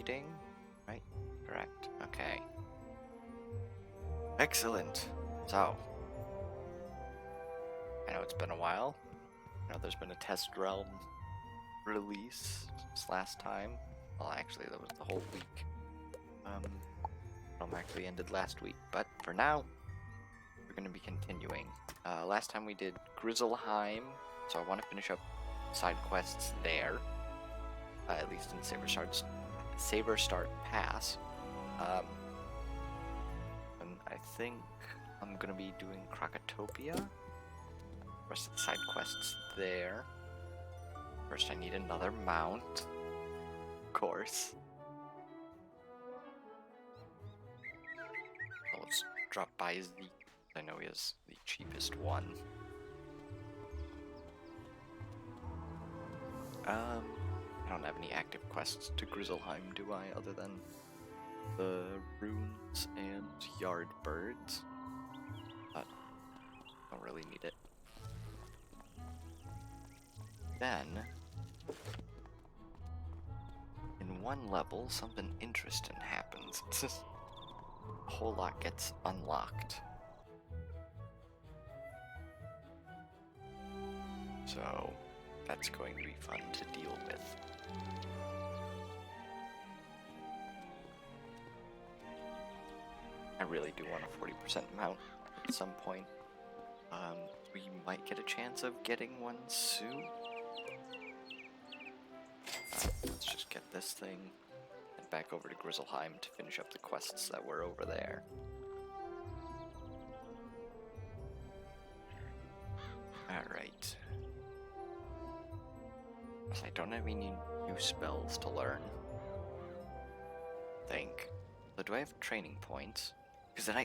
reading, right? Correct. Okay. Excellent. So, I know it's been a while. I know there's been a test realm release since last time. Well, actually, that was the whole week. Realm actually ended last week, but for now, we're going to be continuing. Last time we did Grizzleheim, so I want to finish up side quests there, at least in Saber Start Pass. And I think I'm going to be doing Krakatopia. Rest of the side quests there. First, I need another mount, of course. So let's drop by Zeke. I know he is the cheapest one. I don't have any active quests to Grizzleheim, do I, other than the runes and yard birds? But don't really need it. Then, in one level, something interesting happens. It's just a whole lot gets unlocked. So, that's going to be fun to deal with. I really do want a 40% mount at some point. We might get a chance of getting one soon. Let's just get this thing and back over to Grizzleheim to finish up the quests that were over there. Alright. I don't have any new spells to learn. So do I have training points? Because then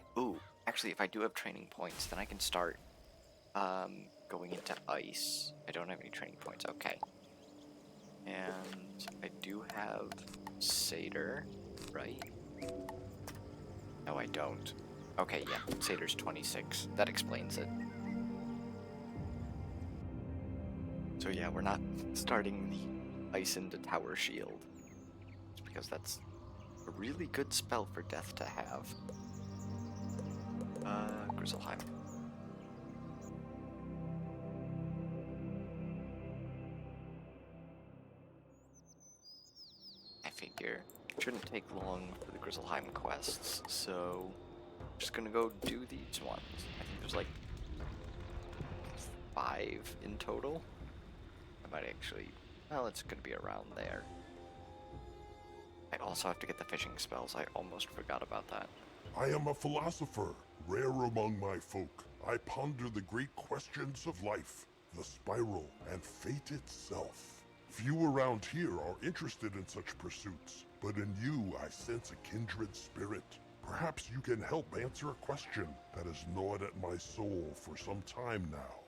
actually if I do have training points, then I can start going into ice. I don't have any training points, okay. And I do have Satyr, right? No, I don't. Okay, yeah, Satyr's 26. That explains it. So yeah, we're not starting the Ice into Tower Shield. It's because that's a really good spell for Death to have. Grizzleheim. I figure it shouldn't take long for the Grizzleheim quests, so I'm just gonna go do these ones. I think there's like 5 in total. I might actually, well, it's gonna be around there. I also have to get the fishing spells. I almost forgot about that. I am a philosopher, rare among my folk. I ponder the great questions of life, the spiral, and fate itself. Few around here are interested in such pursuits, but in you I sense a kindred spirit. Perhaps you can help answer a question that has gnawed at my soul for some time now.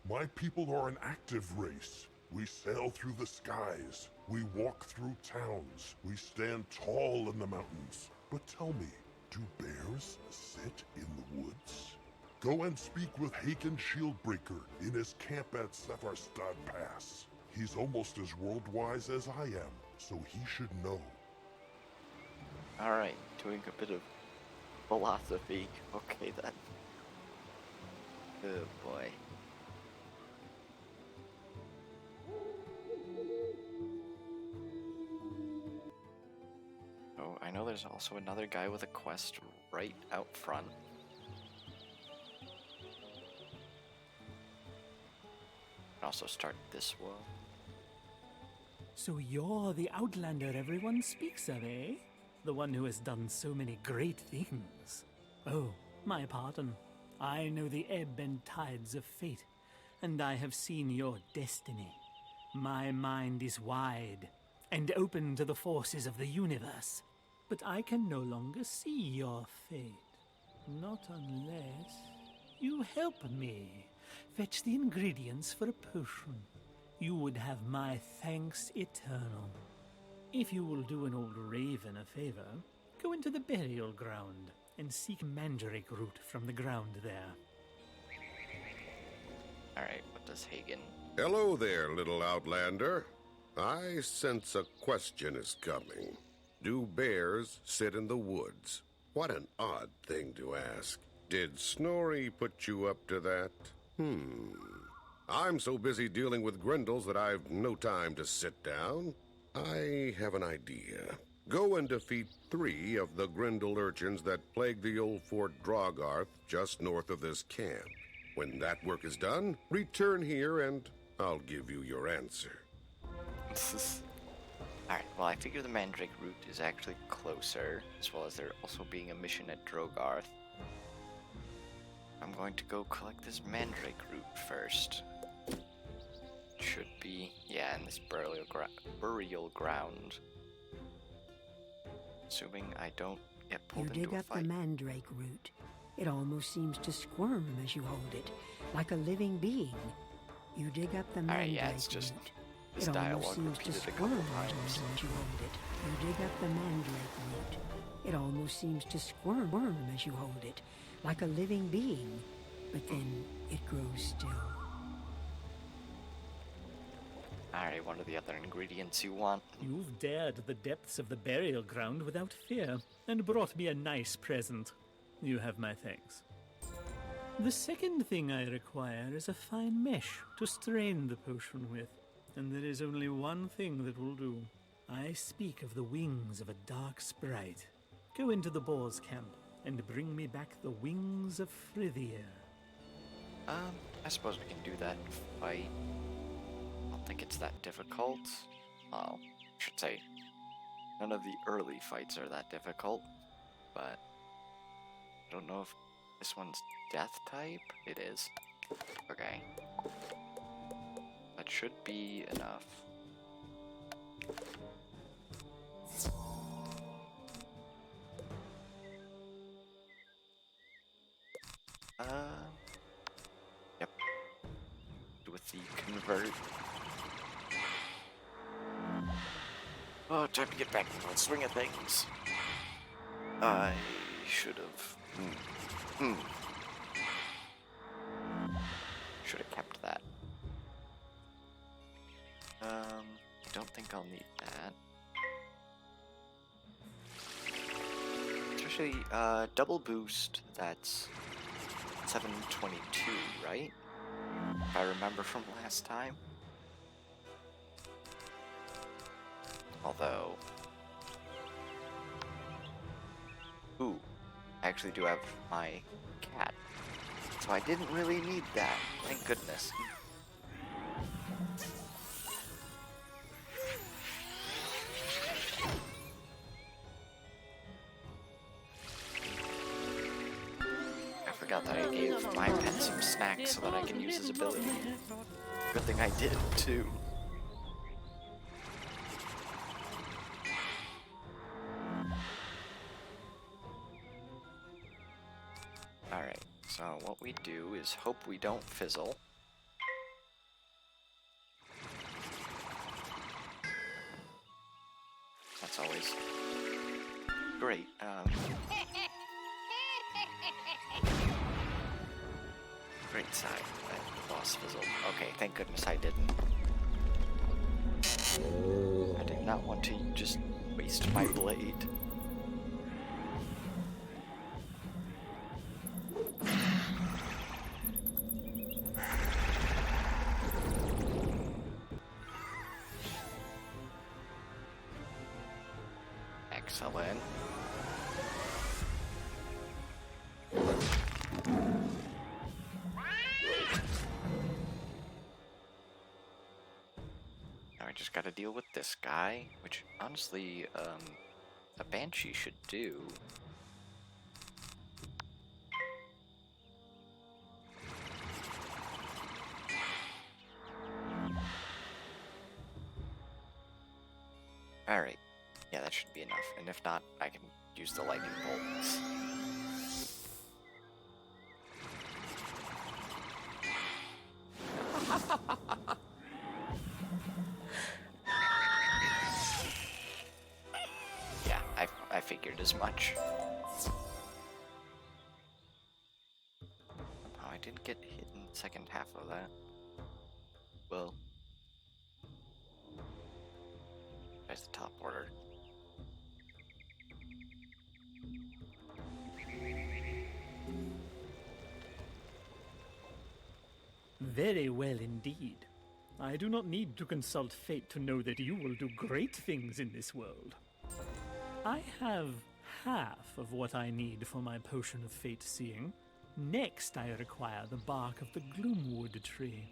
My people are an active race. We sail through the skies. We walk through towns. We stand tall in the mountains. But tell me, do bears sit in the woods? Go and speak with Haken Shieldbreaker in his camp at Sepharstad Pass. He's almost as world-wise as I am, so he should know. Alright, doing a bit of philosophy. Okay then. Oh boy. Oh, I know there's also another guy with a quest right out front. Can also start this one. So you're the Outlander everyone speaks of, eh? The one who has done so many great things. Oh, my pardon. I know the ebb and tides of fate, and I have seen your destiny. My mind is wide and open to the forces of the universe, but I can no longer see your fate. Not unless you help me fetch the ingredients for a potion. You would have my thanks eternal. If you will do an old raven a favor, go into the burial ground and seek mandrake root from the ground there. Alright, what does Hagen? Hello there, little outlander. I sense a question is coming. Do bears sit in the woods? What an odd thing to ask. Did Snorri put you up to that? I'm so busy dealing with Grendels that I've no time to sit down. I have an idea. Go and defeat 3 of the Grendel urchins that plague the old Fort Drogarth just north of this camp. When that work is done, return here and I'll give you your answer. Alright, well, I figure the Mandrake route is actually closer, as well as there also being a mission at Drogarth. I'm going to go collect this Mandrake route first. Should be, yeah, in this burial ground. Assuming I don't get pulled into a fight. You dig up the Mandrake root. It almost seems to squirm as you hold it, like a living being. You dig up the Mandrake yeah, it's just root. this It dialogue almost seems to repeated a squirm couple times. as you hold it. You dig up the Mandrake root. It almost seems to squirm as you hold it, like a living being. But then it grows still. Alright, what are the other ingredients you want? You've dared the depths of the burial ground without fear, and brought me a nice present. You have my thanks. The second thing I require is a fine mesh to strain the potion with, and there is only one thing that will do. I speak of the wings of a dark sprite. Go into the boar's camp and bring me back the wings of Frithia. I suppose we can do that fight. I don't think it's that difficult. Well, I should say, none of the early fights are that difficult, but I don't know if this one's death type. It is. Okay. That should be enough. Yep. With the convert. Oh, time to get back into the swing of things. I should have. Should have kept that. I don't think I'll need that. Especially, double boost, that's 722, right? If I remember from last time. Although... Ooh, I actually do have my cat. So I didn't really need that, thank goodness. I forgot that I gave my pet some snacks so that I can use his ability. Good thing I did, too. Alright, so what we do is hope we don't fizzle. That's always great. Great sign that the boss fizzled. Okay, thank goodness I didn't. I did not want to just waste my blade. Excellent. Now I just gotta deal with this guy, which honestly, a banshee should do. Alright. Yeah, that should be enough. And if not, I can use the lightning bolts. Yeah, I figured as much. Oh, I didn't get hit in the second half of that. Well. There's the top order. Very well indeed. I do not need to consult fate to know that you will do great things in this world. I have half of what I need for my potion of fate seeing. Next, I require the bark of the Gloomwood tree.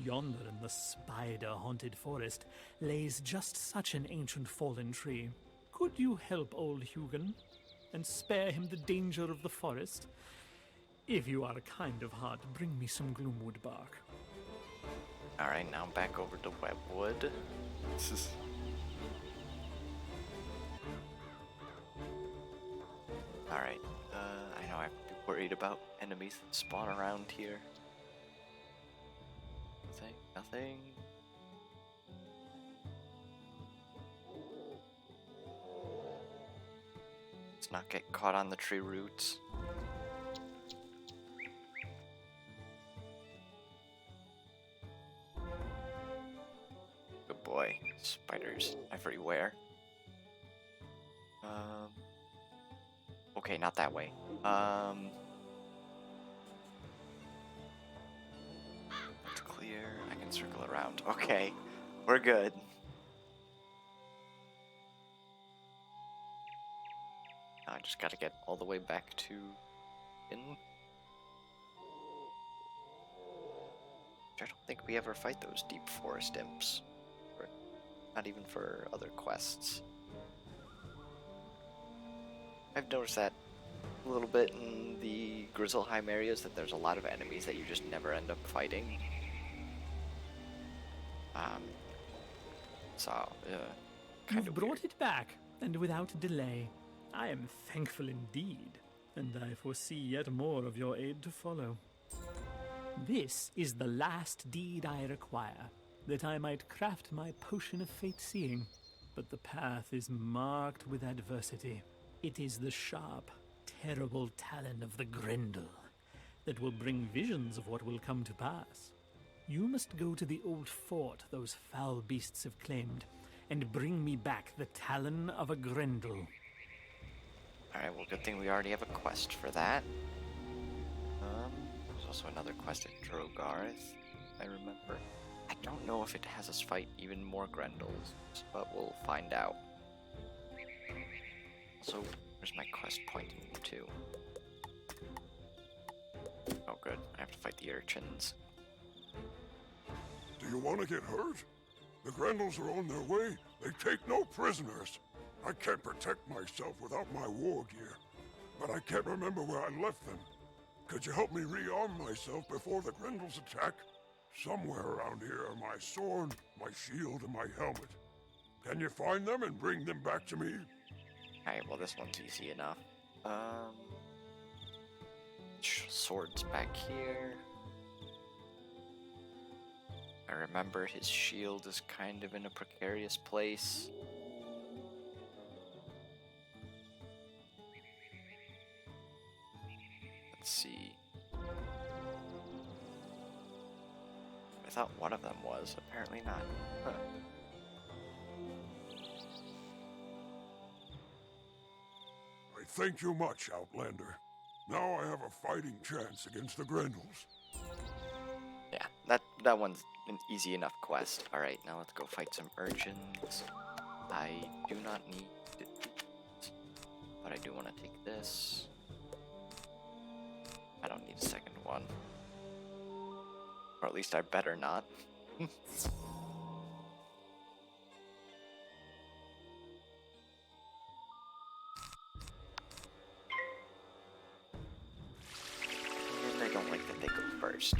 Yonder in the spider-haunted forest lays just such an ancient fallen tree. Could you help old Hugin and spare him the danger of the forest? If you are kind of heart, bring me some Gloomwood bark. Alright, now back over to Webwood. This is... Alright, I know I have to be worried about enemies that spawn around here. Nothing. Let's not get caught on the tree roots. Good boy. Spiders everywhere. Okay, not that way. It's clear. I can circle around. Okay, we're good. I just gotta get all the way back to in. I don't think we ever fight those deep forest imps. Or not even for other quests. I've noticed that a little bit in the Grizzleheim areas, that there's a lot of enemies that you just never end up fighting. Kind You've of brought weird. it back, and without delay. I am thankful indeed, and I foresee yet more of your aid to follow. This is the last deed I require, that I might craft my potion of fate seeing, but the path is marked with adversity. It is the sharp, terrible talon of the Grendel that will bring visions of what will come to pass. You must go to the old fort those foul beasts have claimed, and bring me back the talon of a Grendel. Alright, well, good thing we already have a quest for that. There's also another quest at Drogarth, I remember. I don't know if it has us fight even more Grendels, but we'll find out. So, where's my quest pointing me to? Oh good, I have to fight the urchins. Do you want to get hurt? The Grendels are on their way. They take no prisoners. I can't protect myself without my war gear, but I can't remember where I left them. Could you help me rearm myself before the Grendels attack? Somewhere around here are my sword, my shield, and my helmet. Can you find them and bring them back to me? Alright, well this one's easy enough. Sword's back here. I remember his shield is kind of in a precarious place. Let's see. I thought one of them was, apparently not. Huh. I thank you much, Outlander. Now I have a fighting chance against the Grendels. Yeah, that one's an easy enough quest. Alright, now let's go fight some urchins. I do not need it, but I do want to take this. I don't need a second one. Or at least I better not. And I don't like that they go first.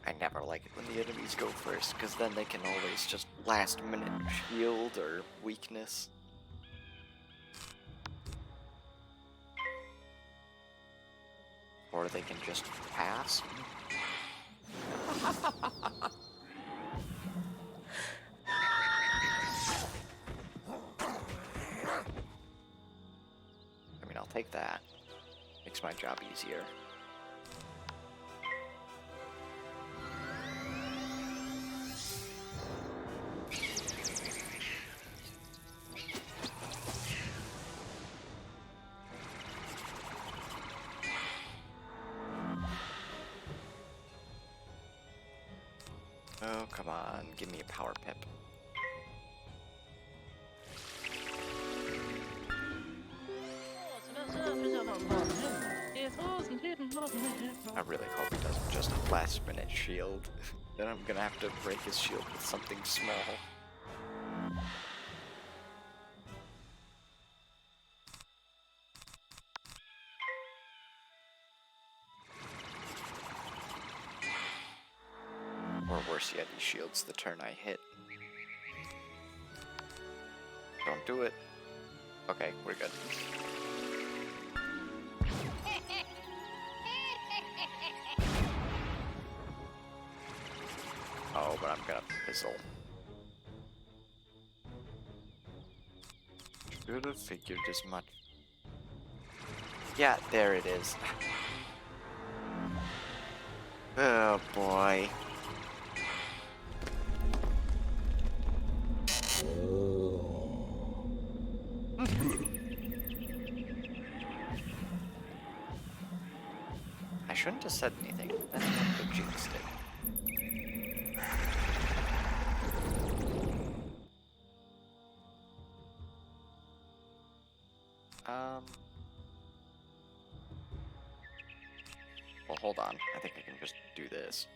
I never like it when the enemies go first, because then they can always just last minute shield or weakness. Or they can just pass. I mean, I'll take that. Makes my job easier. Oh, come on. Give me a power pip. I really hope he doesn't just last minute shield. Then I'm gonna have to break his shield with something small. Or worse yet, he shields the turn I hit. Don't do it. Okay, we're good. Oh, but I'm gonna fizzle. Should have figured as much. Yeah, there it is. Oh boy. I shouldn't have said anything. That's not what jinxed it. Well, hold on. I think I can just do this.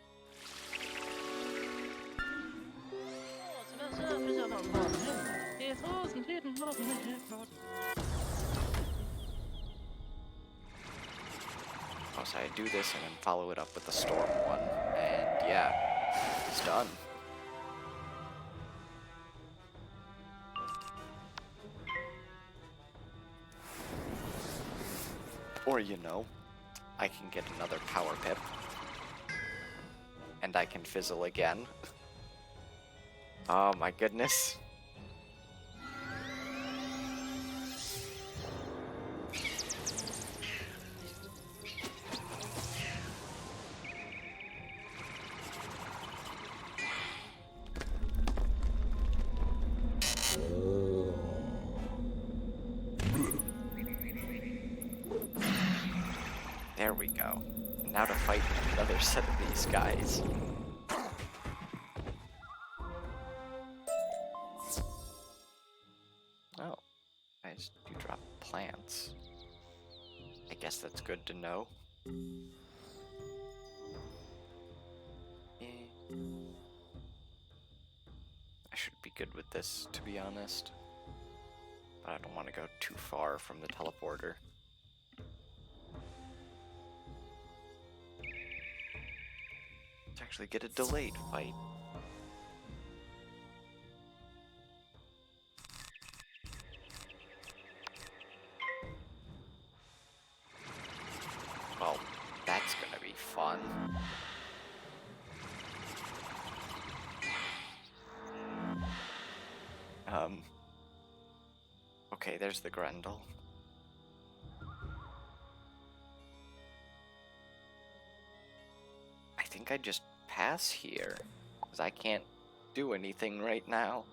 Oh, so I do this and then follow it up with the storm one, and yeah, it's done. Or, you know, I can get another power pip. And I can fizzle again. Oh my goodness. There we go. Now to fight another set of these guys. Oh, guys do drop plants. I guess that's good to know. I should be good with this, to be honest. But I don't want to go too far from the teleporter. Let's actually get a delayed fight. Well, that's gonna be fun. Okay, there's the Grendel. I think I just pass here, because I can't do anything right now.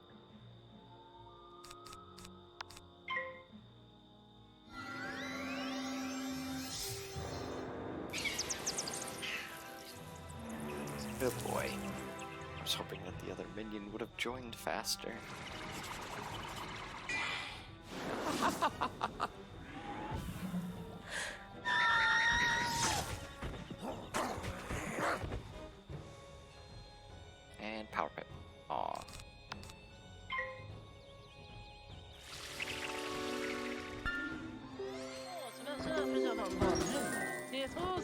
Good boy. I was hoping that the other minion would have joined faster. And power pip. Aw.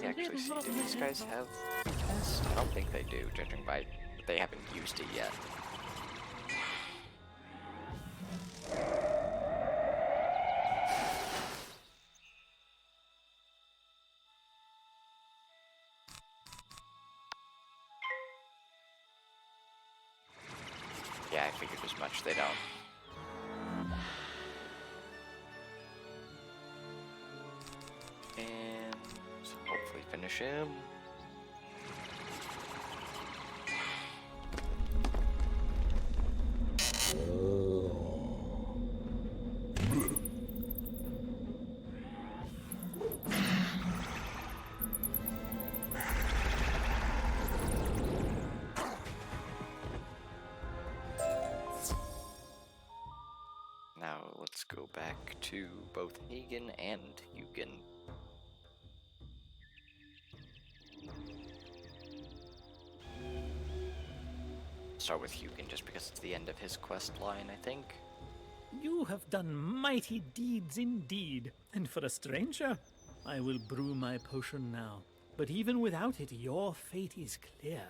Actually, see, do these guys have test? I don't think they do, judging by they haven't used it yet. Yeah, I figured as much. They don't. And hopefully finish him. go back to both Hagen and Hugin. Start with Hugin just because it's the end of his quest line, I think. You have done mighty deeds indeed, and for a stranger, I will brew my potion now. But even without it, your fate is clear.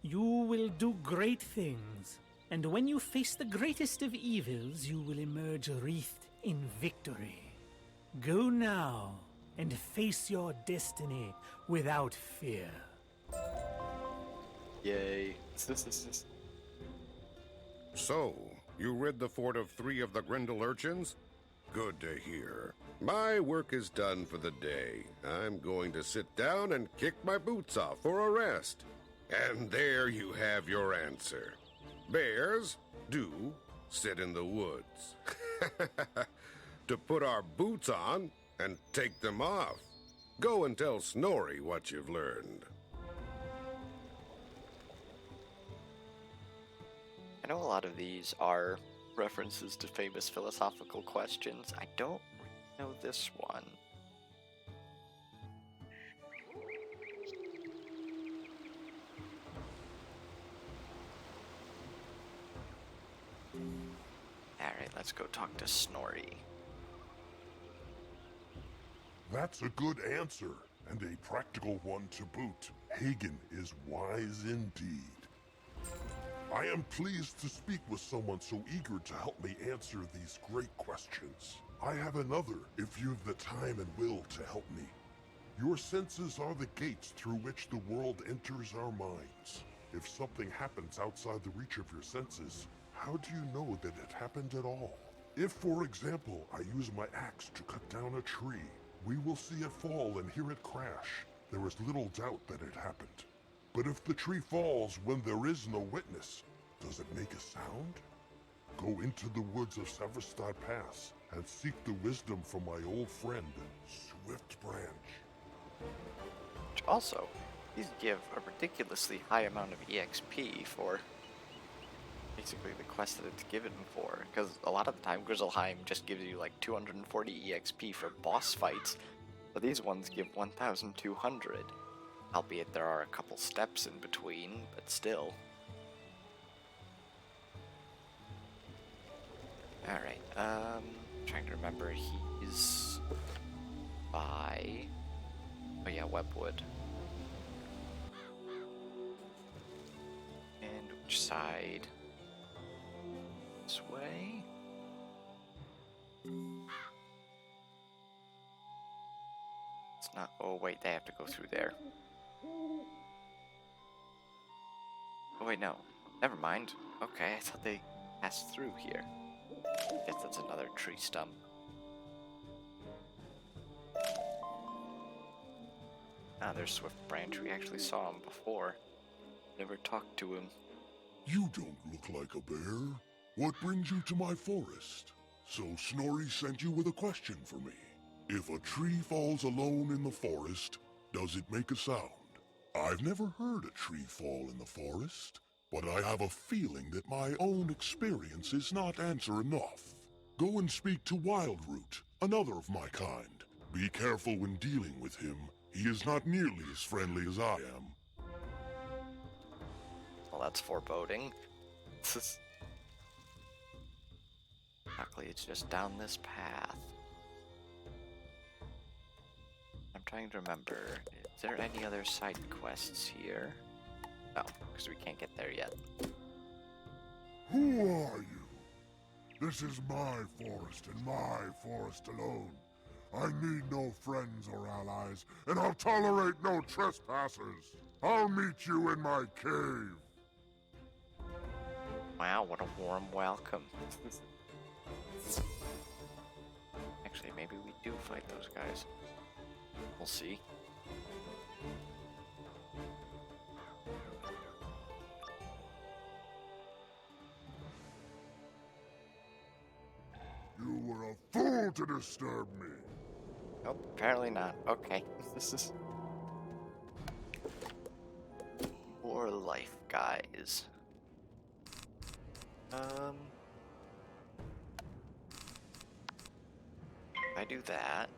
You will do great things, and when you face the greatest of evils, you will emerge wreathed in victory. Go now, and face your destiny without fear. Yay. So, you rid the fort of 3 of the Grendel urchins? Good to hear. My work is done for the day. I'm going to sit down and kick my boots off for a rest. And there you have your answer. Bears do sit in the woods. To put our boots on and take them off. Go and tell Snorri what you've learned. I know a lot of these are references to famous philosophical questions. I don't know this one. Alright, let's go talk to Snorri. That's a good answer, and a practical one to boot. Hagen is wise indeed. I am pleased to speak with someone so eager to help me answer these great questions. I have another, if you've the time and will to help me. Your senses are the gates through which the world enters our minds. If something happens outside the reach of your senses, how do you know that it happened at all? If, for example, I use my axe to cut down a tree, we will see it fall and hear it crash. There is little doubt that it happened. But if the tree falls when there is no witness, does it make a sound? Go into the woods of Severstad Pass and seek the wisdom from my old friend, Swift Branch. Which also, these give a ridiculously high amount of EXP for basically the quest that it's given for. Because a lot of the time, Grizzleheim just gives you like 240 EXP for boss fights, but these ones give 1,200. Albeit there are a couple steps in between, but still. Alright, trying to remember, he's by... Oh yeah, Webwood. And which side? This way? It's not... Oh wait, they have to go through there. Oh wait, no. Never mind. Okay, I thought they passed through here. Guess that's another tree stump. Ah, there's Swift Branch. We actually saw him before. Never talked to him. You don't look like a bear. What brings you to my forest? So Snorri sent you with a question for me. If a tree falls alone in the forest, does it make a sound? I've never heard a tree fall in the forest, but I have a feeling that my own experience is not answer enough. Go and speak to Wildroot, another of my kind. Be careful when dealing with him. He is not nearly as friendly as I am. Well, that's foreboding. Luckily, it's just down this path. I'm trying to remember, is there any other side quests here? No, because we can't get there yet. Who are you? This is my forest and my forest alone. I need no friends or allies, and I'll tolerate no trespassers. I'll meet you in my cave. Wow, what a warm welcome. Actually, maybe we do fight those guys. We'll see. You were a fool to disturb me. Nope, apparently not. Okay. This is more life, guys. I do that.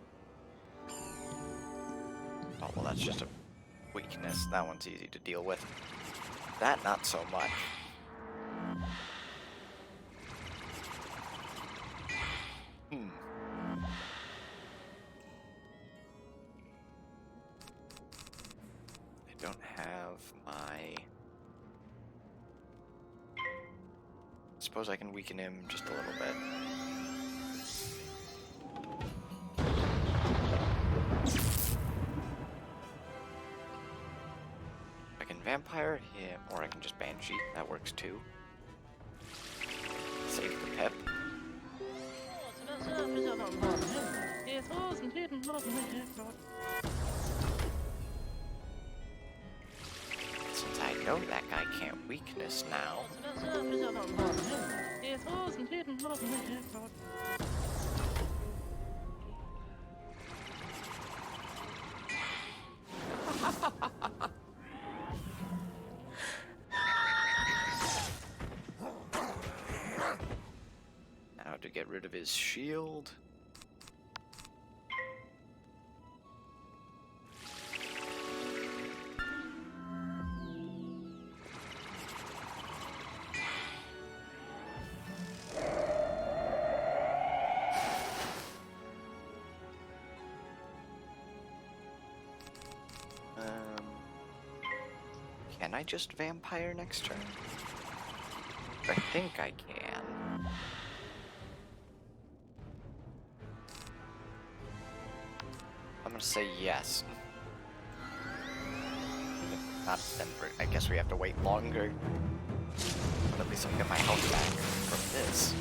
Oh, well, that's just a weakness. That one's easy to deal with. That, not so much. I don't have my... Suppose I can weaken him just a little bit. I can vampire him, or I can just banshee. That works too. Save the pep. Since I know that guy can't weakness now. Now to get rid of his shield. Can I just vampire next turn? I think I can. I'm gonna say yes. If not, then I guess we have to wait longer. But at least I'll get my health back from this.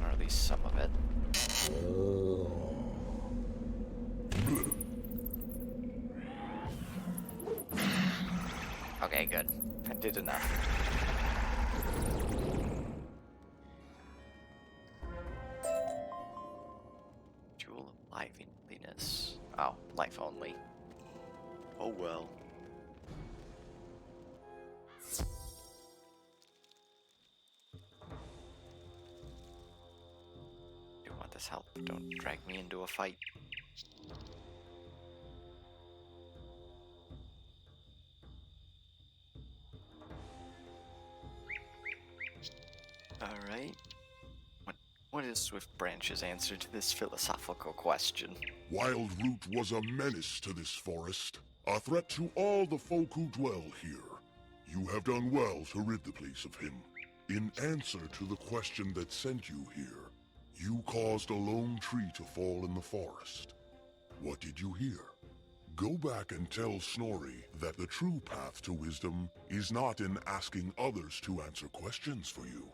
Or at least some of it. Okay, good. I did enough. Jewel of liveliness. Oh, life only. Oh well. Do want this help. Don't drag me into a fight. Alright. What is Swift Branch's answer to this philosophical question? Wildroot was a menace to this forest, a threat to all the folk who dwell here. You have done well to rid the place of him. In answer to the question that sent you here, you caused a lone tree to fall in the forest. What did you hear? Go back and tell Snorri that the true path to wisdom is not in asking others to answer questions for you.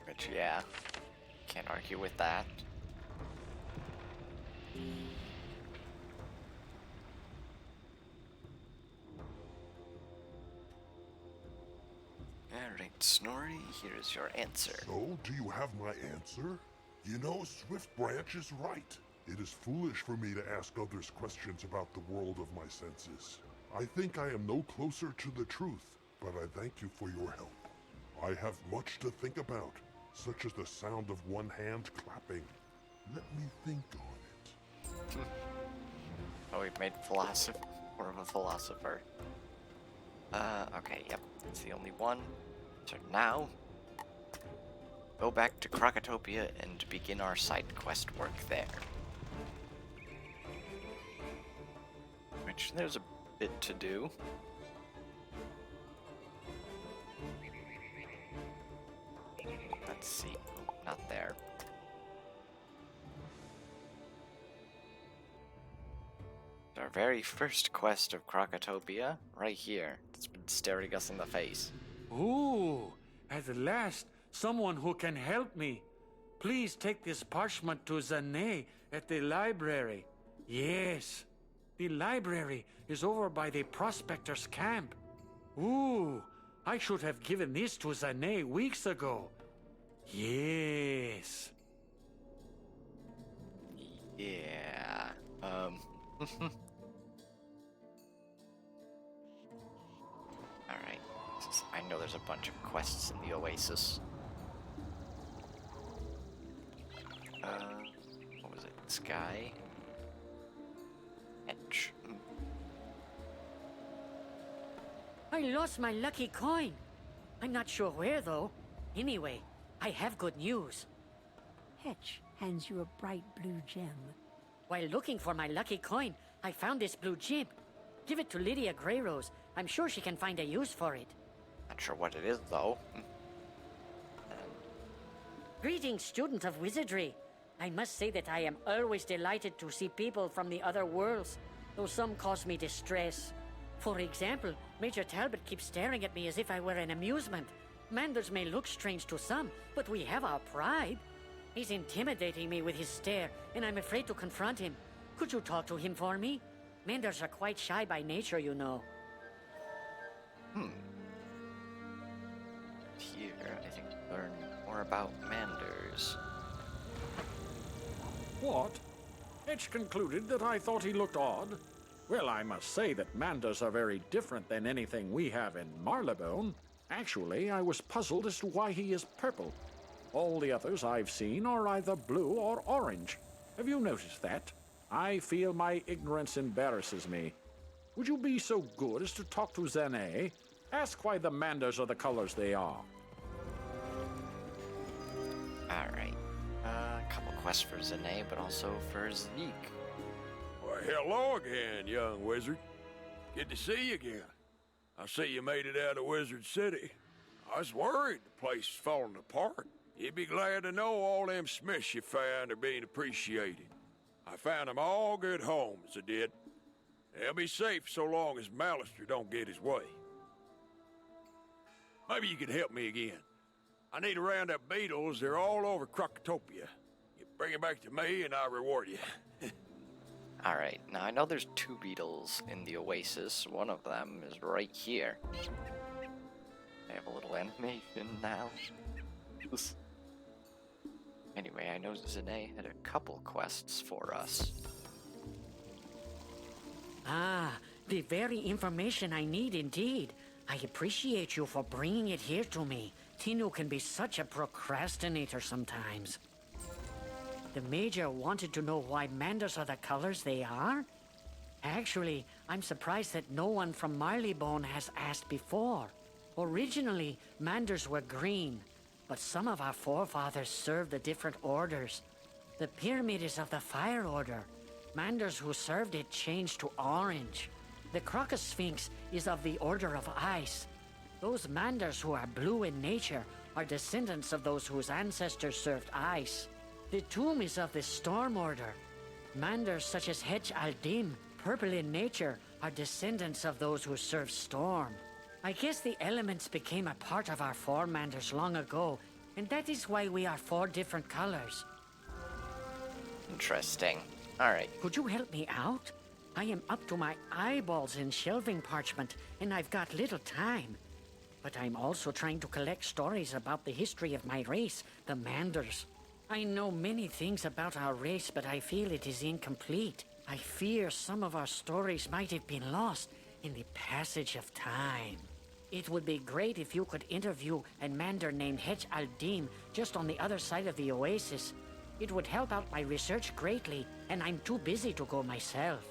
Which, yeah, can't argue with that. Alright, Snorri, here is your answer. So, do you have my answer? You know, Swift Branch is right. It is foolish for me to ask others questions about the world of my senses. I think I am no closer to the truth, but I thank you for your help. I have much to think about, such as the sound of one hand clapping. Let me think on it. Oh, we've made more of a philosopher. Okay, yep, it's the only one. So now, go back to Krokotopia and begin our side quest work there. Which, there's a bit to do. Let's see. Oh, not there. Our very first quest of Krokotopia, right here. It's been staring us in the face. Ooh, at last, someone who can help me. Please take this parchment to Zane at the library. Yes, the library is over by the prospector's camp. Ooh, I should have given this to Zane weeks ago. Yes. Yeah, I know there's a bunch of quests in the Oasis. What was it? Sky? Hedge. I lost my lucky coin. I'm not sure where, though. Anyway, I have good news. Hedge hands you a bright blue gem. While looking for my lucky coin, I found this blue gem. Give it to Lydia Greyrose. I'm sure she can find a use for it. Not sure what it is, though. Greetings, student of wizardry. I must say that I am always delighted to see people from the other worlds, though some cause me distress. For example, Major Talbot keeps staring at me as if I were an amusement. Manders may look strange to some, but we have our pride. He's intimidating me with his stare, and I'm afraid to confront him. Could you talk to him for me? Manders are quite shy by nature, you know. Here, I think we learn more about Manders. What? Hedge concluded that I thought he looked odd. Well, I must say that Manders are very different than anything we have in Marleybone. Actually, I was puzzled as to why he is purple. All the others I've seen are either blue or orange. Have you noticed that? I feel my ignorance embarrasses me. Would you be so good as to talk to Zane? Ask why the Manders are the colors they are. Alright. A couple quests for Zane, but also for Zeke. Well, hello again, young wizard. Good to see you again. I see you made it out of Wizard City. I was worried the place is falling apart. You'd be glad to know all them smiths you found are being appreciated. I found them all good homes, I did. They'll be safe so long as Malister don't get his way. Maybe you can help me again. I need to round up beetles. They're all over Crocotopia. You bring them back to me and I'll reward you. Alright, now I know there's 2 beetles in the Oasis. One of them is right here. They have a little animation now. Anyway, I know Zane had a couple quests for us. Ah, the very information I need indeed. I appreciate you for bringing it here to me. Tinu can be such a procrastinator sometimes. The Major wanted to know why Manders are the colors they are? Actually, I'm surprised that no one from Marleybone has asked before. Originally, Manders were green, but some of our forefathers served the different orders. The Pyramid is of the Fire Order. Manders who served it changed to orange. The Crocosphinx is of the Order of Ice. Those Manders who are blue in nature are descendants of those whose ancestors served ice. The Tome is of the Storm Order. Manders such as Hedge Aldim, purple in nature, are descendants of those who served storm. I guess the elements became a part of our four Manders long ago, and that is why we are 4 different colors. Interesting. Alright. Could you help me out? I am up to my eyeballs in shelving parchment, and I've got little time. But I'm also trying to collect stories about the history of my race, the Manders. I know many things about our race, but I feel it is incomplete. I fear some of our stories might have been lost in the passage of time. It would be great if you could interview a Mander named Hedge Aldim just on the other side of the oasis. It would help out my research greatly, and I'm too busy to go myself.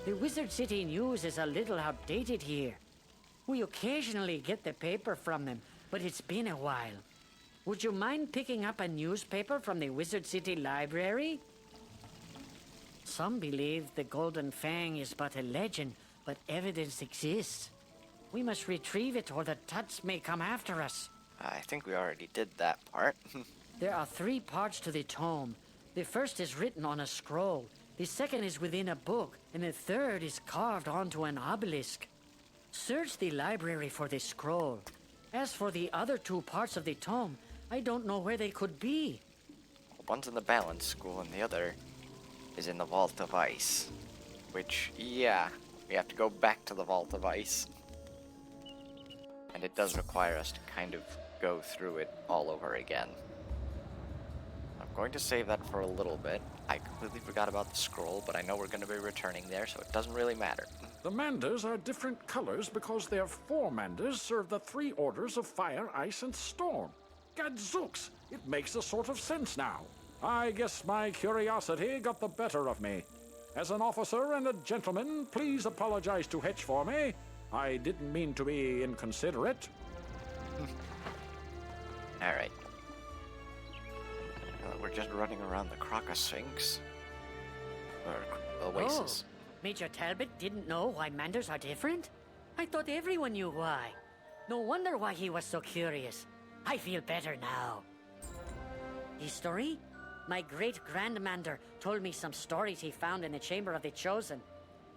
The Wizard City News is a little outdated here. We occasionally get the paper from them, but it's been a while. Would you mind picking up a newspaper from the Wizard City Library? Some believe the Golden Fang is but a legend, but evidence exists. We must retrieve it or the Tuts may come after us. I think we already did that part. There are 3 parts to the tome. The first is written on a scroll, the second is within a book, and the third is carved onto an obelisk. Search the library for the scroll. As for the other 2 parts of the tome, I don't know where they could be. One's in the balance school and the other is in the Vault of Ice. Which, yeah, we have to go back to the Vault of Ice. And it does require us to kind of go through it all over again. I'm going to save that for a little bit. I completely forgot about the scroll, but I know we're going to be returning there, so it doesn't really matter. The manders are different colors because their four manders serve the three orders of fire, ice, and storm. Gadzooks, it makes a sort of sense now. I guess my curiosity got the better of me. As an officer and a gentleman, please apologize to Hedge for me. I didn't mean to be inconsiderate. Alright. We're just running around the Crocosphinx. Or Oasis. Oh, Major Talbot didn't know why manders are different? I thought everyone knew why. No wonder why he was so curious. I feel better now. History? My great-grandmander told me some stories he found in the Chamber of the Chosen.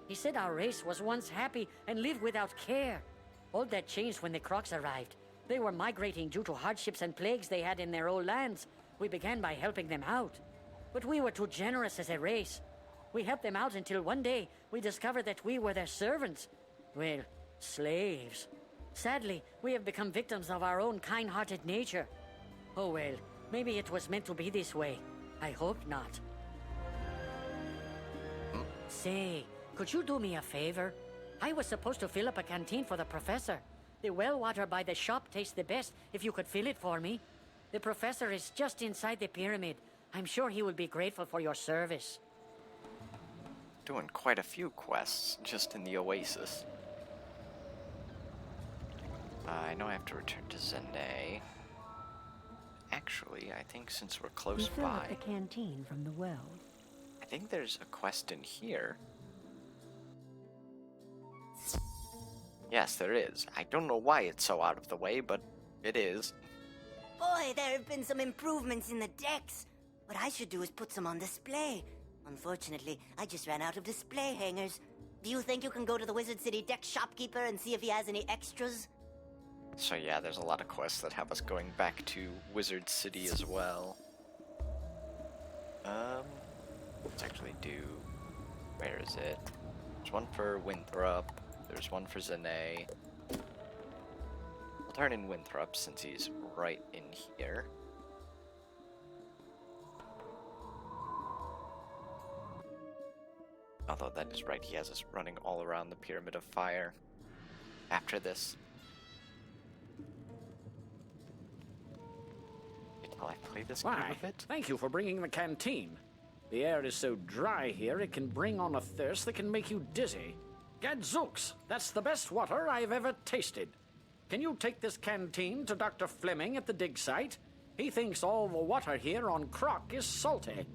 He said our race was once happy and lived without care. All that changed when the Crocs arrived. They were migrating due to hardships and plagues they had in their old lands. We began by helping them out. But we were too generous as a race. We helped them out until one day we discovered that we were their servants. Well, slaves. Sadly, we have become victims of our own kind-hearted nature. Oh well, maybe it was meant to be this way. I hope not. Say, could you do me a favor? I was supposed to fill up a canteen for the professor. The well water by the shop tastes the best if you could fill it for me. The professor is just inside the pyramid. I'm sure he will be grateful for your service. Doing quite a few quests just in the Oasis. I know I have to return to Zene. Actually, I think since we're close fill up by, the canteen from the well. I think there's a quest in here. Yes, there is. I don't know why it's so out of the way, but it is. Boy, there have been some improvements in the decks. What I should do is put some on display. Unfortunately, I just ran out of display hangers. Do you think you can go to the Wizard City deck shopkeeper and see if he has any extras? So yeah, there's a lot of quests that have us going back to Wizard City as well. Let's actually do... Where is it? There's one for Winthrop. There's one for Zene. We'll turn in Winthrop since he's right in here. Although that is right, he has us running all around the Pyramid of Fire. After this. Wait till I play this game Why, a bit. thank you for bringing the canteen. The air is so dry here, it can bring on a thirst that can make you dizzy. Gadzooks, that's the best water I've ever tasted. Can you take this canteen to Dr. Fleming at the dig site? He thinks all the water here on Croc is salty.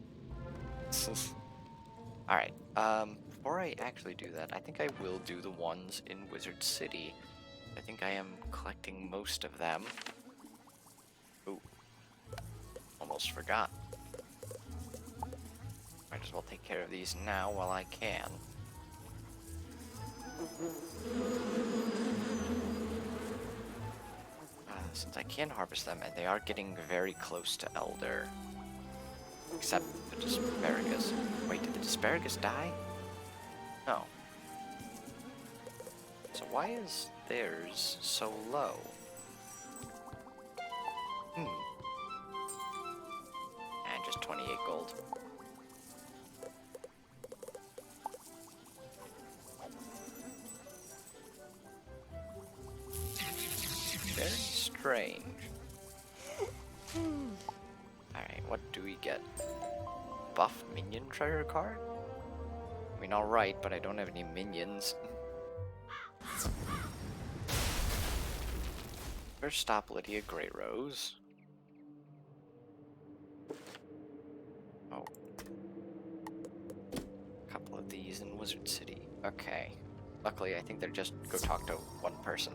Alright, before I actually do that, I think I will do the ones in Wizard City. I think I am collecting most of them. Ooh. Almost forgot. Might as well take care of these now while I can. Since I can harvest them, and they are getting very close to Elder. Except the Disparagus. Wait, did the Disparagus die? No. So why is theirs so low? And just 28 gold. Very strange. Alright, what do we get? Buff minion treasure card? I mean, alright, but I don't have any minions. First stop, Lydia Greyrose. Oh. A couple of these in Wizard City. Okay. Luckily, I think they're just go talk to one person.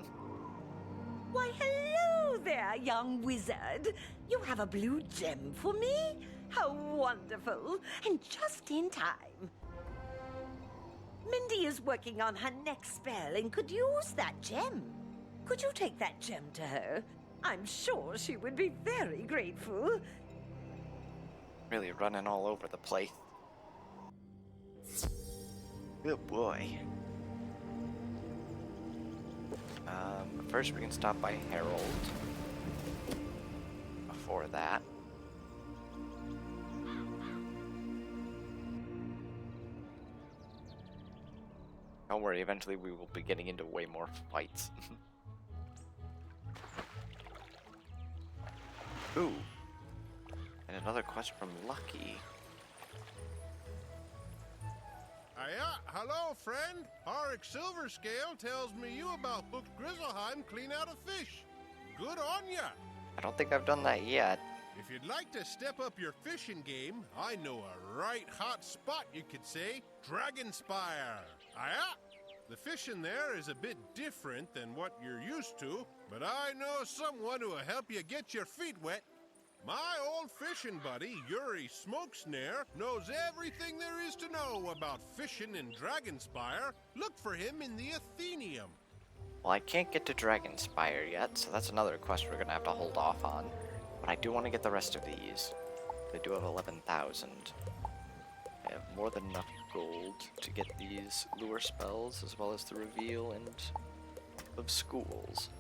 Why, hello there, young wizard. You have a blue gem for me? How wonderful. And just in time. Mindy is working on her next spell and could use that gem. Could you take that gem to her? I'm sure she would be very grateful. Really running all over the place. Good boy. First we can stop by Harold. Before that. Don't worry, eventually we will be getting into way more fights. Ooh. And another quest from Lucky. Hello, friend. Arik Silverscale tells me you about hooked Grizzleheim clean out of fish. Good on ya. I don't think I've done that yet. If you'd like to step up your fishing game, I know a right hot spot, you could say. Dragonspire. The fishing there is a bit different than what you're used to, but I know someone who will help you get your feet wet. My old fishing buddy, Yuri Smokesnare, knows everything there is to know about fishing in Dragonspire. Look for him in the Athenium. Well, I can't get to Dragonspire yet, so that's another quest we're gonna have to hold off on. But I do want to get the rest of these. They do have 11,000. I have more than enough gold to get these lure spells, as well as the reveal and of schools.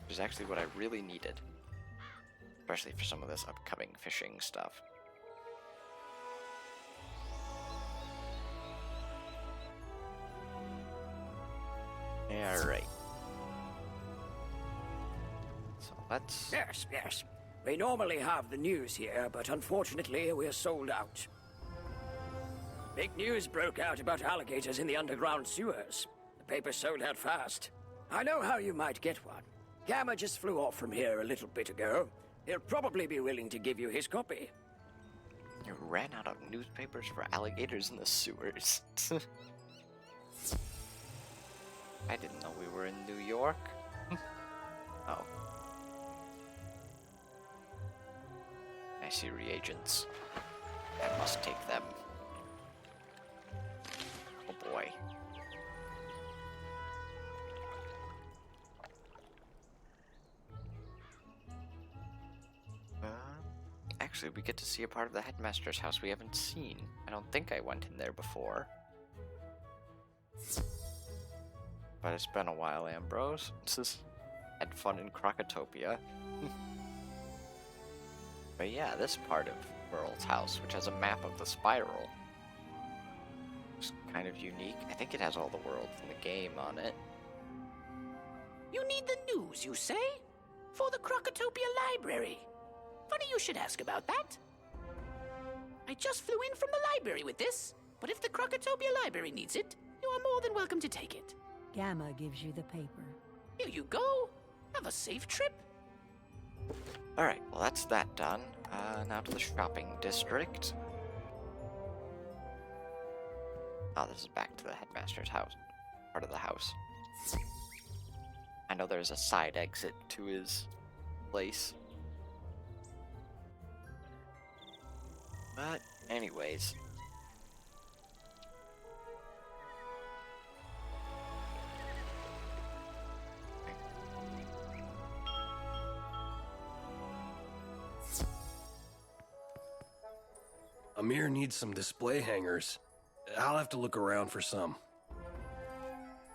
Which is actually what I really needed. Especially for some of this upcoming fishing stuff. Alright. So let's... Yes. We normally have the news here, but unfortunately we're sold out. Big news broke out about alligators in the underground sewers. The paper sold out fast. I know how you might get one. Gamma just flew off from here a little bit ago. He'll probably be willing to give you his copy. You ran out of newspapers for alligators in the sewers. I didn't know we were in New York. Oh. I see reagents. I must take them. Oh boy. Actually, we get to see a part of the headmaster's house we haven't seen. I don't think I went in there before. But it's been a while, Ambrose. Had fun in Crocotopia. But yeah, this part of Merle's house, which has a map of the spiral, is kind of unique. I think it has all the worlds in the game on it. You need the news, you say? For the Crocotopia Library. Funny you should ask about that. I just flew in from the library with this, but if the Crocotopia Library needs it, you are more than welcome to take it. Gamma gives you the paper. Here you go. Have a safe trip. Alright, well that's that done. Now to the shopping district. Oh, this is back to the headmaster's house. Part of the house. I know there's a side exit to his place. But, anyways. Amir needs some display hangers. I'll have to look around for some.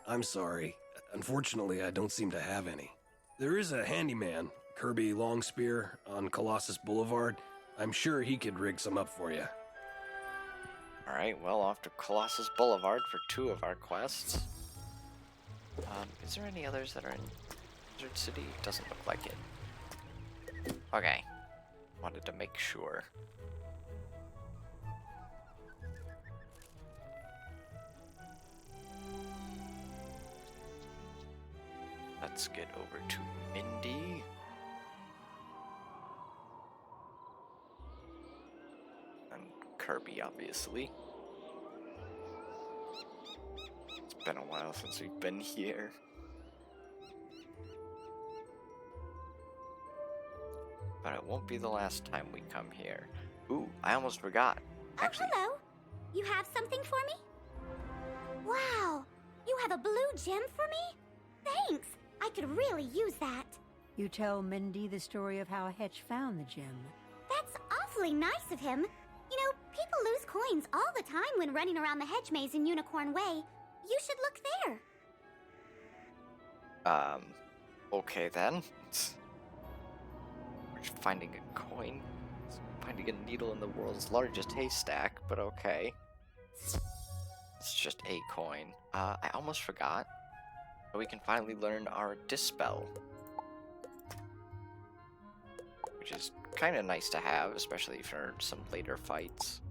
I'm sorry. Unfortunately, I don't seem to have any. There is a handyman, Kirby Longspear, on Colossus Boulevard. I'm sure he could rig some up for you. Alright, well, off to Colossus Boulevard for 2 of our quests. Is there any others that are in Desert City? Doesn't look like it. Okay. Wanted to make sure. Let's get over to Mindy. And Kirby, obviously. It's been a while since we've been here. But it won't be the last time we come here. Ooh, I almost forgot. Actually, Oh, hello. You have something for me? Wow, you have a blue gem for me? Thanks. I could really use that. You tell Mindy the story of how Hedge found the gem. That's awfully nice of him. You know, people lose coins all the time when running around the Hedge Maze in Unicorn Way. You should look there. Okay then. We're just finding a coin. Finding a needle in the world's largest haystack, but okay. It's just a coin. I almost forgot. But we can finally learn our Dispel. Which is kind of nice to have, especially for some later fights.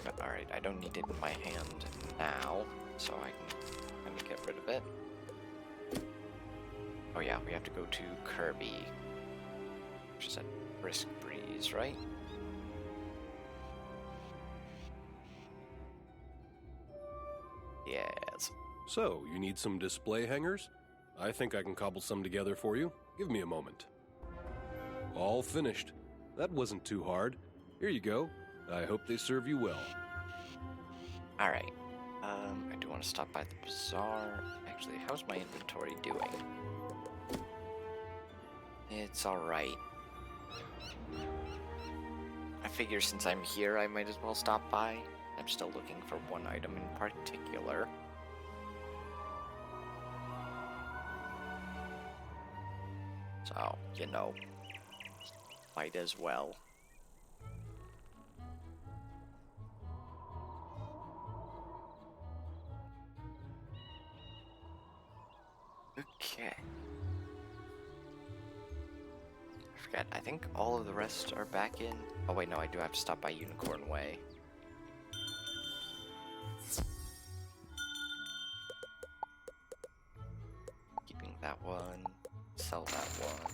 But alright, I don't need it in my hand now, so I can kind of get rid of it. Oh yeah, we have to go to Kirby, which is at Brisk Breeze, right? Yes. So, you need some display hangers? I think I can cobble some together for you. Give me a moment. All finished. That wasn't too hard. Here you go. I hope they serve you well. Alright. I do want to stop by the bazaar. Actually, how's my inventory doing? It's alright. I figure since I'm here, I might as well stop by. I'm still looking for one item in particular. So, you know, might as well. Okay. I forgot, I think all of the rest are back in. Oh wait, no, I do have to stop by Unicorn Way. Keeping that one, sell that one.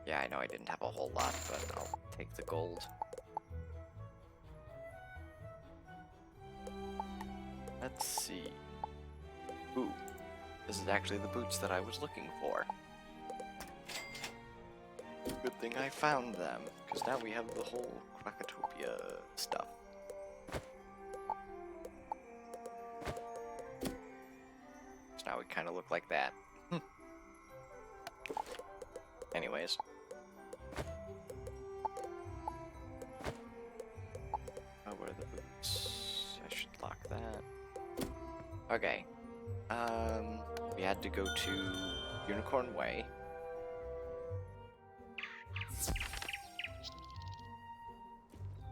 Yeah, I know I didn't have a whole lot, but I'll take the gold. Let's see. Ooh, this is actually the boots that I was looking for. Good thing I found them, because now we have the whole Krakatopia stuff. So now we kind of look like that. Anyways. Oh, where are the boots? I should lock that. Okay. We had to go to Unicorn Way.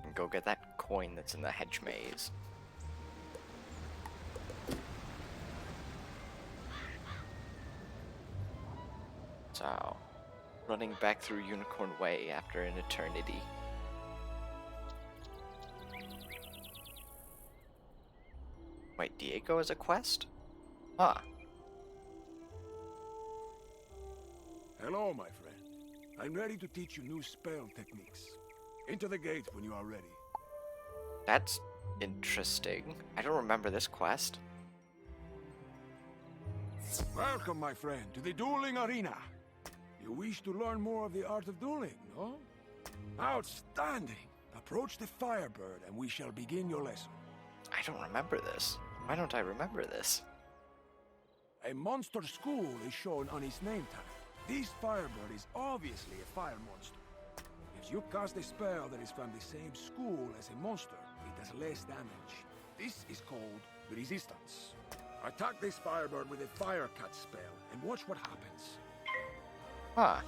And go get that coin that's in the Hedge Maze. So, running back through Unicorn Way after an eternity. Wait, Diego is a quest? Huh. Hello, my friend. I'm ready to teach you new spell techniques. Enter the gate when you are ready. That's interesting. I don't remember this quest. Welcome, my friend, to the Dueling Arena. You wish to learn more of the art of dueling, no? Outstanding! Approach the Firebird and we shall begin your lesson. I don't remember this. Why don't I remember this? A monster school is shown on his name tag. This Firebird is obviously a fire monster. If you cast a spell that is from the same school as a monster, it does less damage. This is called resistance. Attack this Firebird with a Fire Cut spell and watch what happens. Huh.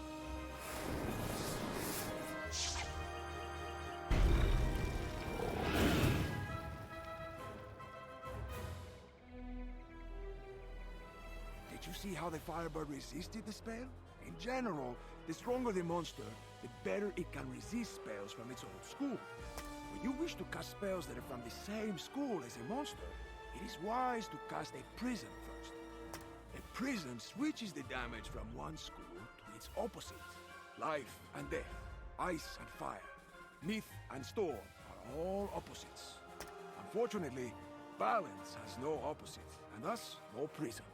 Did you see how the Firebird resisted the spell? In general, the stronger the monster, the better it can resist spells from its own school. When you wish to cast spells that are from the same school as a monster, it is wise to cast a prism first. A prism switches the damage from one school to its opposite. Life and death, ice and fire, myth and storm are all opposites. Unfortunately, balance has no opposite, and thus no prism.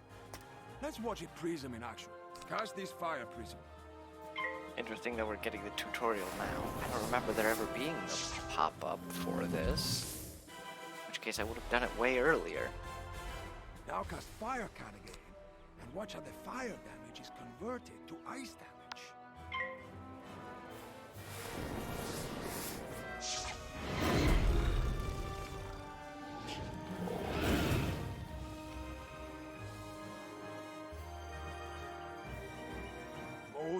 Let's watch a prism in action. Cast this fire prism. Interesting that we're getting the tutorial now. I don't remember there ever being a pop-up for this. In which case I would have done it way earlier. Now cast Fire Cut again, and watch how the fire damage is converted to ice damage.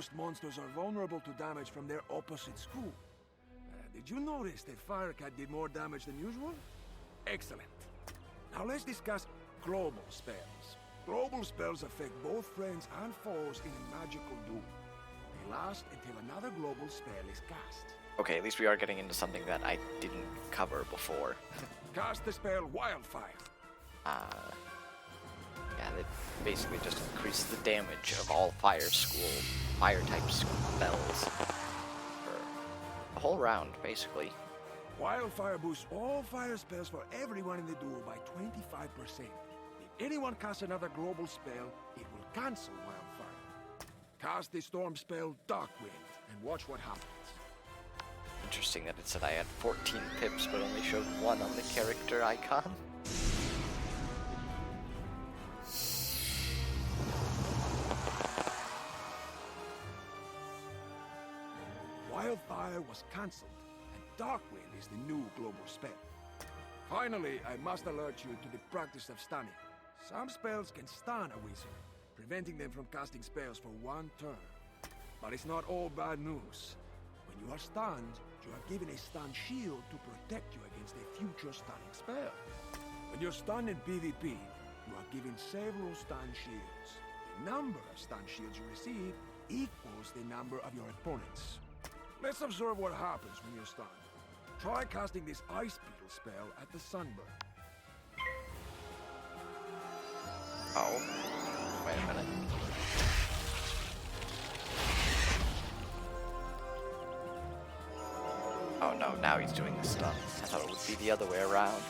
ghost monsters are vulnerable to damage from their opposite school. Did you notice that Firecat did more damage than usual? Excellent. Now let's discuss global spells. Global spells affect both friends and foes in a magical duel. They last until another global spell is cast. Okay, at least we are getting into something that I didn't cover before. Cast the spell Wildfire. Yeah, that basically just increases the damage of all fire-type spells for the whole round, basically. Wildfire boosts all fire spells for everyone in the duel by 25%. If anyone casts another global spell, it will cancel Wildfire. Cast the storm spell Darkwind and watch what happens. Interesting that it said I had 14 pips, but only showed 1 on the character icon. Wildfire was cancelled, and Darkwind is the new global spell. Finally, I must alert you to the practice of stunning. Some spells can stun a wizard, preventing them from casting spells for 1 turn. But it's not all bad news. When you are stunned, you are given a stun shield to protect you against a future stunning spell. When you're stunned in PvP, you are given several stun shields. The number of stun shields you receive equals the number of your opponents. Let's observe what happens when you're stunned. Try casting this Ice Beetle spell at the Sunburn. Oh, wait a minute. Oh no, now he's doing the stun. I thought it would be the other way around.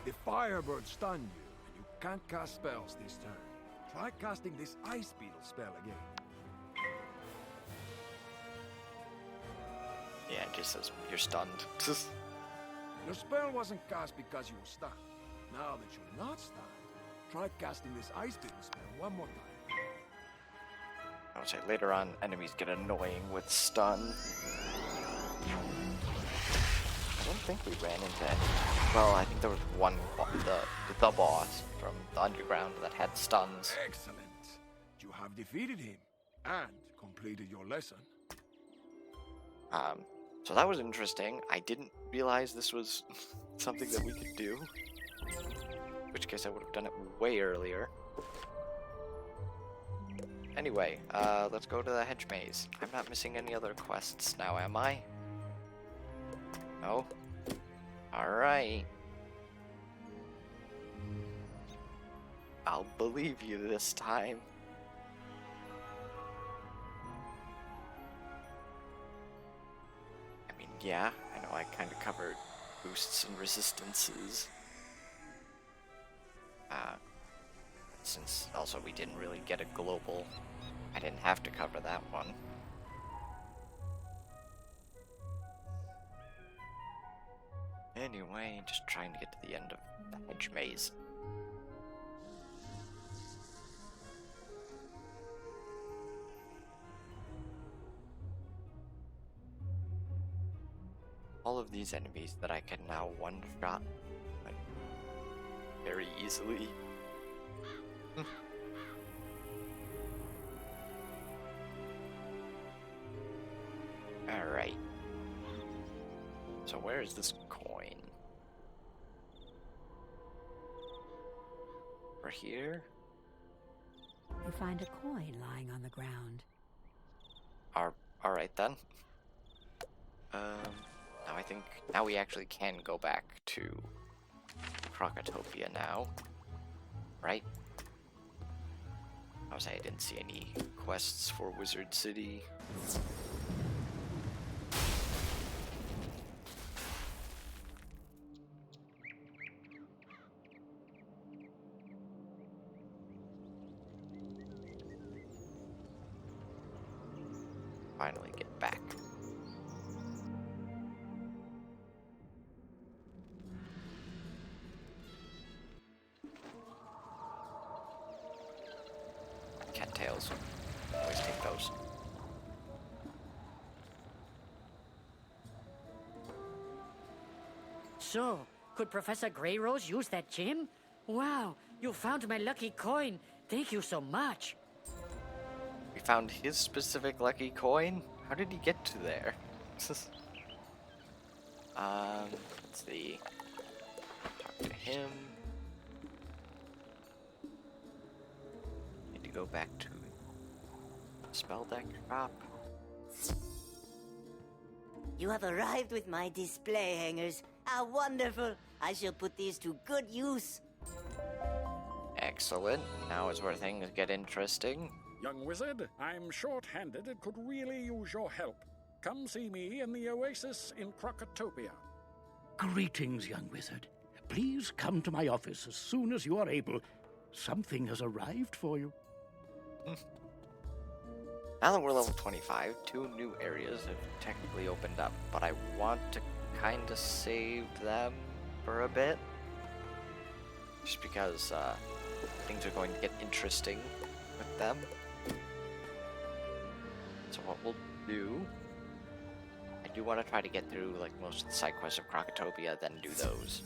The Firebird stunned you, and you can't cast spells this turn. Try casting this Ice Beetle spell again. Yeah, it just says you're stunned. Your spell wasn't cast because you were stunned. Now that you're not stunned, try casting this Ice Beetle spell one more time. I would say later on, enemies get annoying with stun. I don't think we ran into any. Well, I think there was one, the boss from the underground that had stuns. Excellent. You have defeated him and completed your lesson. So that was interesting. I didn't realize this was something that we could do. In which case I would have done it way earlier. Anyway, let's go to the Hedge Maze. I'm not missing any other quests now, am I? No? Alright. I'll believe you this time. I mean, yeah, I know I kind of covered boosts and resistances. Since also we didn't really get a global, I didn't have to cover that one. Anyway, just trying to get to the end of the Hedge Maze. All of these enemies that I can now one-shot very easily. Alright. So where is this coin? Over here? You find a coin lying on the ground. Alright then. Now I think now we actually can go back to Krokotopia now. Right? I was saying I didn't see any quests for Wizard City. Finally get back. Cattails. Always take those. So, could Professor Greyrose use that gem? Wow, You found my lucky coin. Thank you so much. We found his specific lucky coin? How did he get to there? Let's see. Talk to him. Need to go back to spell deck shop. You have arrived with my display hangers. How wonderful! I shall put these to good use. Excellent. Now is where things get interesting. Young wizard, I'm short-handed and could really use your help. Come see me in the oasis in Crocotopia. Greetings, young wizard. Please come to my office as soon as you are able. Something has arrived for you. Now that we're level 25, 2 new areas have technically opened up, but I want to kinda save them for a bit. Just because, things are going to get interesting with them. So what we'll do... I do want to try to get through, like, most of the side quests of Crocotopia, then do those.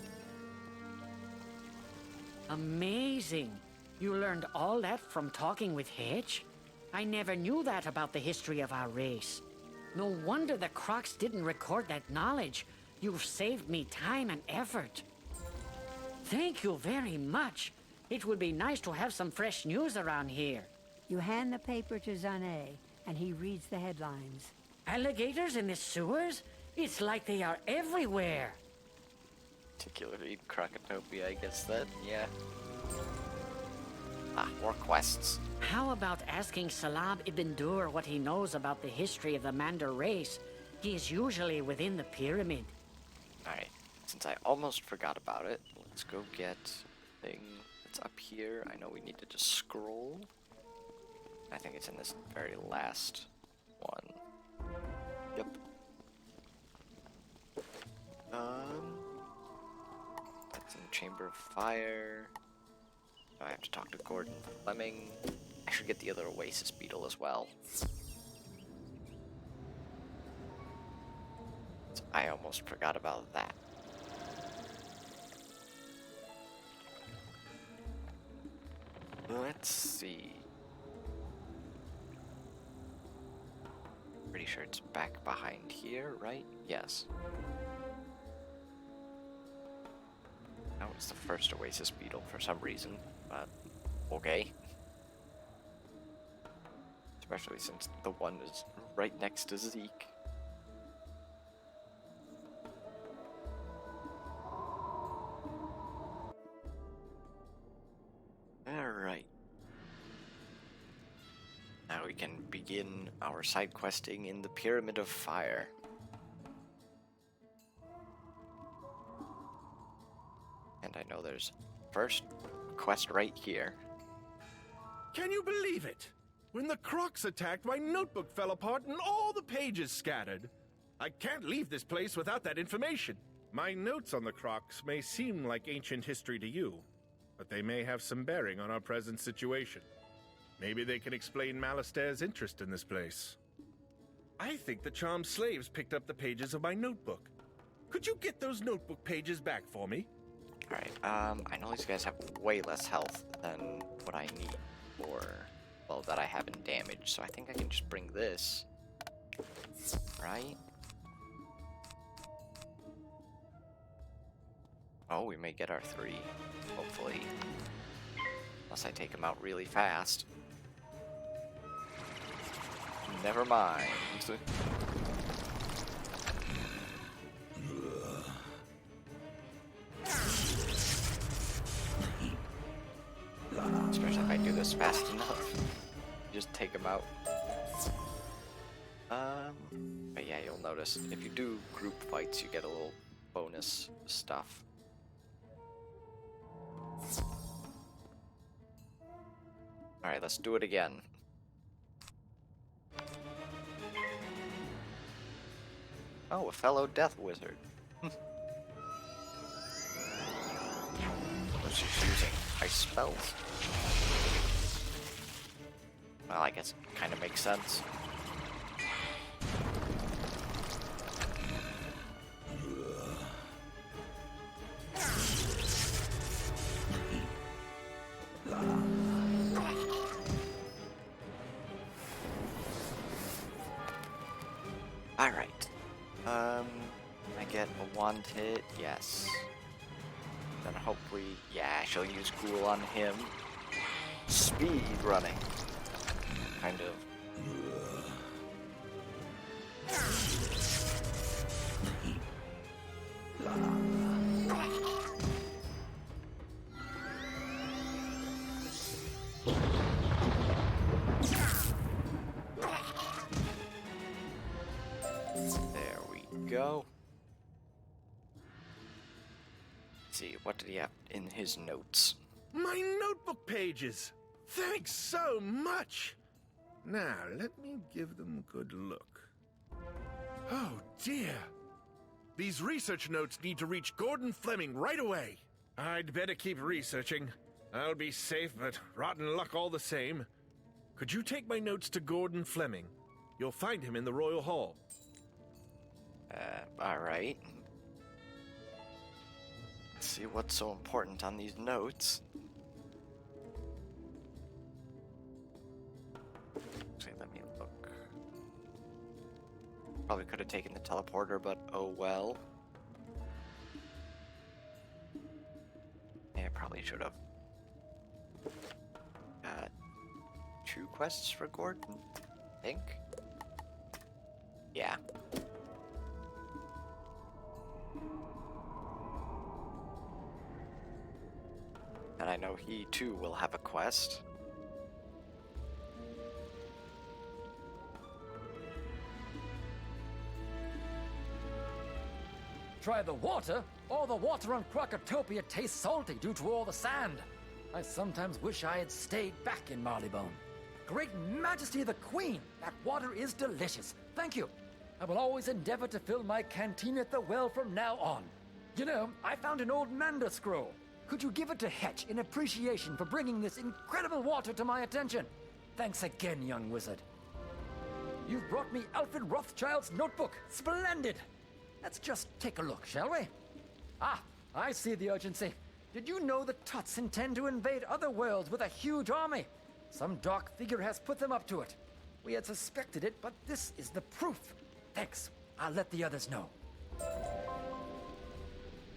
Amazing. You learned all that from talking with Hedge? I never knew that about the history of our race. No wonder the Crocs didn't record that knowledge. You've saved me time and effort. Thank you very much. It would be nice to have some fresh news around here. You hand the paper to Zane, and he reads the headlines. Alligators in the sewers? It's like they are everywhere. Particularly in Crocotopia, I guess that, yeah. Ah, more quests. How about asking Salab ibn Dur what he knows about the history of the Mander race? He is usually within the pyramid. Alright, since I almost forgot about it, let's go get the thing that's up here. I know we need to just scroll. I think it's in this very last one. Yep. That's in the Chamber of Fire. I have to talk to Gordon Fleming. I should get the other Oasis Beetle as well. I almost forgot about that. Let's see. Pretty sure it's back behind here, right? Yes. That was the first Oasis Beetle for some reason, but okay. Especially since the one is right next to Zeke. Alright. Now we can begin our side questing in the Pyramid of Fire. And I know there's first quest right here. Can you believe it? When the Crocs attacked, my notebook fell apart and all the pages scattered. I can't leave this place without that information. My notes on the Crocs may seem like ancient history to you, but they may have some bearing on our present situation. Maybe they can explain Malastaire's interest in this place. I think the charmed slaves picked up the pages of my notebook. Could you get those notebook pages back for me? Alright, I know these guys have way less health than what I need for, well, that I have in damage, so I think I can just bring this, right? Oh, we may get our 3, hopefully. Unless I take them out really fast. Never mind. Especially if I do this fast enough. Just take them out. But yeah, you'll notice if you do group fights, you get a little bonus stuff. Alright, let's do it again. Oh, a fellow death wizard. Was just using ice spells? Well, I guess it kind of makes sense. get a wand hit? Yes. Then hopefully, yeah, she'll use cool on him. Speed running. Kind of. There we go. Let's see, what did he have in his notes? My notebook pages! Thanks so much! Now, let me give them a good look. Oh, dear. These research notes need to reach Gordon Fleming right away. I'd better keep researching. I'll be safe, but rotten luck all the same. Could you take my notes to Gordon Fleming? You'll find him in the Royal Hall. Alright. Let's see what's so important on these notes. Actually, let me look. Probably could have taken the teleporter, but oh well. Yeah, probably should have. Got 2 quests for Gordon, I think. Yeah. And I know he too will have a quest. Try the water? All the water on Krakatopia tastes salty due to all the sand. I sometimes wish I had stayed back in Marleybone. Great Majesty of the Queen, that water is delicious. Thank you. I will always endeavor to fill my canteen at the well from now on. You know, I found an old Manta scroll. Could you give it to Hedge in appreciation for bringing this incredible water to my attention? Thanks again, young wizard. You've brought me Alfred Rothschild's notebook. Splendid! Let's just take a look, shall we? Ah, I see the urgency. Did you know the Tuts intend to invade other worlds with a huge army? Some dark figure has put them up to it. We had suspected it, but this is the proof. Thanks. I'll let the others know.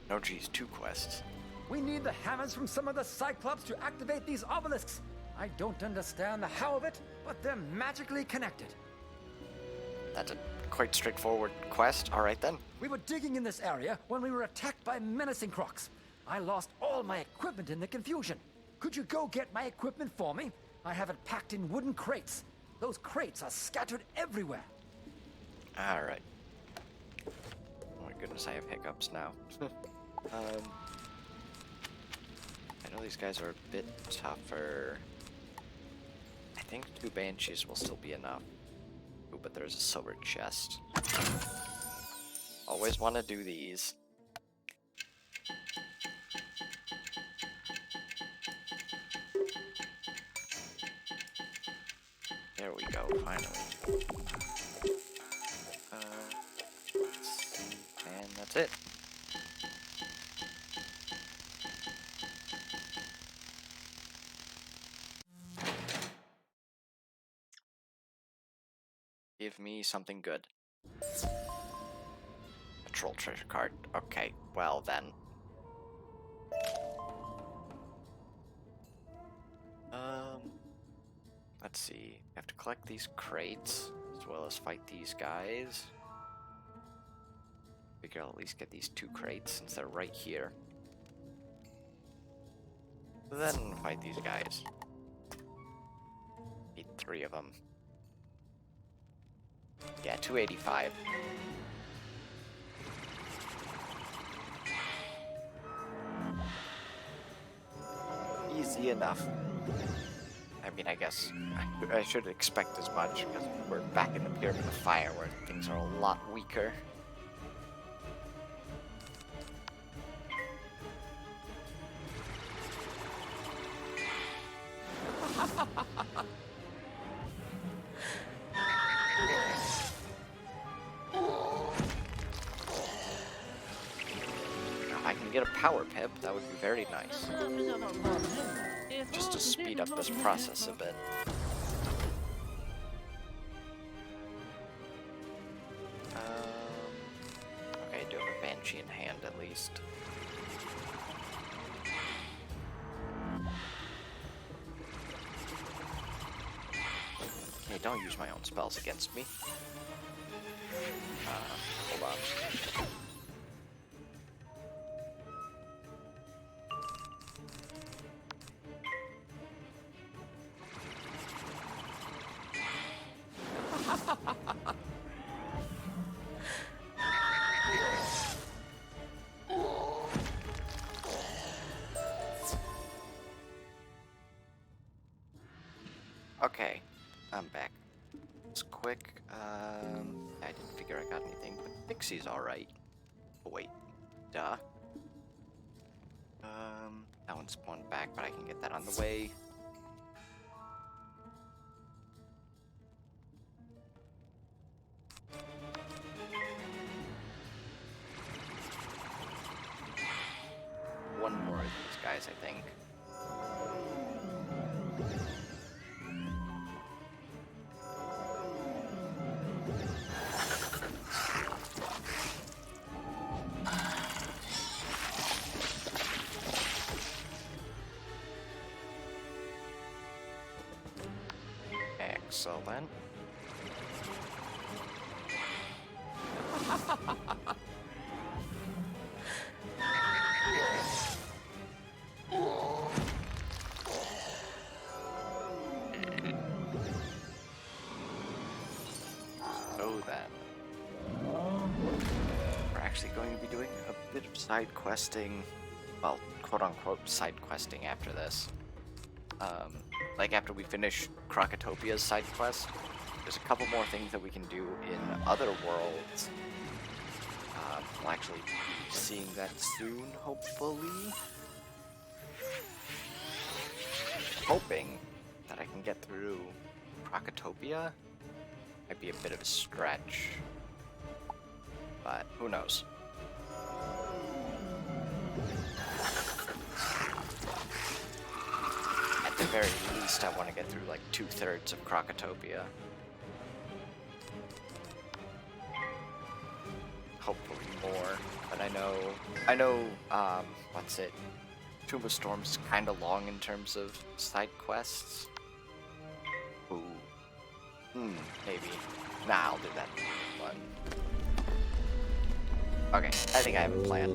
No, geez, 2 quests. We need the hammers from some of the Cyclops to activate these obelisks. I don't understand the how of it, but they're magically connected. That's a quite straightforward quest. Alright then. We were digging in this area when we were attacked by menacing crocs. I lost all my equipment in the confusion. Could you go get my equipment for me? I have it packed in wooden crates. Those crates are scattered everywhere. Alright. Oh my goodness, I have hiccups now. I know these guys are a bit tougher. I think 2 banshees will still be enough. Ooh, but there's a silver chest. Always want to do these. There we go, finally. And that's it. Give me something good. A troll treasure card. Okay, well then. Let's see. I have to collect these crates, as well as fight these guys. Figure I'll at least get these 2 crates, since they're right here. Then fight these guys. Need 3 of them. Yeah, 285. Easy enough. I mean, I guess I should expect as much, because we're back in the Pyramid of Fire, where things are a lot weaker. If I can get a power pip, that would be very nice. Just to speed up this process a bit. Okay, do have a banshee in hand, at least. Okay, don't use my own spells against me. Hold on. Okay, I'm back. It's quick. I didn't figure I got anything, but Pixie's alright. Oh, wait. Duh. That one spawned back, but I can get that on the way. One more of these guys, I think. Excellent. So then, we're actually going to be doing a bit of side questing, well, quote-unquote side questing after this. Like after we finish Krokatopia's side quest, there's a couple more things that we can do in other worlds. We'll actually be seeing that soon, hopefully. Hoping that I can get through Krokatopia. Might be a bit of a stretch, but who knows. At the very least, I want to get through like 2/3 of Krokatopia. Hopefully more, but I know, what's it? Tomb of Storm's kind of long in terms of side quests. Ooh. Maybe. Nah, I'll do that one. Okay, I think I have a plan.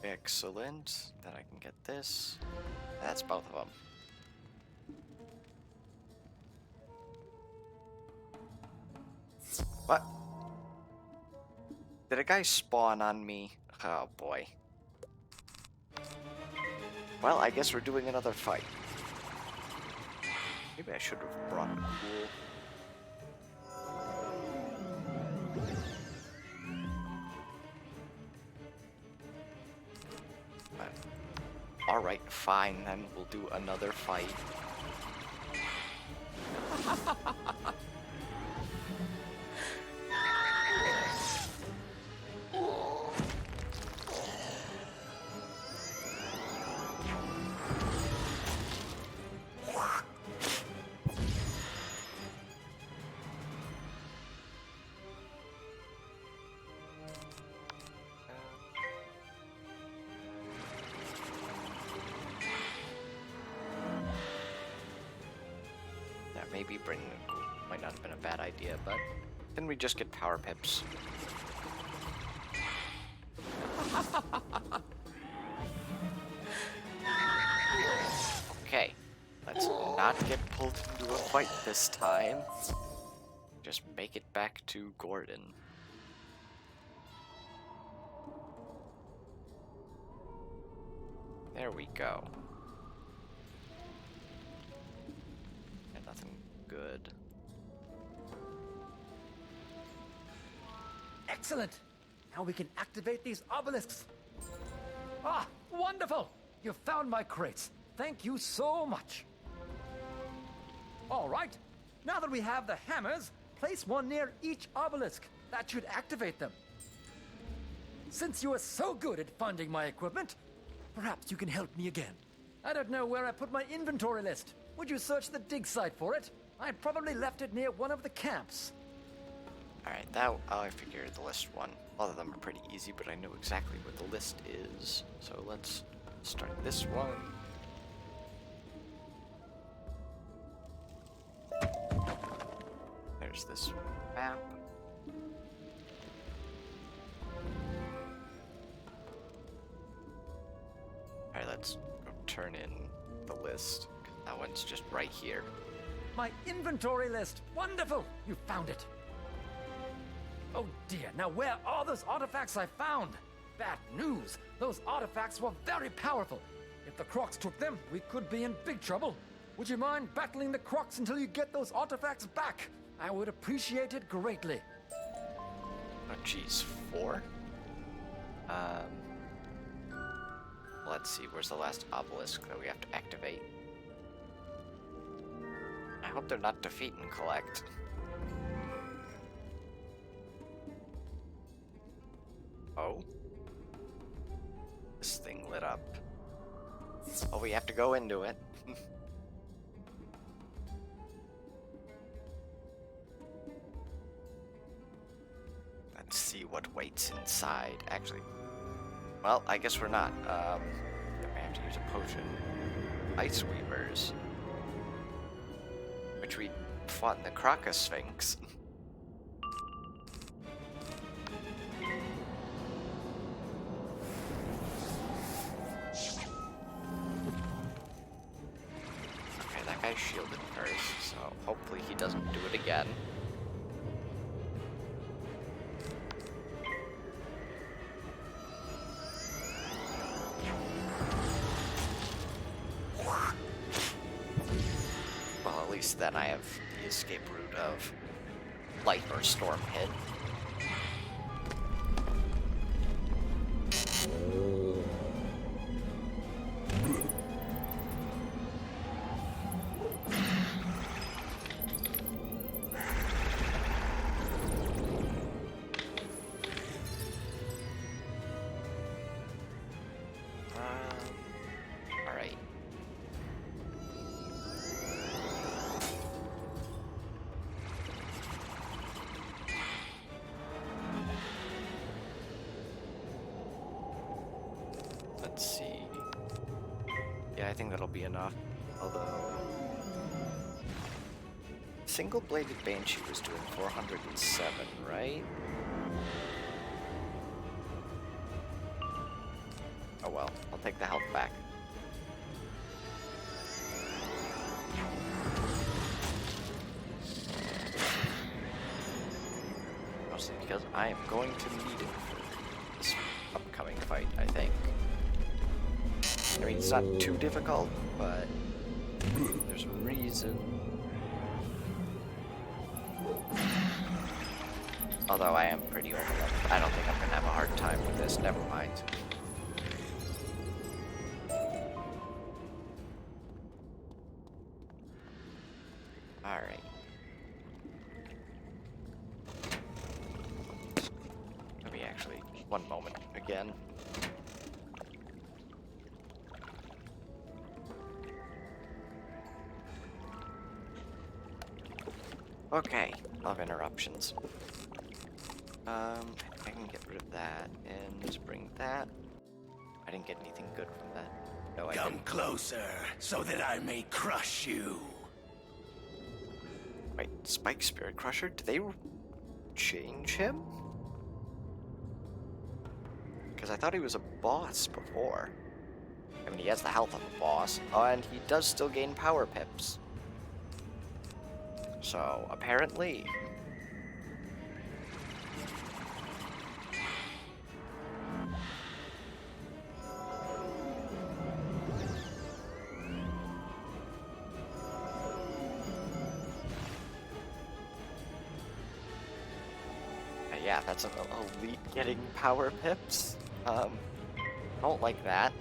Excellent. Then I can get this. That's both of them. What? Did a guy spawn on me? Oh boy. Well, I guess we're doing another fight. Maybe I should have brought a cool. Alright, fine, then we'll do another fight. Maybe bringing a ghoul might not have been a bad idea, but then we just get power pips. Okay, let's not get pulled into a fight this time. Just make it back to Gordon. There we go. And nothing good. Excellent! Now we can activate these obelisks. Ah, wonderful! You found my crates. Thank you so much. All right. Now that we have the hammers, place one near each obelisk. That should activate them. Since you are so good at finding my equipment, perhaps you can help me again. I don't know where I put my inventory list. Would you search the dig site for it? I probably left it near one of the camps. Alright, that I figured the list one. All of them are pretty easy, but I know exactly what the list is. So let's start this one. There's this map. Alright, let's go turn in the list. That one's just right here. My inventory list! Wonderful! You found it. Oh dear, now where are those artifacts I found? Bad news! Those artifacts were very powerful. If the Crocs took them, we could be in big trouble. Would you mind battling the Crocs until you get those artifacts back? I would appreciate it greatly. Oh geez, 4? Let's see, where's the last obelisk that we have to activate? I hope they're not defeat and collect. Oh? This thing lit up. Oh, we have to go into it. Let's see what waits inside. Actually, well, I guess we're not. We have to use a potion. Ice Weavers. Which we fought in the Crocus Sphinx. Okay, that guy's shielded first, so hopefully he doesn't do it again. Then I have the escape route of light or storm hit. Alright. Let's see. Yeah, I think that'll be enough. Although... Single-bladed Banshee was doing 407, right? Oh well, I'll take the health back. Mostly because I am going to need it for this upcoming fight, I think. I mean, it's not too difficult, but there's a reason. Although I am pretty overleveled, I don't think I'm gonna have a hard time with this. Never mind. Alright. Let me actually, one moment again. Okay, love interruptions. I can get rid of that and just bring that. I didn't get anything good from that. No, I Come didn't. closer, so that I may crush you. Wait, Spike Spirit Crusher? Did they change him? Because I thought he was a boss before. I mean, he has the health of a boss. Oh, and he does still gain power pips. So, apparently... Yeah, that's an elite getting power pips. Don't like that.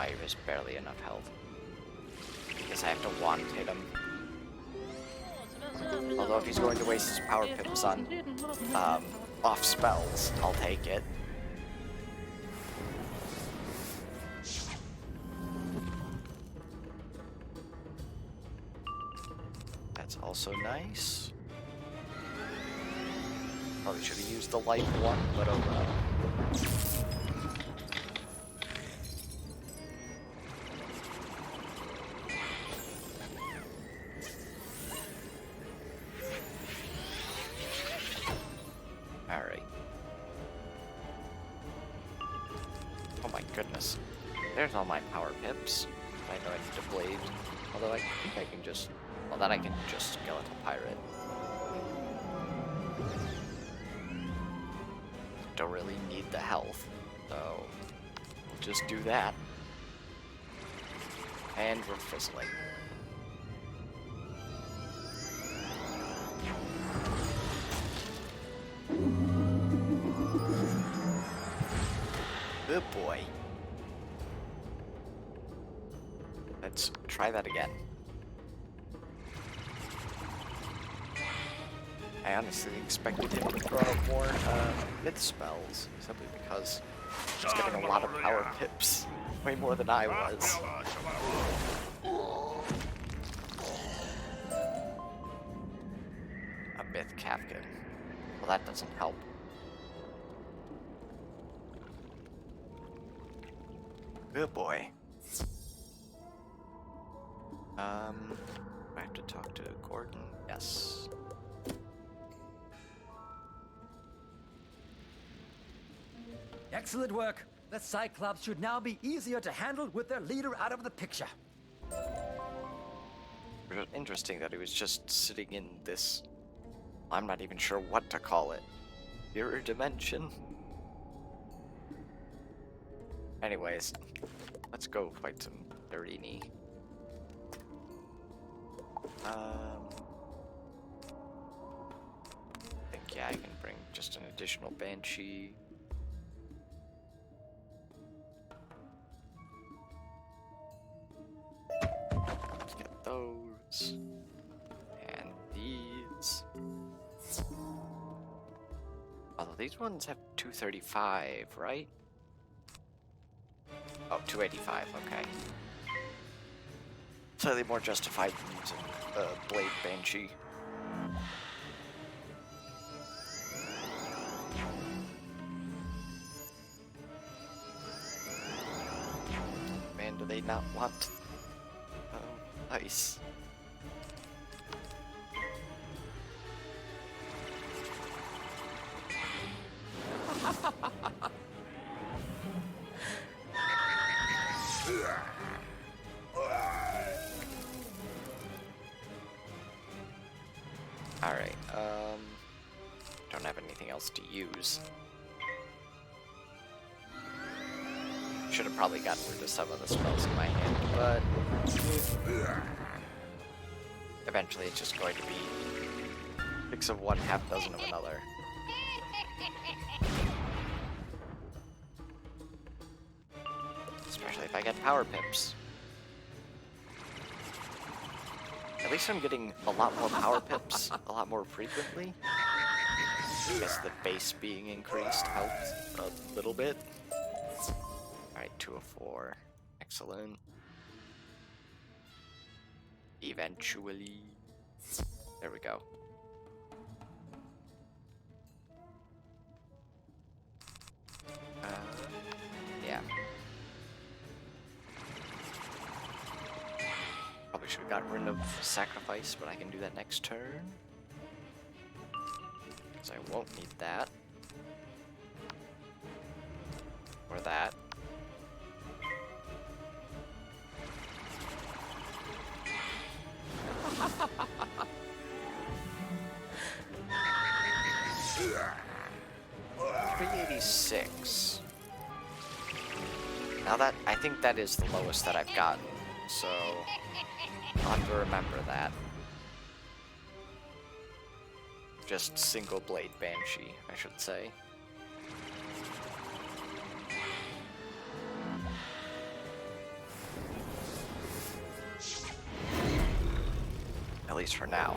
He was barely enough health. guess I have to want hit him. Although if he's going to waste his power pips on off spells, I'll take it. That's also nice. Probably should have used the life one, but oh well. Alright. Oh my goodness. There's all my power pips. I know I need to blade. Although I think I can just... Well, then I can just skeletal pirate. Don't really need the health, so we'll just do that. And we're fizzling. Good boy. Let's try that again. I honestly expected him to throw out more mid spells, simply because he's getting a lot of power pips. Way more than I was. A myth Kafkin. Well, that doesn't help. Good boy. I have to talk to Gordon. Yes. Excellent work. The Cyclops should now be easier to handle with their leader out of the picture. Interesting that he was just sitting in this... I'm not even sure what to call it. Mirror dimension? Anyways, let's go fight some Nerini. I think, yeah, I can bring just an additional Banshee. Let's get those. And these. Although these ones have 235, right? Oh, 285, okay. Slightly more justified than using Blade Banshee. Man, do they not want ice? Alright, don't have anything else to use. Should have probably gotten rid of some of the spells in my hand, but eventually it's just going to be 6 of one, half dozen of another. Especially if I get power pips. At least I'm getting a lot more power pips a lot more frequently. I guess the base being increased helps a little bit. Alright, 2 of 4. Excellent. Eventually. There we go. Yeah. Probably should have gotten rid of sacrifice, but I can do that next turn. Because I won't need that. Or that. $386. Now that, I think that is the lowest that I've gotten, so I'll have to remember that. Just single blade Banshee, I should say. case for now.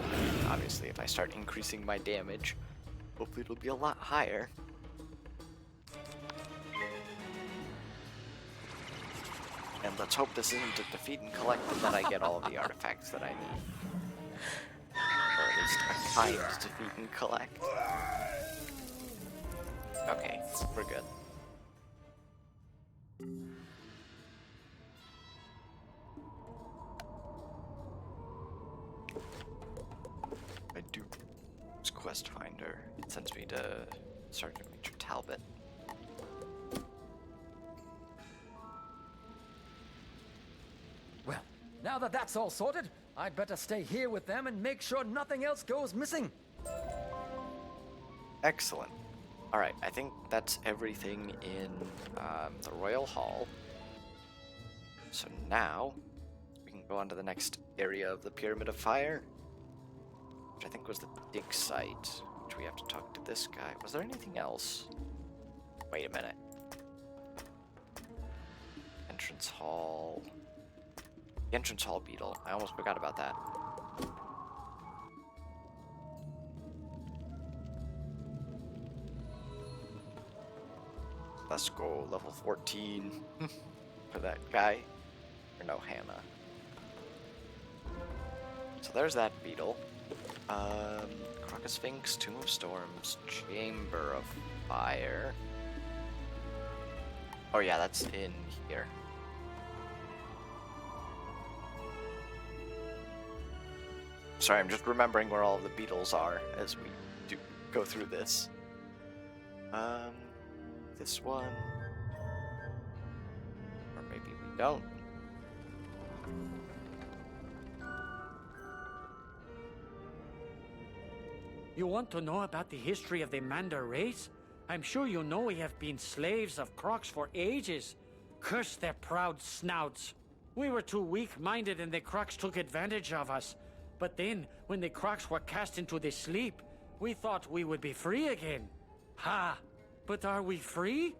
Obviously, if I start increasing my damage, hopefully it'll be a lot higher. And let's hope this isn't a defeat and collect and that I get all of the artifacts that I need. Or at least a kind defeat and collect. Okay, we're good. I do use Quest Finder. It sends me to Sergeant Major Talbot. Well, now that that's all sorted, I'd better stay here with them and make sure nothing else goes missing. Excellent. Alright, I think that's everything in the Royal Hall. So now, we can go on to the next area of the Pyramid of Fire, which I think was the dig site, which we have to talk to this guy. Was there anything else? Wait a minute. Entrance Hall. The Entrance Hall beetle. I almost forgot about that. Let's go level 14 for that guy. Or no, Hannah. So there's that beetle. Crocosphinx, Tomb of Storms, Chamber of Fire. Oh yeah, that's in here. Sorry, I'm just remembering where all of the beetles are as we do go through this. This one. Or maybe we don't. You want to know about the history of the Manta race? I'm sure you know we have been slaves of Crocs for ages. Curse their proud snouts. We were too weak-minded and the Crocs took advantage of us. But then, when the Crocs were cast into the sleep, we thought we would be free again. Ha! But are we free?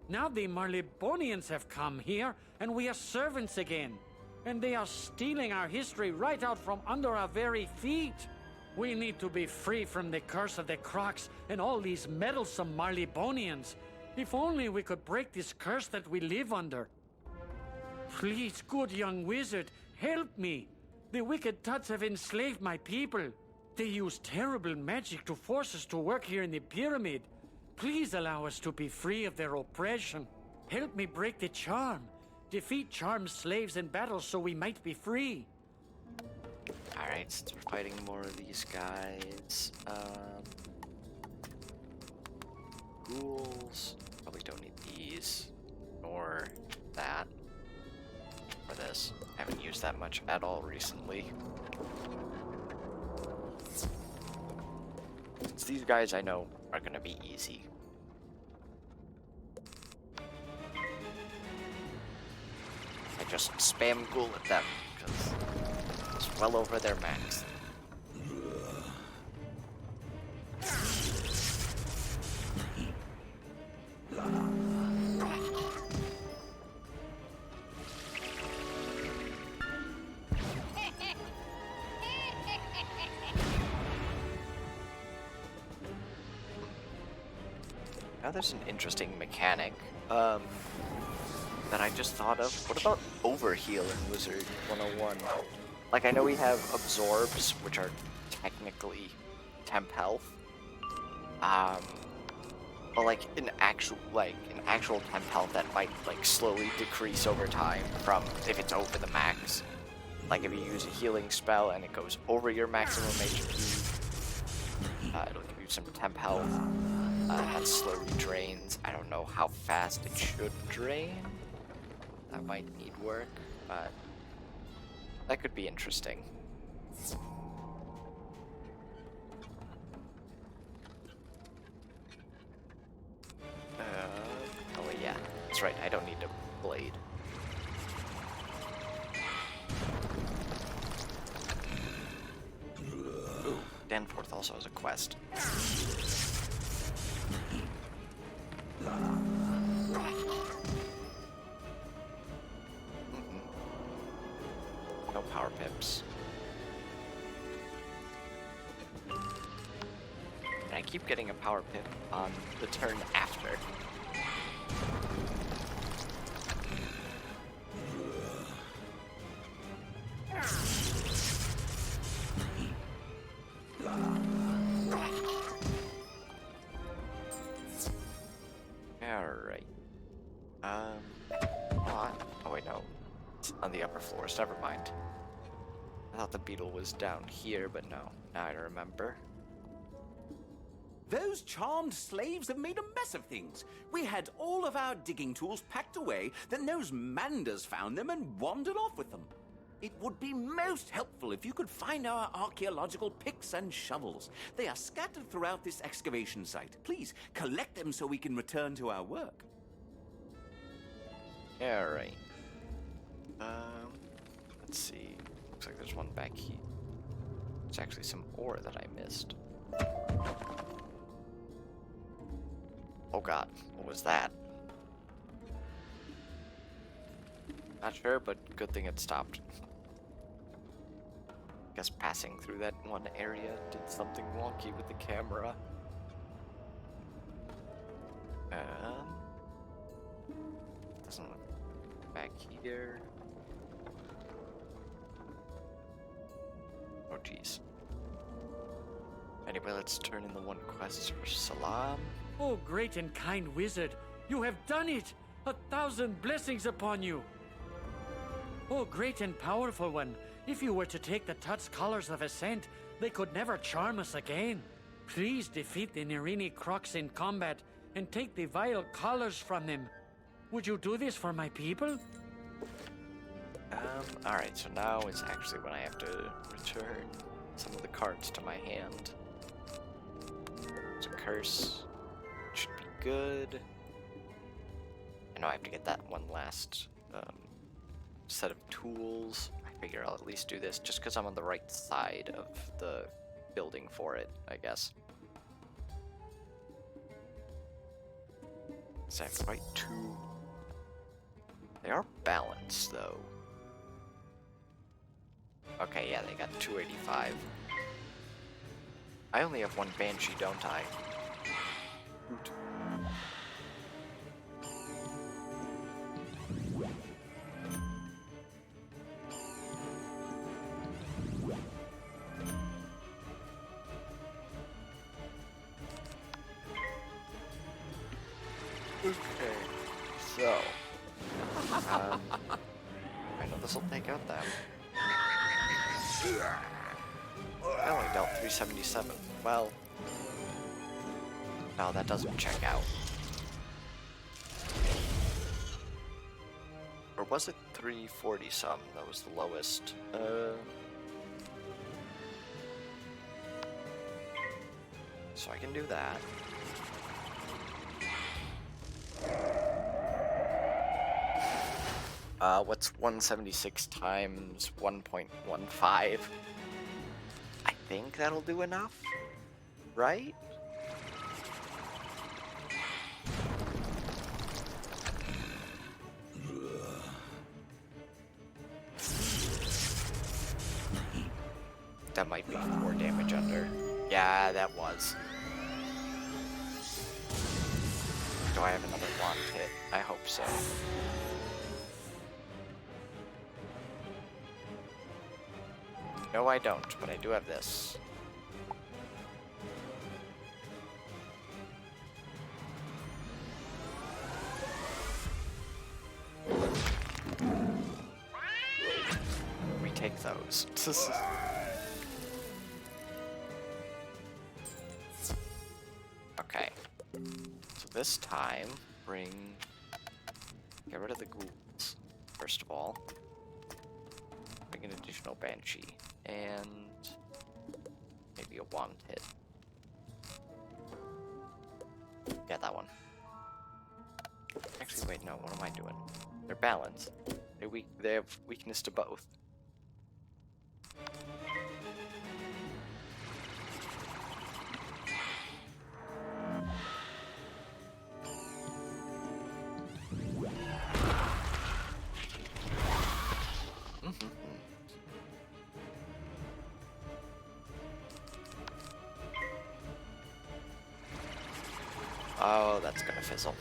Now the Marleybonians have come here, and we are servants again. And they are stealing our history right out from under our very feet. We need to be free from the curse of the Crocs and all these meddlesome Marleybonians. If only we could break this curse that we live under. Please, good young wizard, help me. The wicked Tuts have enslaved my people. They use terrible magic to force us to work here in the pyramid. Please allow us to be free of their oppression. Help me break the charm. Defeat charmed slaves in battle so we might be free. Alright, since we're fighting more of these guys, ghouls, probably don't need these, or that, or this. Haven't used that much at all recently. Since these guys I know are gonna be easy. I just spam ghoul at them, because it's well over their max. Now there's an interesting mechanic that I just thought of. What about overheal in Wizard 101? Like, I know we have absorbs, which are technically temp health. But like an actual temp health that might like slowly decrease over time from if it's over the max. Like if you use a healing spell and it goes over your maximum HP, it'll give you some temp health. That slowly drains. I don't know how fast it should drain. That might need work, but that could be interesting. Oh yeah, that's right, I don't need a blade. Ooh, Danforth also has a quest. No power pips. keep getting a power pip on the turn after. Alright. What? Oh wait, no. It's on the upper floors, never mind. I thought the beetle was down here, but no. Now I remember. Those charmed slaves have made a mess of things. We had all of our digging tools packed away, then those Mandas found them and wandered off with them. It would be most helpful if you could find our archaeological picks and shovels. They are scattered throughout this excavation site. Please, collect them so we can return to our work. Alright. Let's see. Looks like there's one back here. There's actually some ore that I missed. Oh god, what was that? Not sure, but good thing it stopped. Guess passing through that one area did something wonky with the camera. Doesn't look back here. Oh jeez. Anyway, let's turn in the one quest for Salam. Oh, great and kind wizard, you have done it! 1,000 blessings upon you! Oh, great and powerful one, if you were to take the Tut's colors of ascent, they could never charm us again. Please defeat the Nerini crocs in combat and take the vile collars from them. Would you do this for my people? Alright, so now is actually when I have to return some of the cards to my hand. It's a curse. Should be good. I know I have to get that one last set of tools. I figure I'll at least do this just because I'm on the right side of the building for it, I guess. So I have to fight two. They are balanced, though. Okay, yeah, they got 285. I only have one Banshee, don't I? Shoot. Okay, so I know this will take out them. I only dealt 377. Well, no, that doesn't check out. Or was it 340 some? That was the lowest. So I can do that. What's 176 times 1.15? I think that'll do enough, right? That might be 4 damage under. Yeah, that was. Do I have another wand hit? I hope so. No, I don't, but I do have this. We take those. Okay. So this time, get rid of the ghouls, first of all. Bring an additional Banshee. And maybe a wand hit. Yeah, that one. Actually, wait, no, what am I doing? They're balanced. They have weakness to both. Oh, that's gonna fizzle.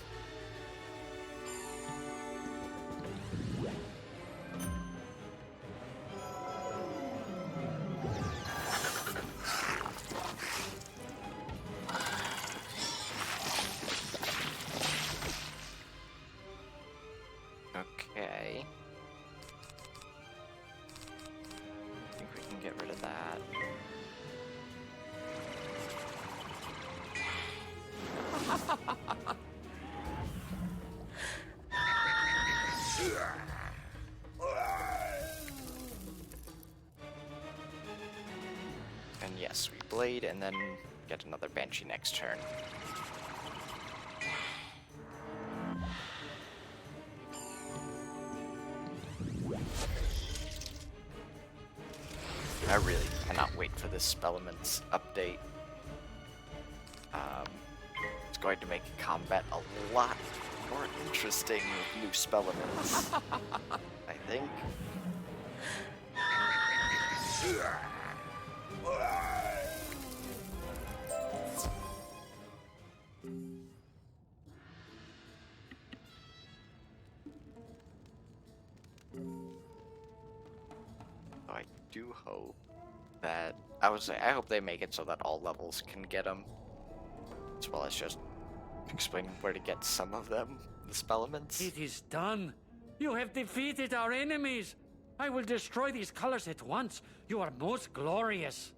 Okay. I think we can get rid of that. And yes, we blade and then get another Banshee next turn. I really cannot wait for this Spellements update. It's going to make combat a lot more interesting with new Spellements, I think. I do hope that I hope they make it so that all levels can get them, as well as just explaining where to get some of them, the Spellements. It is done. You have defeated our enemies. I will destroy these colors at once. You are most glorious.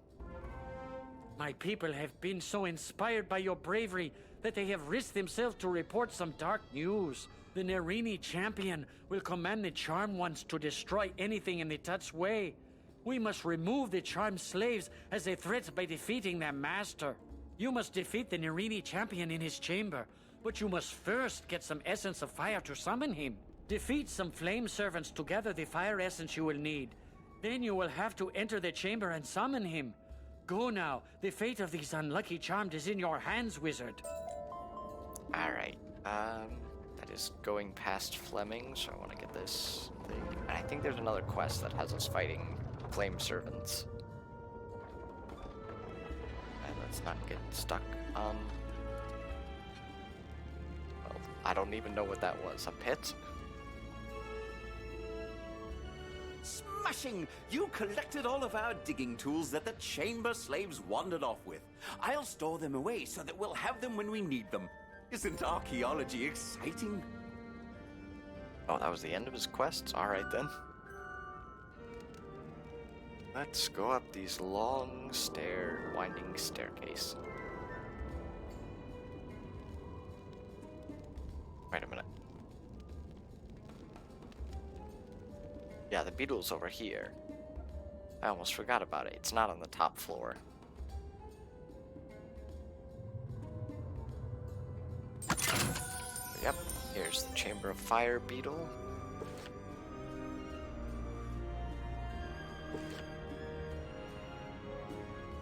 My people have been so inspired by your bravery that they have risked themselves to report some dark news. The Nerini champion will command the Charmed Ones to destroy anything in the Touch's way. We must remove the Charmed slaves as a threat by defeating their master. You must defeat the Nerini champion in his chamber, but you must first get some essence of fire to summon him. Defeat some flame servants to gather the fire essence you will need. Then you will have to enter the chamber and summon him. Go now. The fate of these unlucky Charmed is in your hands, wizard. Alright, that is going past Fleming, so I want to get this thing. And I think there's another quest that has us fighting flame servants. And let's not get stuck. Well, I don't even know what that was. A pit? Smashing! You collected all of our digging tools that the chamber slaves wandered off with. I'll store them away so that we'll have them when we need them. Isn't archaeology exciting? Oh, that was the end of his quests? Alright then. Let's go up these long winding staircase. Wait a minute. Yeah, the beetle's over here. I almost forgot about it. It's not on the top floor. Yep, here's the Chamber of Fire beetle.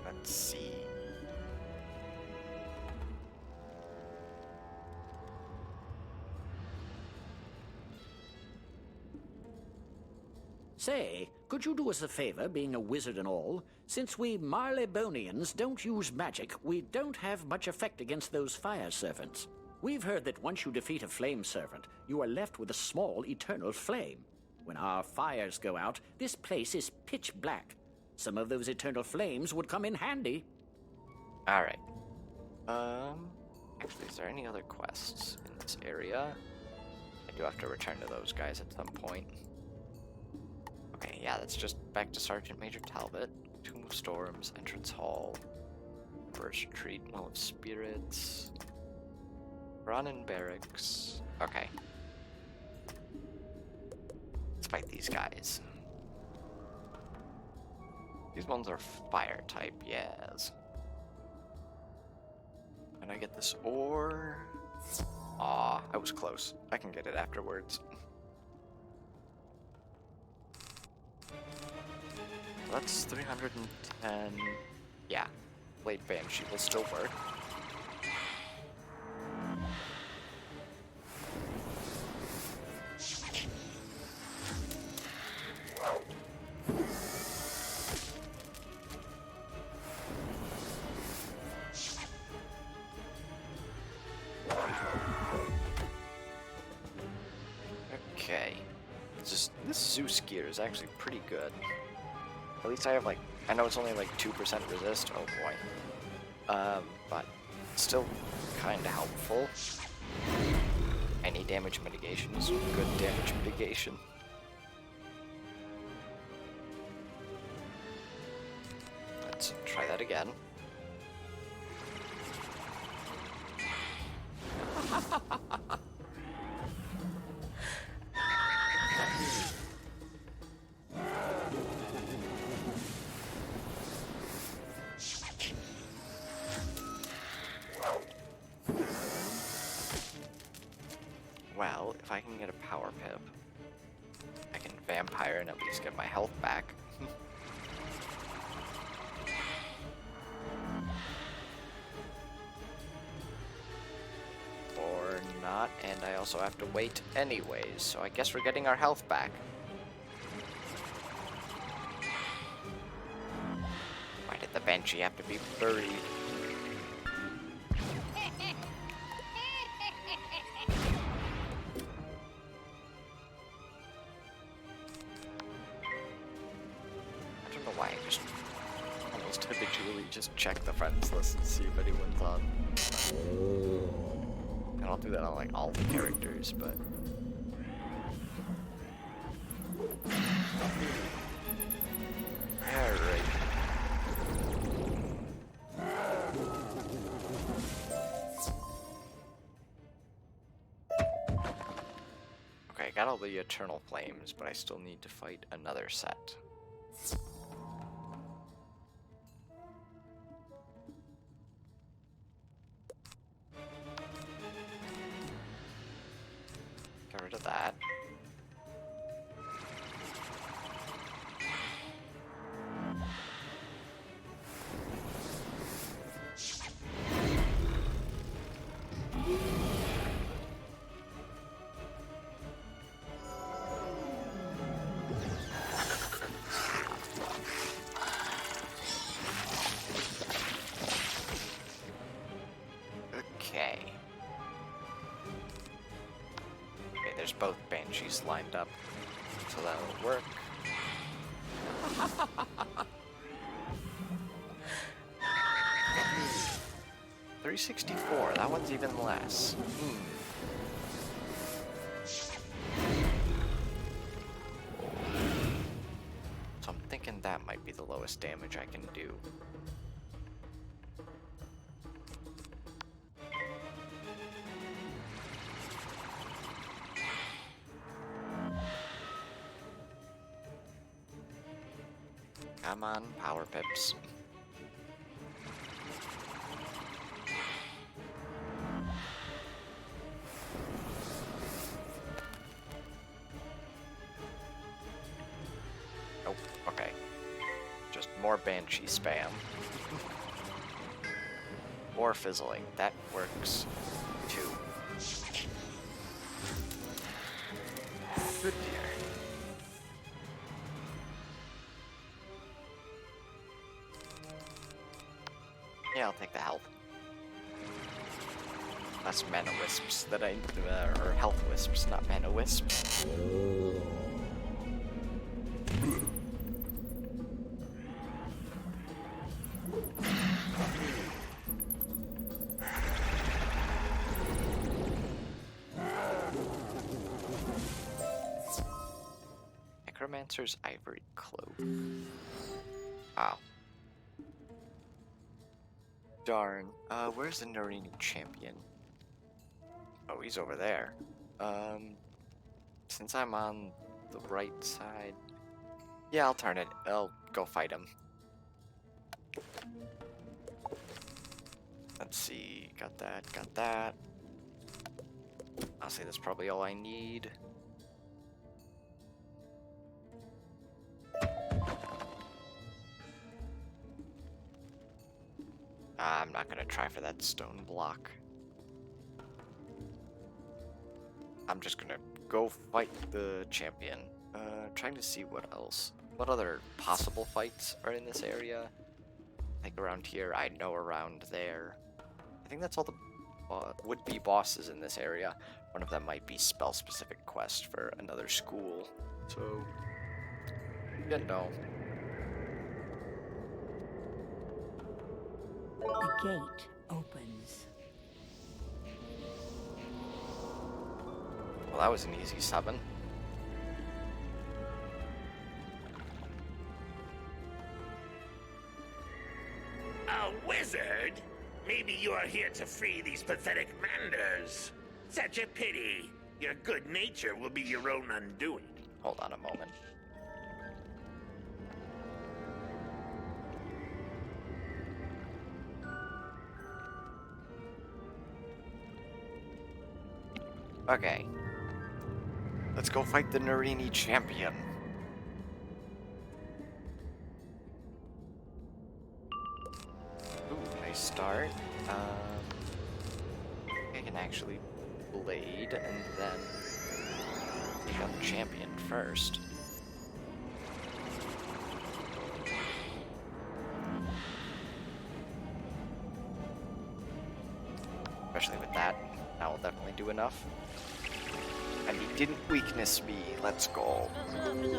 Let's see. Say, could you do us a favor, being a wizard and all? Since we Marleybonians don't use magic, we don't have much effect against those fire servants. We've heard that once you defeat a flame servant, you are left with a small eternal flame. When our fires go out, this place is pitch black. Some of those eternal flames would come in handy. Alright. Actually, is there any other quests in this area? I do have to return to those guys at some point. Okay, yeah, that's just back to Sergeant Major Talbot. Tomb of Storms, Entrance Hall, First Retreat, Well of Spirits, Ronin Barracks. Okay. Let's fight these guys. These ones are fire type, yes. Can I get this ore? Aw, I was close. I can get it afterwards. That's 310. Yeah, Blade Banshee will still work. This Zeus gear is actually pretty good. At least I have like, I know it's only like 2% resist, oh boy. But still kind of helpful. Any damage mitigation is good damage mitigation. Let's try that again. Well, if I can get a power pip, I can vampire and at least get my health back. Or not, and I also have to wait anyways, so I guess we're getting our health back. Why did the Banshee have to be buried? Just check the friends list and see if anyone's on. I don't do that on like all the characters, but alright. Okay, I got all the Eternal Flames, but I still need to fight another set. Get rid of that. Okay. Okay, there's both Banshees lined up, so that'll work. 364, that one's even less. So I'm thinking that might be the lowest damage I can do. Come on, power pips. Oh, okay. Just more Banshee spam. Or fizzling. That works too. Good dear. Yeah, I'll take the health. Less mana wisps that I, or health wisps, not mana wisps. Necromancer's Ivory Cloak. Wow. Darn. Where's the Nerini champion? Oh, he's over there. Since I'm on the right side... Yeah, I'll turn it. I'll go fight him. Let's see. Got that, got that. Honestly, that's probably all I need. I'm not gonna try for that stone block. I'm just gonna go fight the champion. Trying to see what else. What other possible fights are in this area? I think around here, I know around there. I think that's all the would-be bosses in this area. One of them might be spell-specific quest for another school. So, you know. The gate opens. Well, that was an easy 7. A wizard? Maybe you are here to free these pathetic Manders. Such a pity. Your good nature will be your own undoing. Hold on a moment. Okay. Let's go fight the Nerini champion. Ooh, nice start. I can actually blade and then take out the champion first. Especially with that, that will definitely do enough. And he didn't weakness me. Let's go. And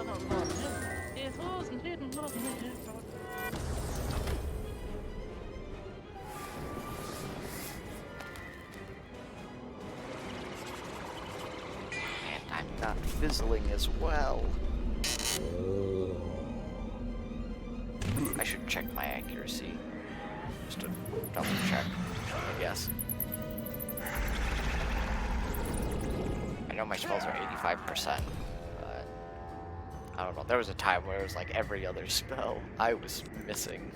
I'm not fizzling as well. I should check my accuracy. Just to double check, I guess. I know my spells are 85%, but I don't know. There was a time where it was like every other spell I was missing.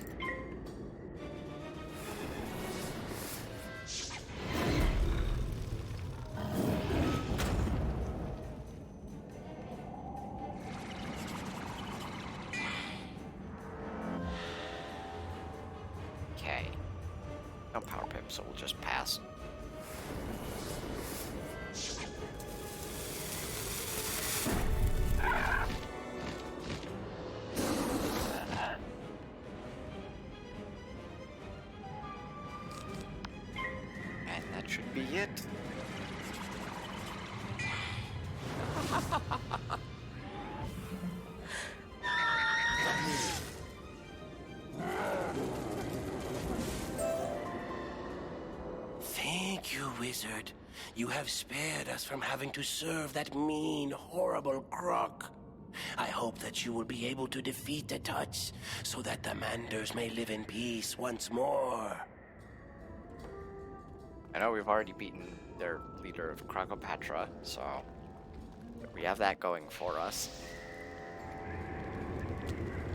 Okay. No power pip, so we'll just pass. Be it. Thank you, wizard. You have spared us from having to serve that mean, horrible croc. I hope that you will be able to defeat the Tuts so that the Manders may live in peace once more. I know we've already beaten their leader of Crocopatra, so we have that going for us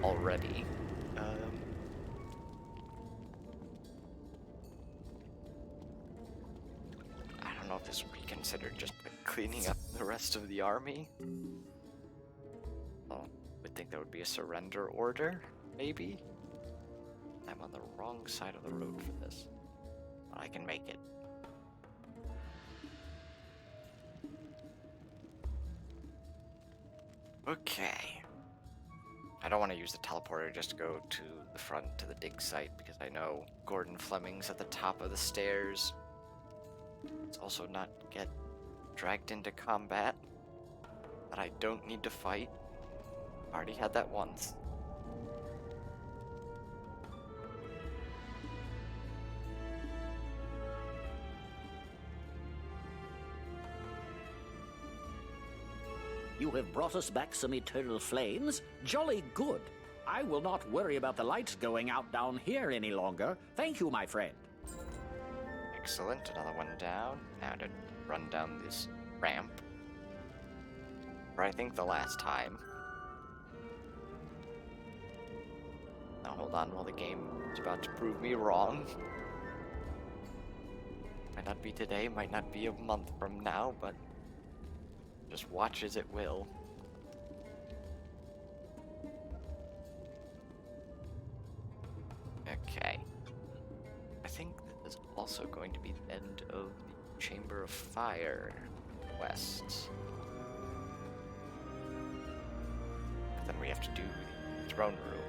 already. I don't know if this would be considered just like cleaning up the rest of the army. Oh, I would think that would be a surrender order, maybe? I'm on the wrong side of the road for this. But I can make it. Okay. I don't want to use the teleporter just to go to the front to the dig site because I know Gordon Fleming's at the top of the stairs. Let's also not get dragged into combat that I don't need to fight. Already had that once. You have brought us back some eternal flames. Jolly good. I will not worry about the lights going out down here any longer. Thank you, my friend. Excellent. Another one down. Now to run down this ramp. For I think the last time. Now hold on while the game is about to prove me wrong. Might not be today, might not be a month from now, but just watch as it will. Okay. I think this is also going to be the end of the Chamber of Fire quests. Then we have to do the throne room.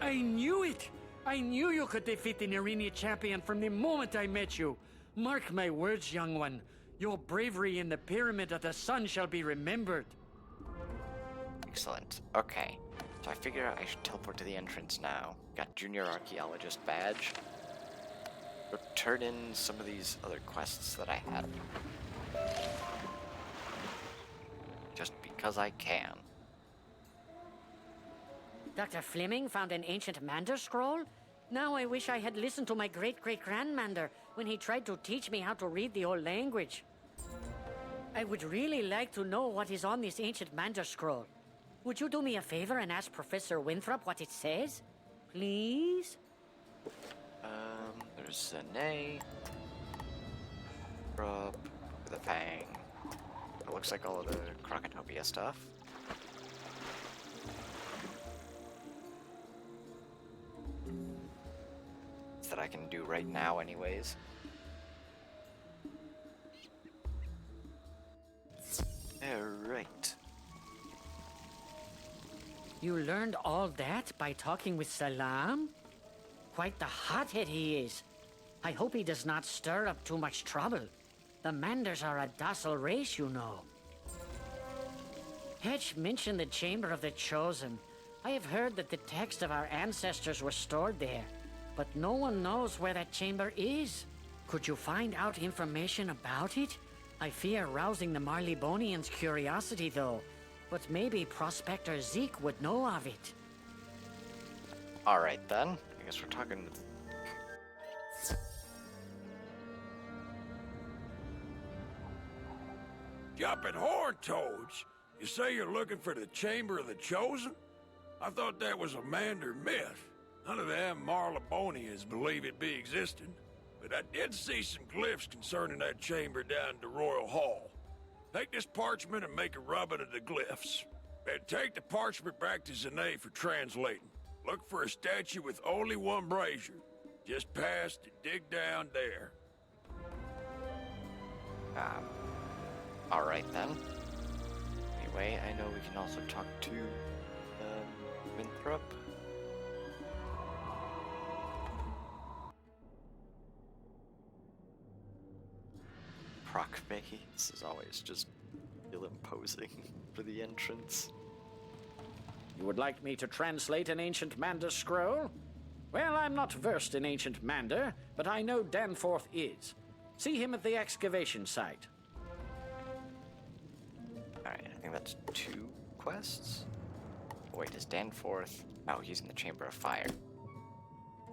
I knew it! I knew you could defeat the Nerini champion from the moment I met you. Mark my words, young one. Your bravery in the Pyramid of the Sun shall be remembered. Excellent. Okay. So I figure I should teleport to the entrance now. Got Junior Archaeologist badge. Go turn in some of these other quests that I had. Just because I can. Dr. Fleming found an ancient Mander scroll? Now I wish I had listened to my great-great-grandmander when he tried to teach me how to read the old language. I would really like to know what is on this ancient Mander scroll. Would you do me a favor and ask Professor Winthrop what it says? Please? There's Zane. Up with a fang. It looks like all of the Crocotopia stuff. That I can do right now anyways. Alright. You learned all that by talking with Salam? Quite the hothead he is. I hope he does not stir up too much trouble. The Manders are a docile race, you know. Hedge mentioned the Chamber of the Chosen. I have heard that the texts of our ancestors were stored there, but no one knows where that chamber is. Could you find out information about it? I fear rousing the Marleybonians' curiosity, though. But maybe Prospector Zeke would know of it. Alright then. I guess we're talking... Jumping horn toads? You say you're looking for the Chamber of the Chosen? I thought that was a Mander myth. None of them Marleybonians believe it be existing. But I did see some glyphs concerning that chamber down in the Royal Hall. Take this parchment and make a rubbing of the glyphs. And take the parchment back to Zane for translating. Look for a statue with only one brazier. Just past and dig down there. Alright then. Anyway, I know we can also talk to Winthrop. Proc Maze is always just feel imposing for the entrance. You would like me to translate an ancient Mander scroll? Well, I'm not versed in ancient Mander, but I know Danforth is. See him at the excavation site. Alright, I think that's 2 quests. Wait, is Danforth... Oh, he's in the Chamber of Fire.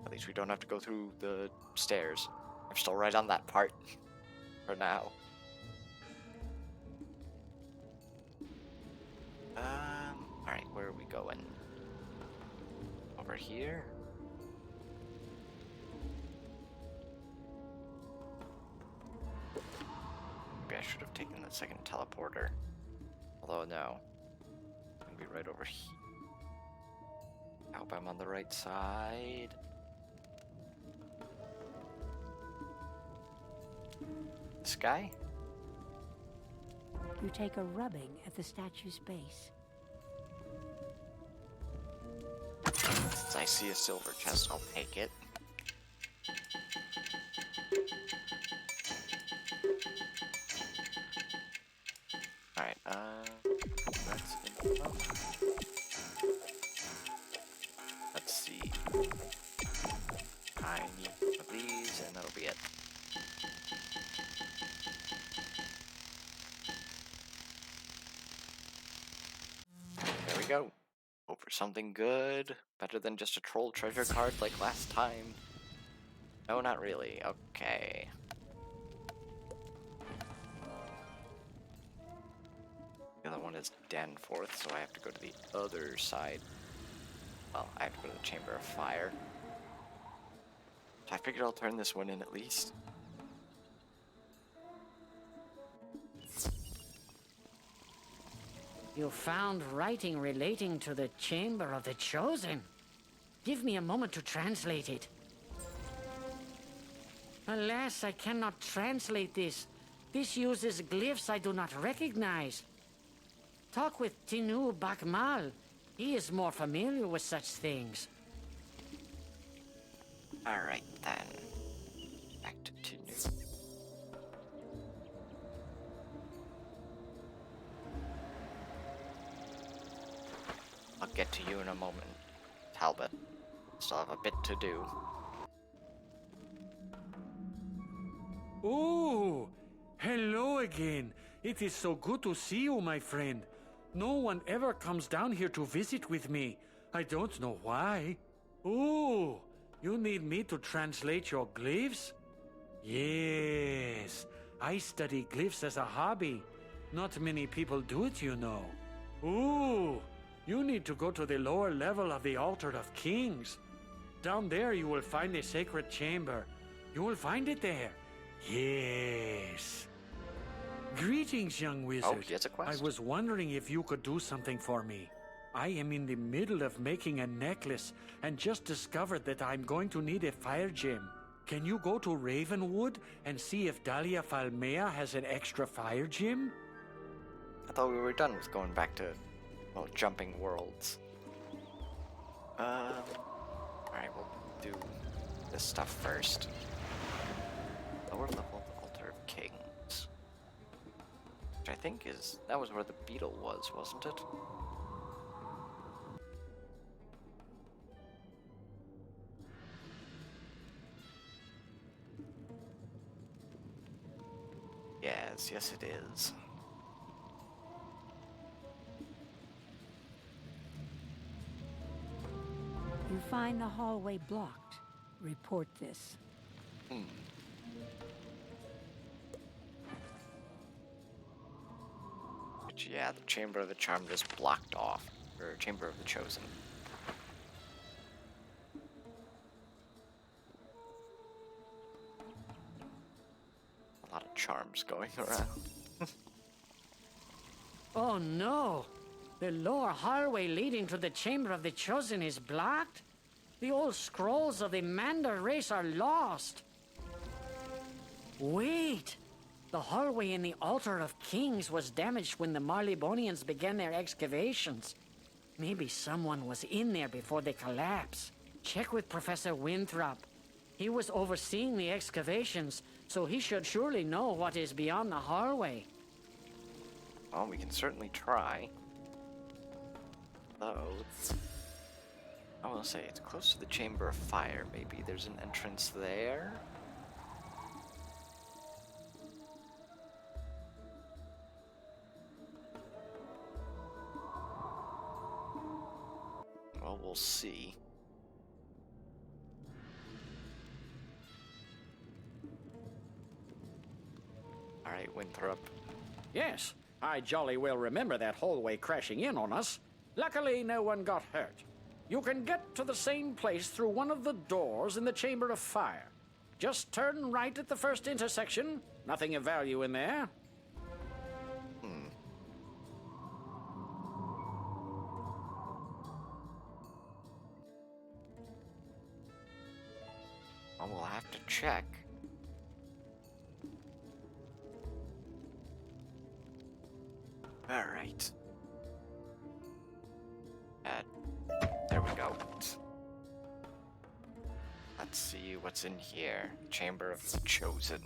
At least we don't have to go through the stairs. I'm still right on that part. For now. Alright, where are we going? Over here? Maybe I should have taken the second teleporter. Although, no. I'm gonna be right over here. I hope I'm on the right side. This guy? You take a rubbing at the statue's base. Since I see a silver chest, I'll take it. Alright, that's enough. Let's see. I need one of these, and that'll be it. There we go. Hope for something good. Better than just a troll treasure card like last time. No, not really. Okay. The other one is Danforth, so I have to go to the other side. Well, I have to go to the Chamber of Fire. So I figured I'll turn this one in at least. You found writing relating to the Chamber of the Chosen. Give me a moment to translate it. Alas, I cannot translate this. This uses glyphs I do not recognize. Talk with Tinu Bakmal. He is more familiar with such things. Alright then. Back to Tinu. get to you in a moment, Talbot. Still have a bit to do. Oh, hello again. It is so good to see you, my friend. No one ever comes down here to visit with me. I don't know why. Oh, you need me to translate your glyphs? Yes, I study glyphs as a hobby. Not many people do it, you know. Ooh, you need to go to the lower level of the Altar of Kings. Down there you will find a sacred chamber. You will find it there. Yes. Greetings, young wizard. Oh, he has a quest. I was wondering if you could do something for me. I am in the middle of making a necklace and just discovered that I'm going to need a fire gem. Can you go to Ravenwood and see if Dahlia Falmea has an extra fire gem? I thought we were done with going back to, well, jumping worlds. Alright, we'll do this stuff first. Lower level Altar of Kings. Which I think that was where the beetle was, wasn't it? Yes, it is. You find the hallway blocked. Report this. But yeah, the Chamber of the Charmed is blocked off. Or Chamber of the Chosen. A lot of charms going around. Oh no! The lower hallway leading to the Chamber of the Chosen is blocked? The old scrolls of the Manta race are lost. Wait! The hallway in the Altar of Kings was damaged when the Marleybonians began their excavations. Maybe someone was in there before they collapsed. Check with Professor Winthrop. He was overseeing the excavations, so he should surely know what is beyond the hallway. Well, we can certainly try. Though, I want to say it's close to the Chamber of Fire. Maybe there's an entrance there. Well, we'll see. Alright, Winthrop. Yes, I jolly well remember that hallway crashing in on us. Luckily, no one got hurt. You can get to the same place through one of the doors in the Chamber of Fire. Just turn right at the first intersection. Nothing of value in there. Well, we'll have to check. Alright. There we go. Let's see what's in here. Chamber of the Chosen.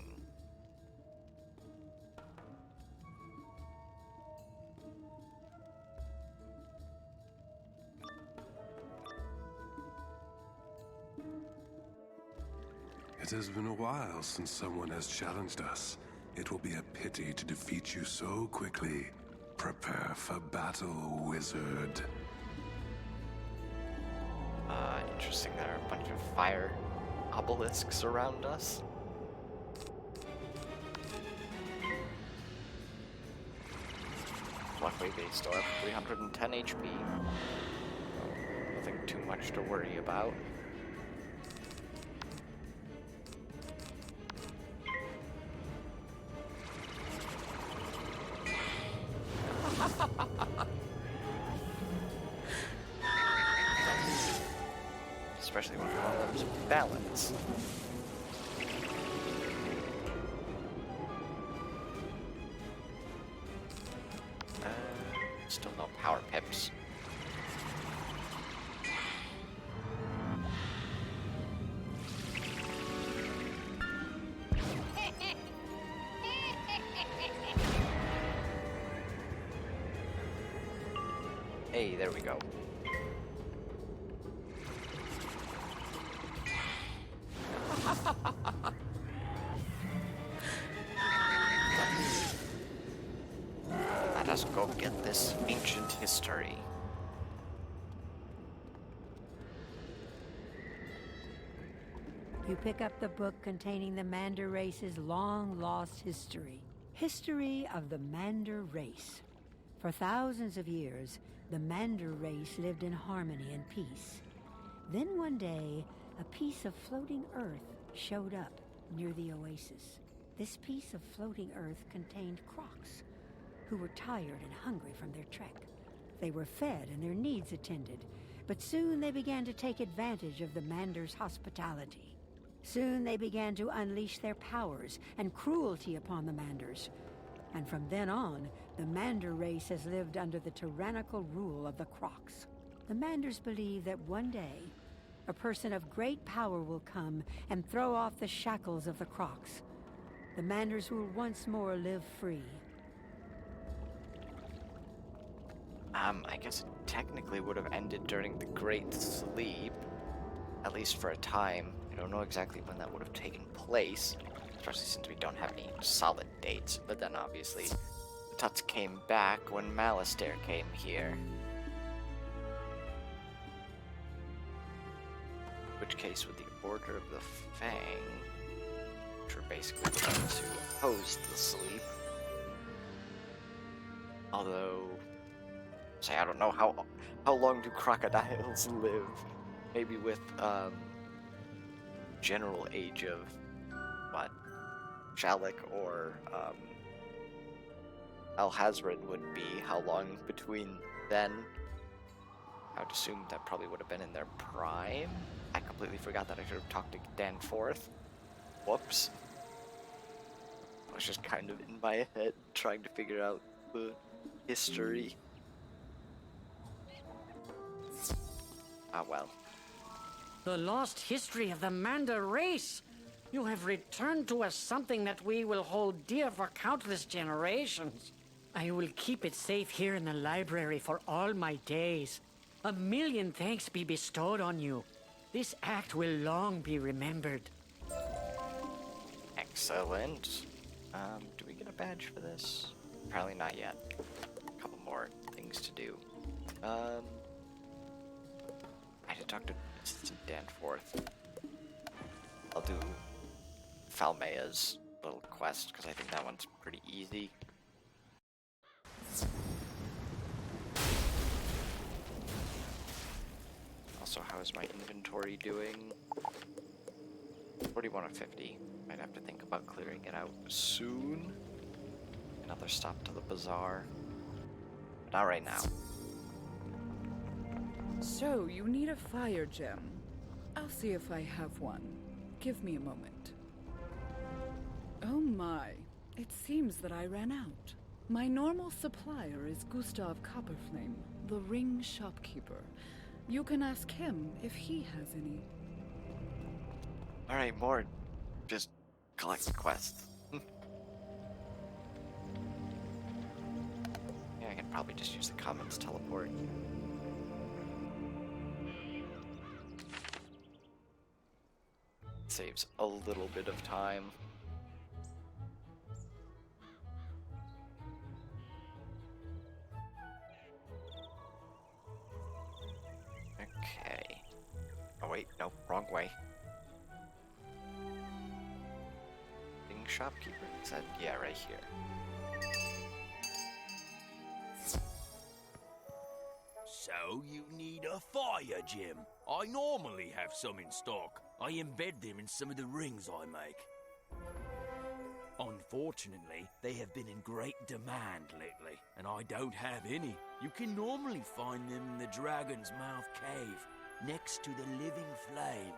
It has been a while since someone has challenged us. It will be a pity to defeat you so quickly. Prepare for battle, wizard. Interesting. There are a bunch of fire obelisks around us. Luckily, they still have 310 HP. Nothing too much to worry about. Especially when one of them's balance. Still no power pips. Hey, there we go. just go get this ancient history. You pick up the book containing the Mander race's long-lost history. History of the Mander race. For thousands of years, the Mander race lived in harmony and peace. Then one day, a piece of floating earth showed up near the oasis. This piece of floating earth contained crocs, who were tired and hungry from their trek. They were fed and their needs attended, but soon they began to take advantage of the Mander's hospitality. Soon they began to unleash their powers and cruelty upon the Manders. And from then on, the Mander race has lived under the tyrannical rule of the Crocs. The Manders believe that one day, a person of great power will come and throw off the shackles of the Crocs. The Manders will once more live free. I guess it technically would have ended during the Great Sleep, at least for a time. I don't know exactly when that would have taken place, especially since we don't have any solid dates, but then obviously the Tuts came back when Malistaire came here. In which case, with the Order of the Fang, which were basically the ones who opposed the sleep, although, say, I don't know how long do crocodiles live? Maybe with general age of what Shalak or Alhazred would be. How long between then? I would assume that probably would have been in their prime. I completely forgot that I should have talked to Danforth. Whoops. I was just kind of in my head trying to figure out the history. Ah, well. The lost history of the Mander race. You have returned to us something that we will hold dear for countless generations. I will keep it safe here in the library for all my days. A million thanks be bestowed on you. This act will long be remembered. Excellent. Do we get a badge for this? Probably not yet. A couple more things to do. I had to talk to Assistant Danforth. I'll do Falmea's little quest, because I think that one's pretty easy. Also, how is my inventory doing? 41 of 50. Might have to think about clearing it out soon. Another stop to the bazaar. But not right now. So, you need a fire gem. I'll see if I have one. Give me a moment. Oh my, it seems that I ran out. My normal supplier is Gustav Copperflame, the ring shopkeeper. You can ask him if he has any. Alright, more just collect quests. Yeah, I can probably just use the commons teleport. Saves a little bit of time. Okay. Oh wait, no, wrong way. Ring shopkeeper, is that? Yeah, right here. So you need a fire gem. I normally have some in stock. I embed them in some of the rings I make. Unfortunately, they have been in great demand lately, and I don't have any. You can normally find them in the Dragon's Mouth Cave, next to the Living Flame.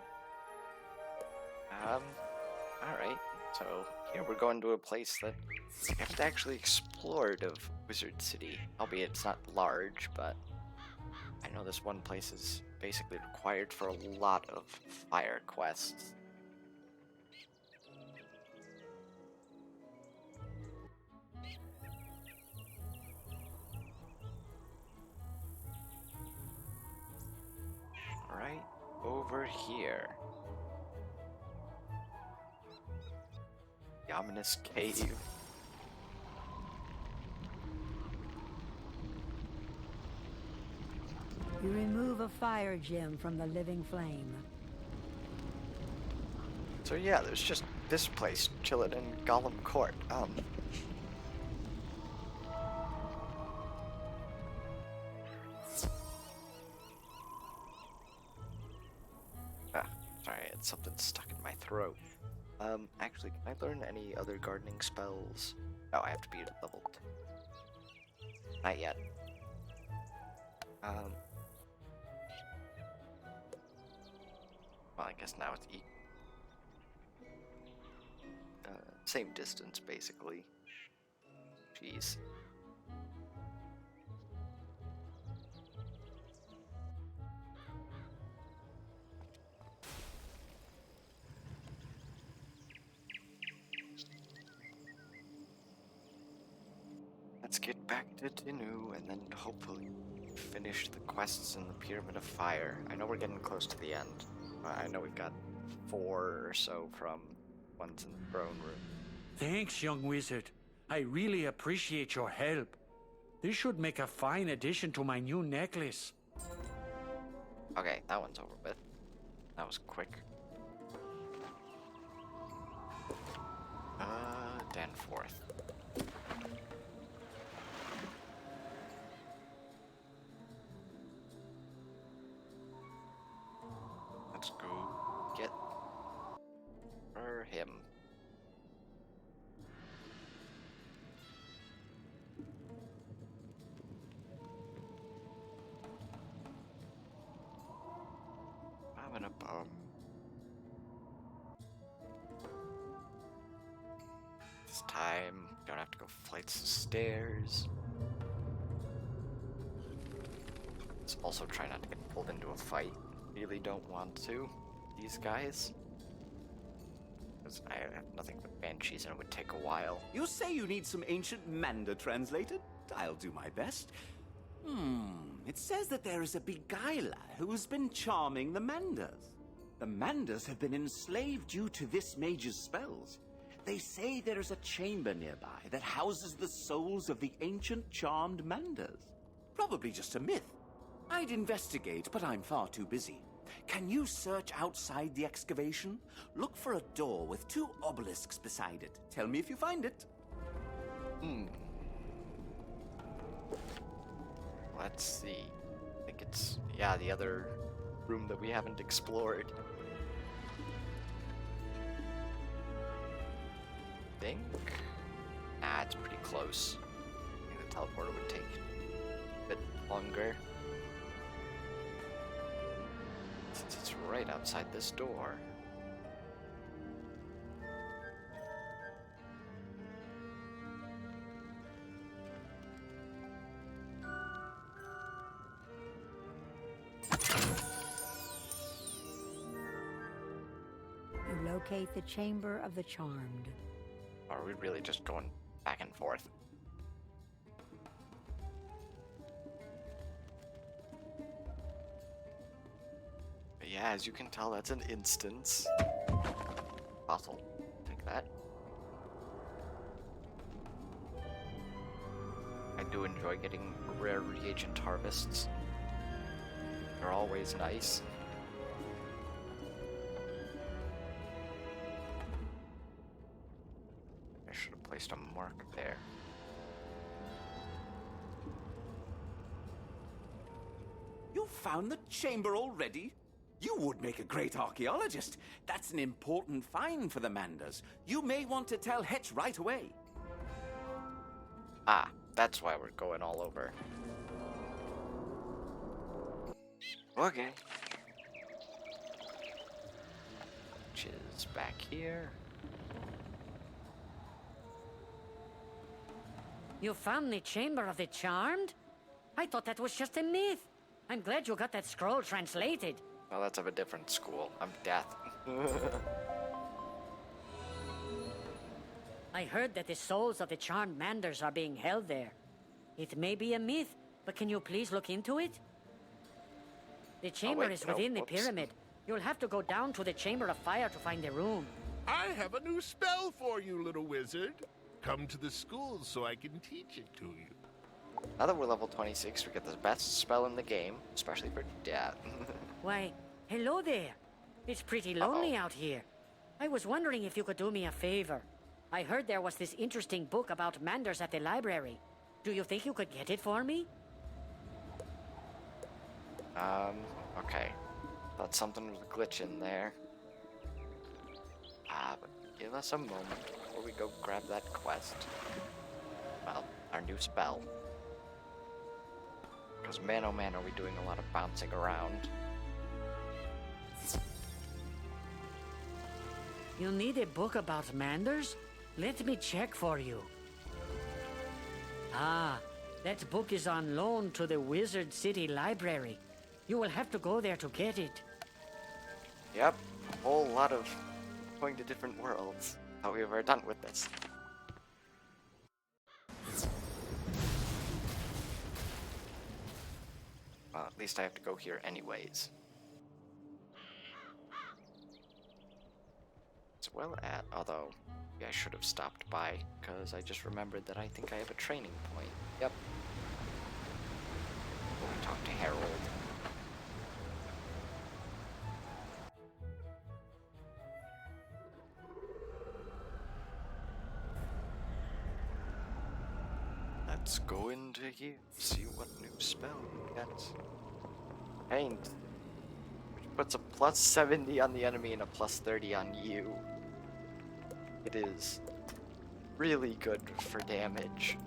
Alright. So, here we're going to a place that I haven't actually explored of Wizard City. Albeit it's not large, but I know this one place is basically required for a lot of fire quests. Right over here. The ominous cave. You remove a fire gem from the living flame. So yeah, there's just this place chilling in Gollum Court. Sorry, it's something stuck in my throat. Actually, can I learn any other gardening spells? Oh, I have to be at level 2. Not yet. Well, I guess now it's same distance, basically. Jeez. Let's get back to Tinu and then hopefully finish the quests in the Pyramid of Fire. I know we're getting close to the end. I know we've got 4 or so from ones in the throne room. Thanks, young wizard. I really appreciate your help. This should make a fine addition to my new necklace. Okay, that one's over with. That was quick. Danforth. Let's go get him. I'm in a bum. This time, don't have to go flights of stairs. Let's also try not to get pulled into a fight. Really don't want to. These guys. Because I have nothing but banshees and it would take a while. You say you need some ancient Manda translated? I'll do my best. It says that there is a beguiler who's been charming the Mandas. The Mandas have been enslaved due to this mage's spells. They say there is a chamber nearby that houses the souls of the ancient charmed Mandas. Probably just a myth. I'd investigate, but I'm far too busy. Can you search outside the excavation? Look for a door with 2 obelisks beside it. Tell me if you find it. Let's see. I think it's, yeah, the other room that we haven't explored. Think? Nah, it's pretty close. I think the teleporter would take a bit longer. Since it's right outside this door. You locate the Chamber of the Charmed. Or are we really just going back and forth? But yeah, as you can tell, that's an instance. Fossil. Take that. I do enjoy getting rare reagent harvests. They're always nice. I should have placed a mark there. You found the chamber already? You would make a great archaeologist. That's an important find for the Mandas. You may want to tell Hedge right away. Ah, that's why we're going all over. Okay. Which is back here. You found the Chamber of the Charmed? I thought that was just a myth. I'm glad you got that scroll translated. Well, that's of a different school. I'm death. I heard that the souls of the charmed Manders are being held there. It may be a myth, but can you please look into it? The chamber is within the pyramid. You'll have to go down to the Chamber of Fire to find the room. I have a new spell for you, little wizard. Come to the school so I can teach it to you. Now that we're level 26, we get the best spell in the game, especially for Dad. Why, hello there. It's pretty lonely out here. I was wondering if you could do me a favor. I heard there was this interesting book about Manders at the library. Do you think you could get it for me? Okay. Thought something was a glitch in there. But give us a moment before we go grab that quest. Well, our new spell. Because man oh man are we doing a lot of bouncing around. You need a book about Manders? Let me check for you. Ah, that book is on loan to the Wizard City Library. You will have to go there to get it. Yep, a whole lot of going to different worlds. Thought we were done with this. Well, at least I have to go here anyways. As well as, although, maybe I should have stopped by, because I just remembered that I think I have a training point. Yep. We'll talk to Harold. Let's go into here, see what new spell we get. Paint. Which puts a plus 70 on the enemy and a plus 30 on you. It is really good for damage.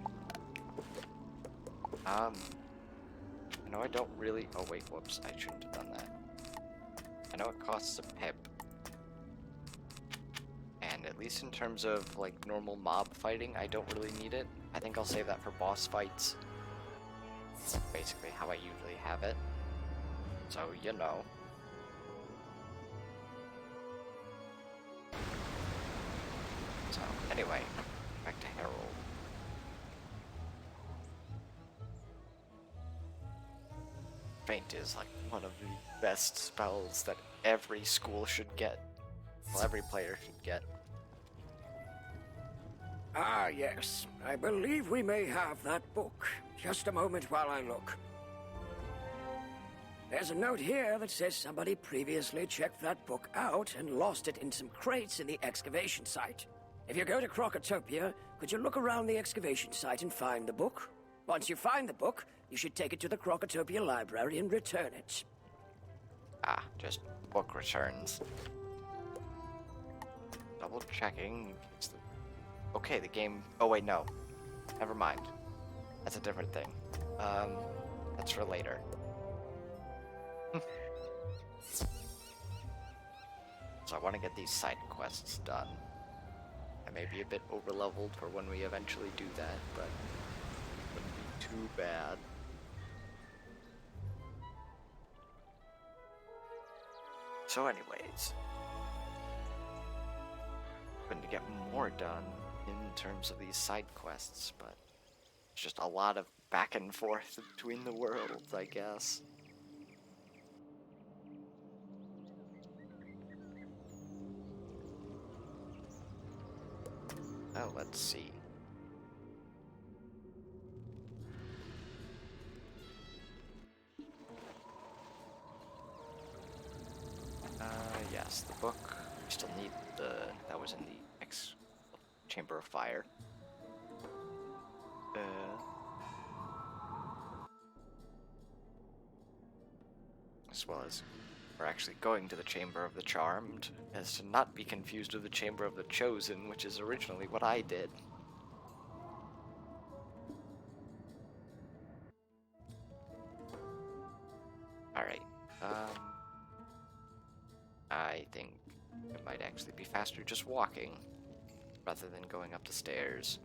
You know, I don't really... Oh wait, whoops, I shouldn't have done that. I know it costs a pip. And at least in terms of, like, normal mob fighting, I don't really need it. I think I'll save that for boss fights. That's basically how I usually have it. So, you know. So, anyway, back to Harold. Faint is like one of the best spells that every school should get. Well, every player should get. Ah, yes. I believe we may have that book. Just a moment while I look. There's a note here that says somebody previously checked that book out and lost it in some crates in the excavation site. If you go to Krokotopia, could you look around the excavation site and find the book? Once you find the book, you should take it to the Krokotopia library and return it. Ah, just book returns. Double checking in case the... Okay, the game... Oh wait, no. Never mind. That's a different thing. That's for later. So I want to get these side quests done. I may be a bit over-leveled for when we eventually do that, but it wouldn't be too bad. So anyways, hoping to get more done in terms of these side quests, but it's just a lot of back and forth between the worlds, I guess. Oh, let's see. Yes, the book. We still need the... That was in the Chamber of Fire. As well as we're actually going to the Chamber of the Charmed, as to not be confused with the Chamber of the Chosen, which is originally what I did. Alright, I think it might actually be faster just walking, rather than going up the stairs.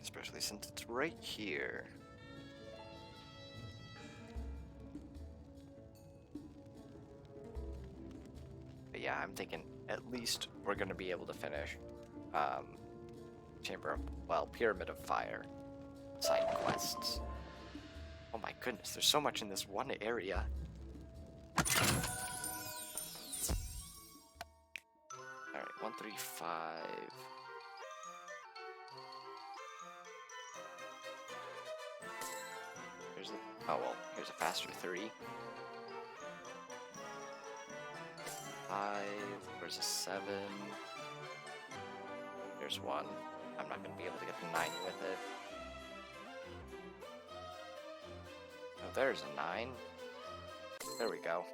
Especially since it's right here. But yeah, I'm thinking at least we're gonna be able to finish Pyramid of Fire side quests. Oh my goodness, there's so much in this one area. Alright, 135. Oh well, here's a faster 3. 5, where's a 7? There's 1. I'm not going to be able to get the 9 with it. Oh, there's a 9. There we go.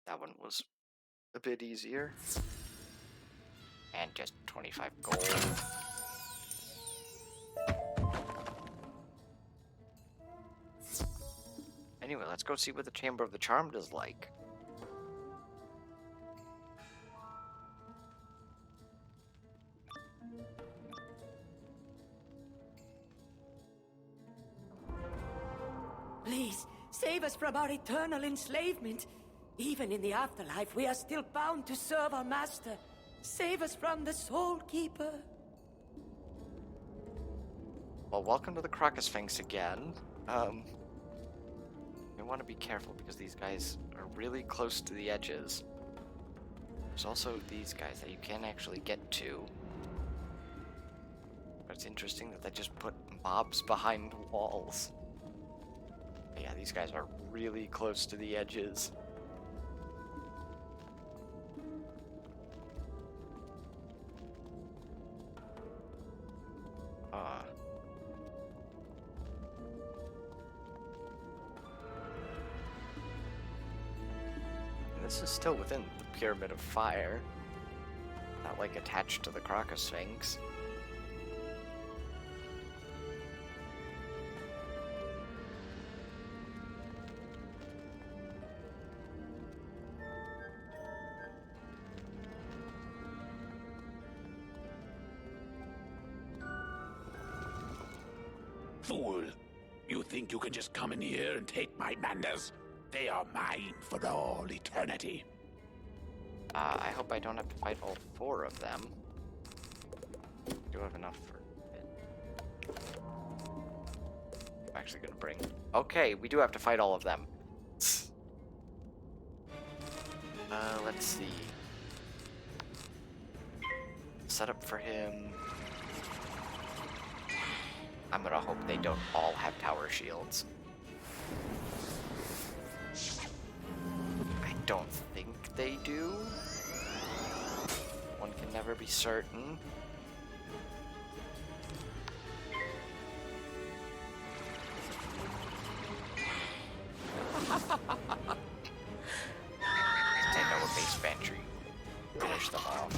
That one was a bit easier. And just 25 gold. Anyway, let's go see what the Chamber of the Charmed is like. Please, save us from our eternal enslavement. Even in the afterlife, we are still bound to serve our master. Save us from the Soul Keeper. Well, welcome to the Crocus-Sphinx again. You want to be careful because these guys are really close to the edges. There's also these guys that you can't actually get to. But it's interesting that they just put mobs behind walls. But yeah, these guys are really close to the edges. This is still within the Pyramid of Fire. Not like attached to the Crocus-Sphinx. Fool! You think you can just come in here and take my manders? They are mine for all eternity. I hope I don't have to fight all 4 of them. I do have enough for it. I'm actually gonna bring... Okay, we do have to fight all of them. Let's see. Setup for him. I'm gonna hope they don't all have tower shields. I don't think they do. One can never be certain. They know a base Bantry. Finish them off.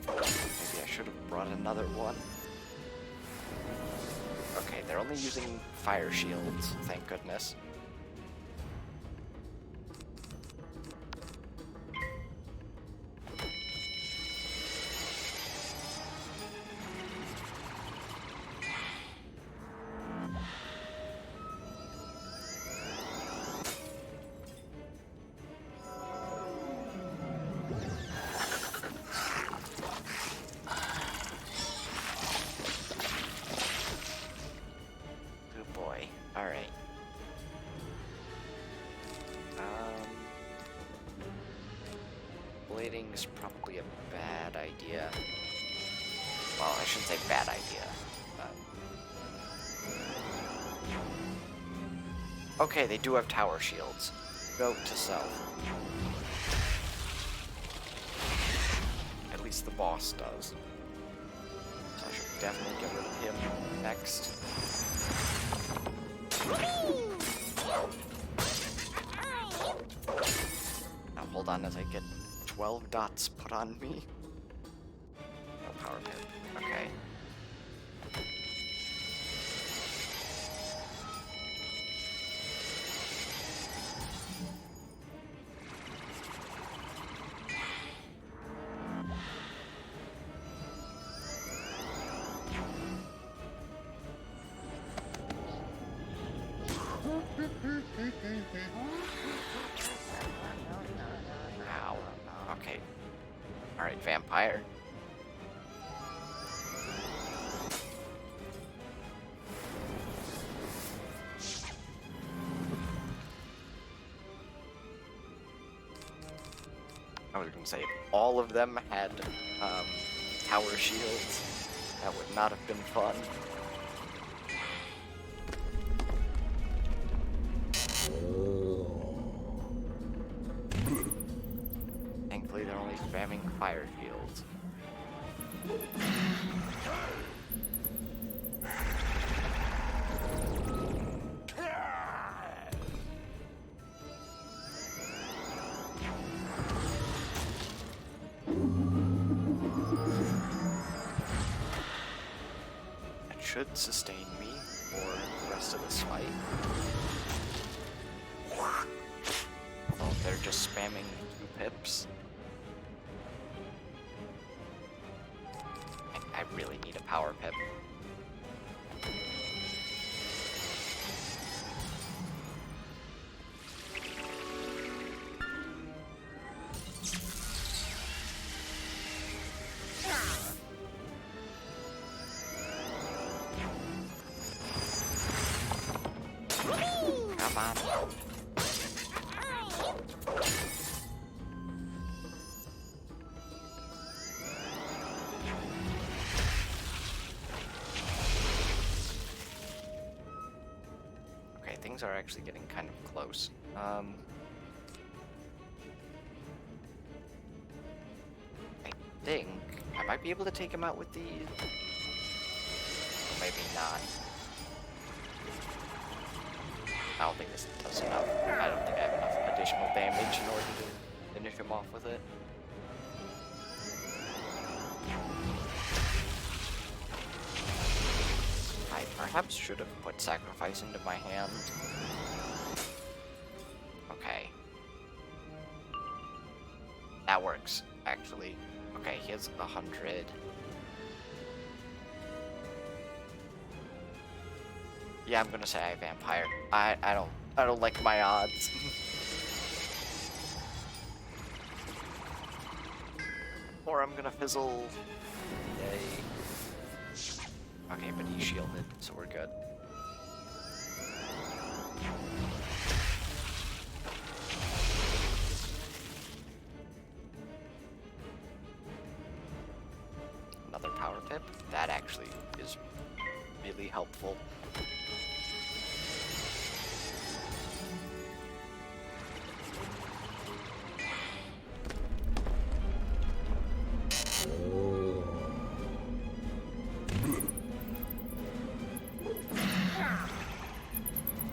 Maybe I should have brought another one. Okay, they're only using fire shields, thank goodness. Is probably a bad idea. Well, I shouldn't say bad idea. Okay, they do have tower shields. Note to self. At least the boss does. So I should definitely get rid of him next. Now hold on as I get 12 dots put on me. No power pit. Okay. Ow. Okay. Alright, vampire. was gonna say, if all of them had tower shields, that would not have been fun. Thankfully, they're only spamming fire shields. That should sustain me for the rest of this fight. Oh, they're just spamming 2 pips. I really need a power pip. Come on. Okay, things are actually getting kind of close. I think I might be able to take him out with these. Or maybe not. I don't think this does enough. I don't think I have enough additional damage in order to finish him off with it. I perhaps should have put sacrifice into my hand. Okay. That works, actually. Okay, he has 100. Yeah, I'm gonna say I vampire. I don't like my odds. Or I'm gonna fizzle. Yay. Okay, but he shielded, so we're good. Another power pip. That actually is really helpful.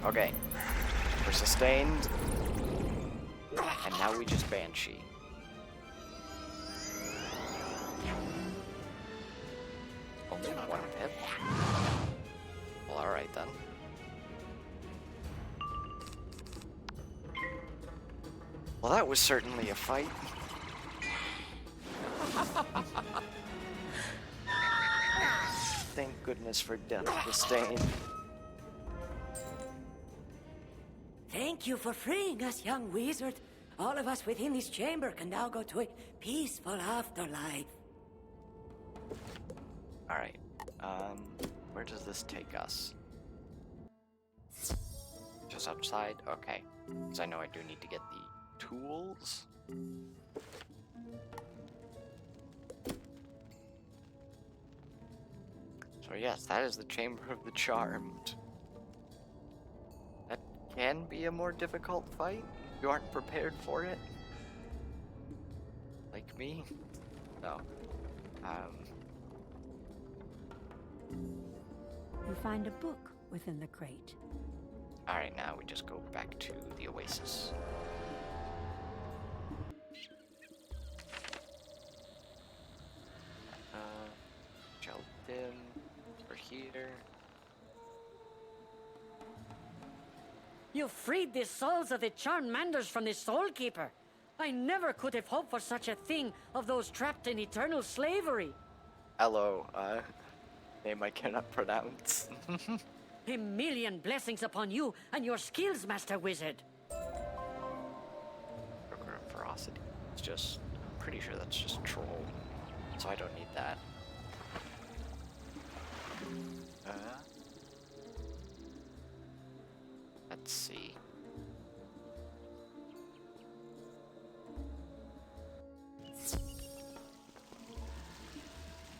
Okay, we're sustained, and now we just Banshee. Only 1 pip? Well, alright then. Well, that was certainly a fight. Thank goodness for Death Disdain. Thank you for freeing us, young wizard. All of us within this chamber can now go to a peaceful afterlife. Alright, where does this take us? Just outside? Okay. Because I know I do need to get the tools. So yes, that is the Chamber of the Charmed. That can be a more difficult fight if you aren't prepared for it. Like me. No. You find a book within the crate. Alright, now we just go back to the Oasis. Gelatin. Over here. You freed the souls of the Charmanders from the Soul Keeper. I never could have hoped for such a thing of those trapped in eternal slavery. Hello, name I cannot pronounce. A million blessings upon you and your skills, Master Wizard. Program ferocity. It's just, I'm pretty sure that's just troll. So I don't need that. Let's see.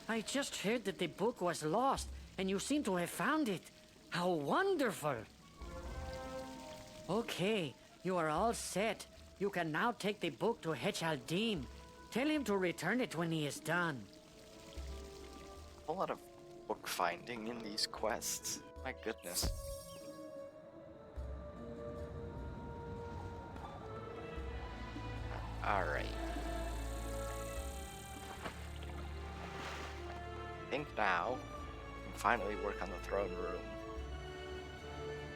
I just heard that the book was lost, and you seem to have found it. How wonderful! Okay, you are all set. You can now take the book to Hedge Maze. Tell him to return it when he is done. A lot of book finding in these quests. My goodness. Alright. I think now we can finally work on the throne room.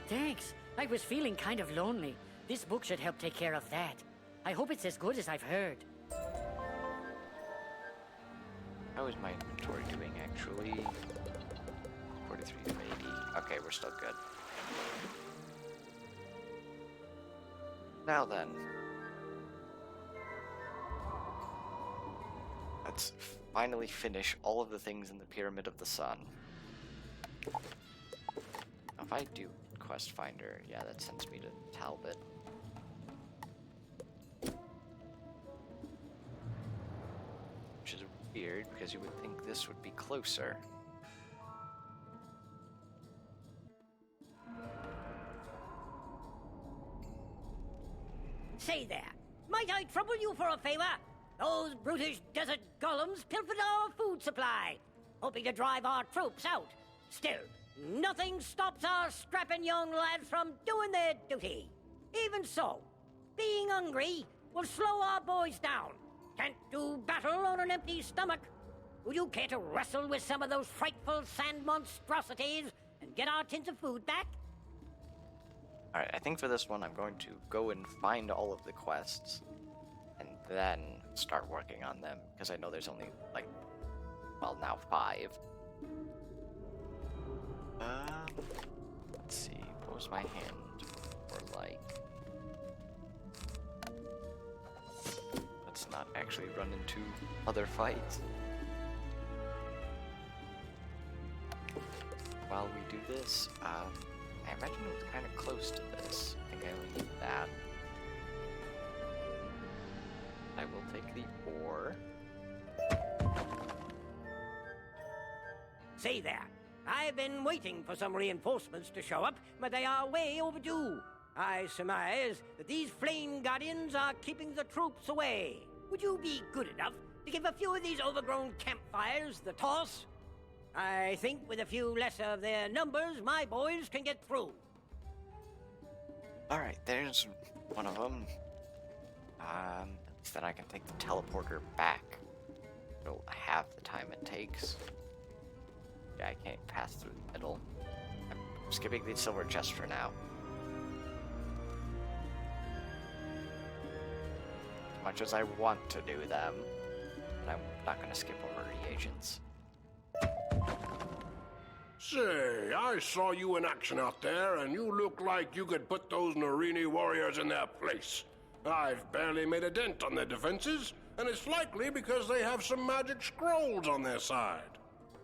Thanks. I was feeling kind of lonely. This book should help take care of that. I hope it's as good as I've heard. How is my inventory doing, actually? 43 from 80. Okay, we're still good. Now then. Let's finally finish all of the things in the Pyramid of the Sun. Now, if I do Quest Finder, yeah, that sends me to Talbot. Which is weird, because you would think this would be closer. Say there, might I trouble you for a favor? Those brutish desert golems pilfered our food supply, hoping to drive our troops out. Still, nothing stops our strapping young lads from doing their duty. Even so, being hungry will slow our boys down. Can't do battle on an empty stomach. Would you care to wrestle with some of those frightful sand monstrosities and get our tins of food back? Alright, I think for this one I'm going to go and find all of the quests and then start working on them, because I know there's only, like, well, now 5. Let's see, what was my hand for, like... Let's not actually run into other fights. While we do this, I imagine it was kind of close to this. I think I only need that. I will take the ore. Say there, I've been waiting for some reinforcements to show up, but they are way overdue. I surmise that these flame guardians are keeping the troops away. Would you be good enough to give a few of these overgrown campfires the toss? I think with a few less of their numbers, my boys can get through. Alright, there's one of them. At least then I can take the teleporter back. It'll half the time it takes. Yeah, I can't pass through the middle. I'm skipping the silver chest for now. As much as I want to do them, I'm not going to skip over reagents. Say, I saw you in action out there, and you look like you could put those Nerini warriors in their place. I've barely made a dent on their defenses, and it's likely because they have some magic scrolls on their side.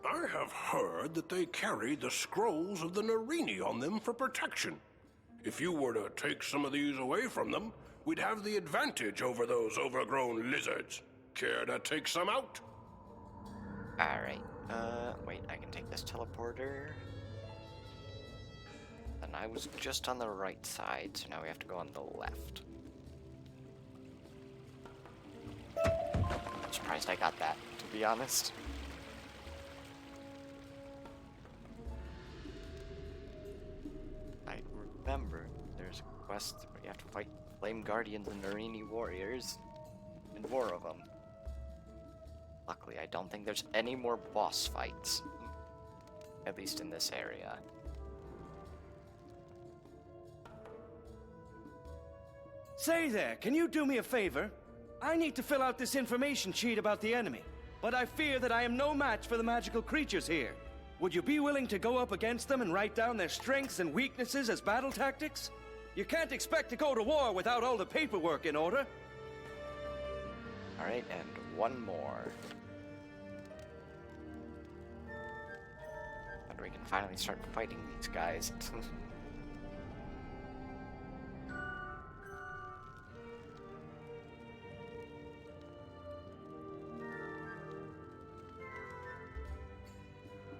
I have heard that they carry the scrolls of the Nerini on them for protection. If you were to take some of these away from them, we'd have the advantage over those overgrown lizards. Care to take some out? Alright, wait, I can take this teleporter. And I was just on the right side, so now we have to go on the left. I'm surprised I got that, to be honest. I remember there's a quest where you have to fight Flame Guardians and Nerini warriors, and more of them. Luckily, I don't think there's any more boss fights. At least in this area. Say there, can you do me a favor? I need to fill out this information sheet about the enemy, but I fear that I am no match for the magical creatures here. Would you be willing to go up against them and write down their strengths and weaknesses as battle tactics? You can't expect to go to war without all the paperwork in order. Alright, and one more. And we can finally start fighting these guys.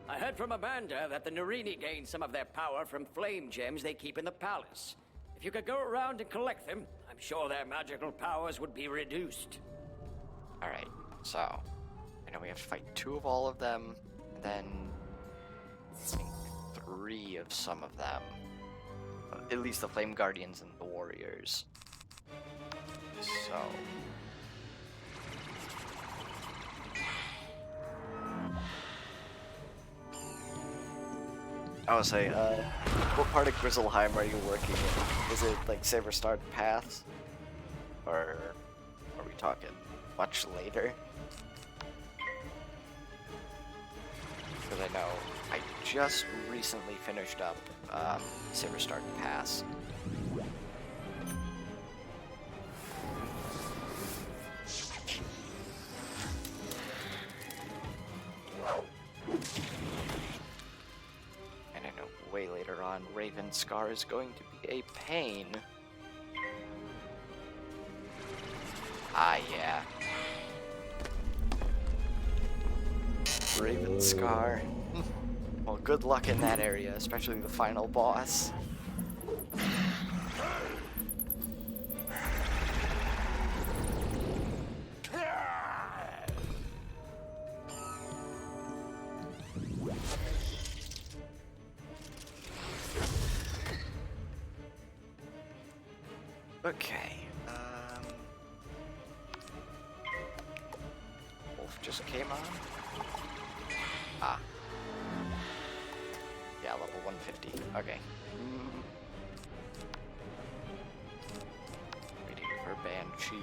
I heard from Amanda that the Nerini gained some of their power from flame gems they keep in the palace. If you could go around and collect them, I'm sure their magical powers would be reduced. Alright, so I know we have to fight 2 of all of them, and then I think 3 of some of them. At least the Flame Guardians and the Warriors. So I would say, what part of Grizzleheim are you working in? Is it like Saberstart Paths? Or are we talking much later? Because I know I just recently finished up Saberstart Pass. And I know way later on, Ravenscar is going to be a pain. Ah, yeah. Ravenscar. Well, good luck in that area, especially the final boss. Okay, Wolf just came on. Ah. Yeah, level 150. Okay. Waiting for Banshee.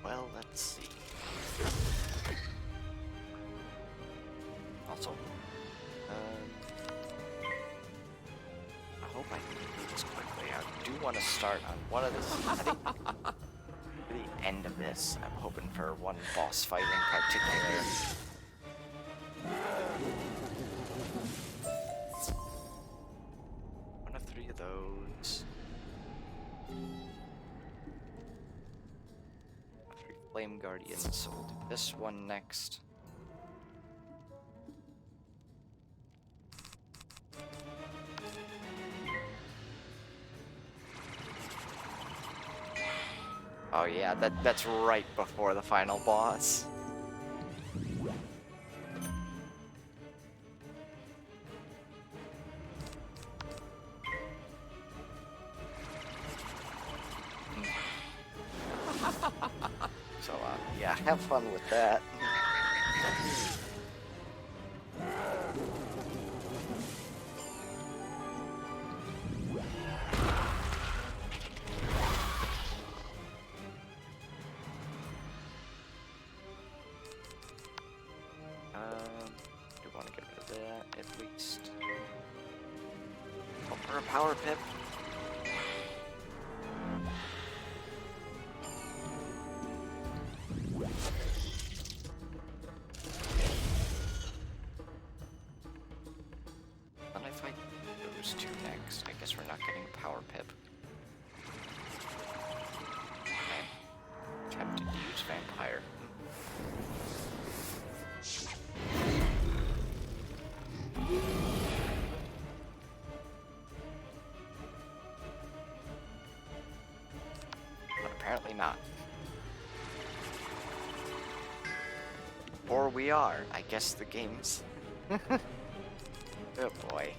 Well, let's see. Also, I hope I can do this quickly. I do want to start on one of this. I think at the end of this, I'm hoping for one boss fight in particular. One of 3 of those. 3 Flame Guardians, so we'll do this one next. Oh yeah, that's right before the final boss. So yeah, have fun with that. Do want to get rid of that at least. Oh, for a power pip. Then I fight those 2 next. I guess we're not getting a power pip. I'm tempted to use Vampire. But apparently not. Or we are. I guess the game's... Oh boy.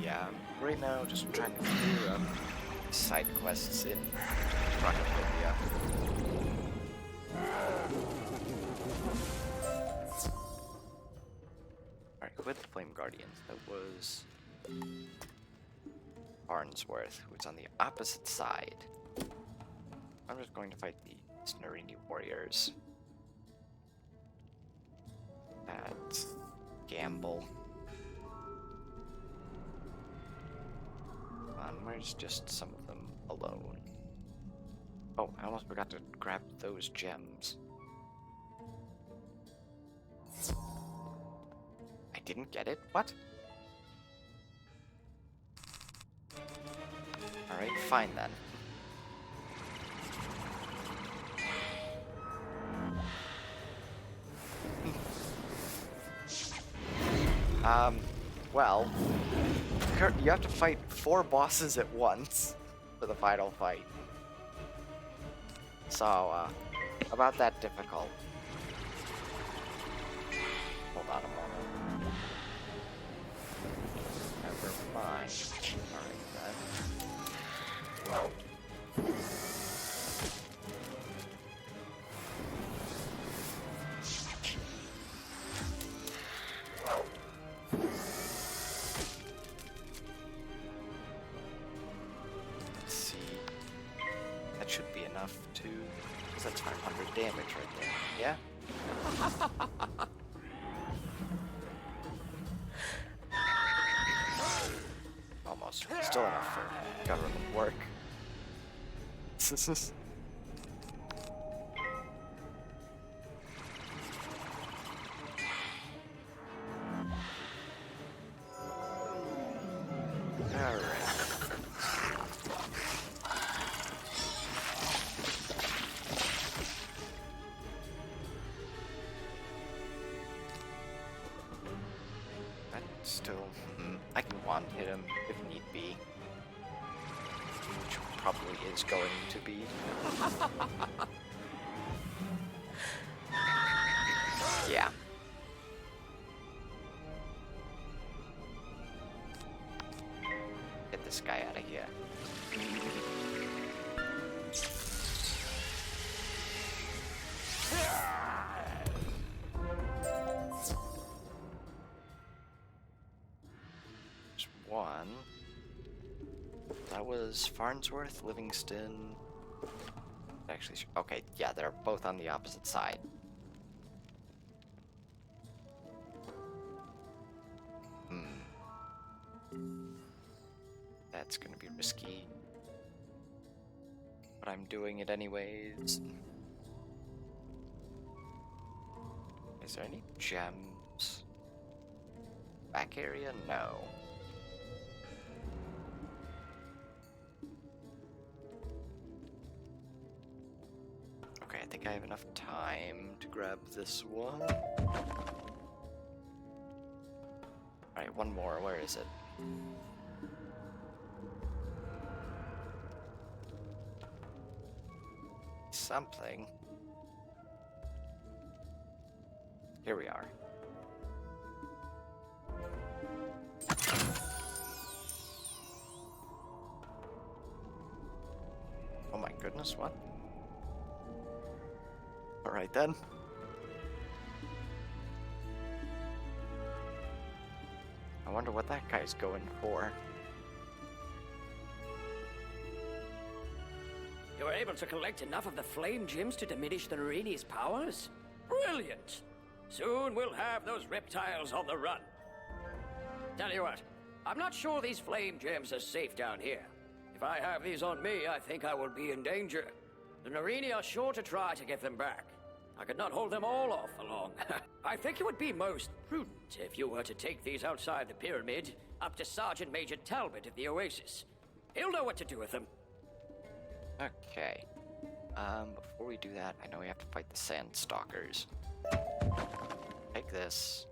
Yeah, right now just trying to clear up side quests in Rocketopia. Alright, with the Flame Guardians, that was Farnsworth, who's on the opposite side. I'm just going to fight the Nerini warriors. That's gamble. Come on, where's just some of them alone? Oh, I almost forgot to grab those gems. I didn't get it? What? Alright, fine then. Well, you have to fight 4 bosses at once for the final fight. So, about that difficult. Hold on a moment. Never mind. Alright then. Let's see. That should be enough to... because that's 500 damage right there. Yeah? Almost. Still enough for government work. Still, I can one hit him if need be. Which probably is going to be. Yeah. Get this guy out of here. One. That was Farnsworth, Livingston. Actually, okay, yeah, they're both on the opposite side. That's gonna be risky. But I'm doing it anyways. Is there any gems? Back area? No. Okay, I think I have enough time to grab this one. Alright, one more. Where is it? Something. Here we are. Oh my goodness, what? Alright then. I wonder what that guy's going for. You were able to collect enough of the flame gems to diminish the Nerini's powers? Brilliant! Soon we'll have those reptiles on the run. Tell you what, I'm not sure these flame gems are safe down here. If I have these on me, I think I will be in danger. The Nerini are sure to try to get them back. I could not hold them all off for long. I think it would be most prudent if you were to take these outside the pyramid, up to Sergeant Major Talbot of the Oasis. He'll know what to do with them. Okay. Before we do that, I know we have to fight the Sandstalkers. Take this.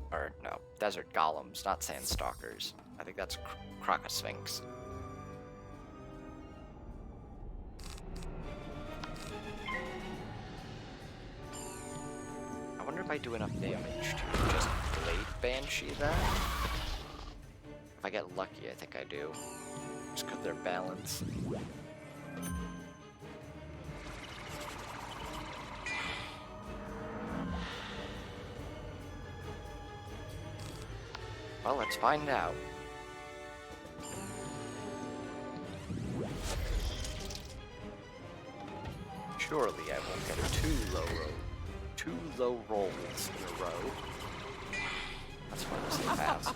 Or, no, Desert Golems, not Sandstalkers. I think that's Crocosphinx. I wonder if I do enough damage to just Blade Banshee them? If I get lucky, I think I do. Just because they're balanced. Well, let's find out. Surely I won't get two low rolls in a row. That's what I'm saying fast.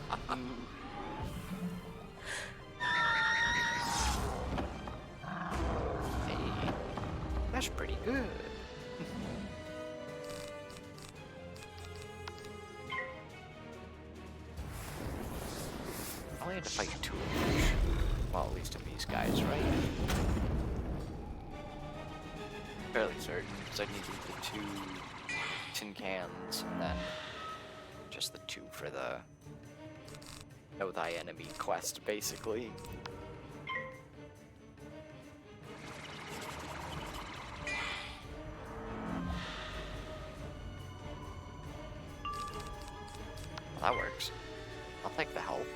Hey. That's pretty good. I only had to fight 2 of each. Well, at least of these guys, right? Fairly certain, because I needed the 2 tin cans and then just the 2 for the Know Thy Enemy quest, basically. Well, that works. I'll take the help.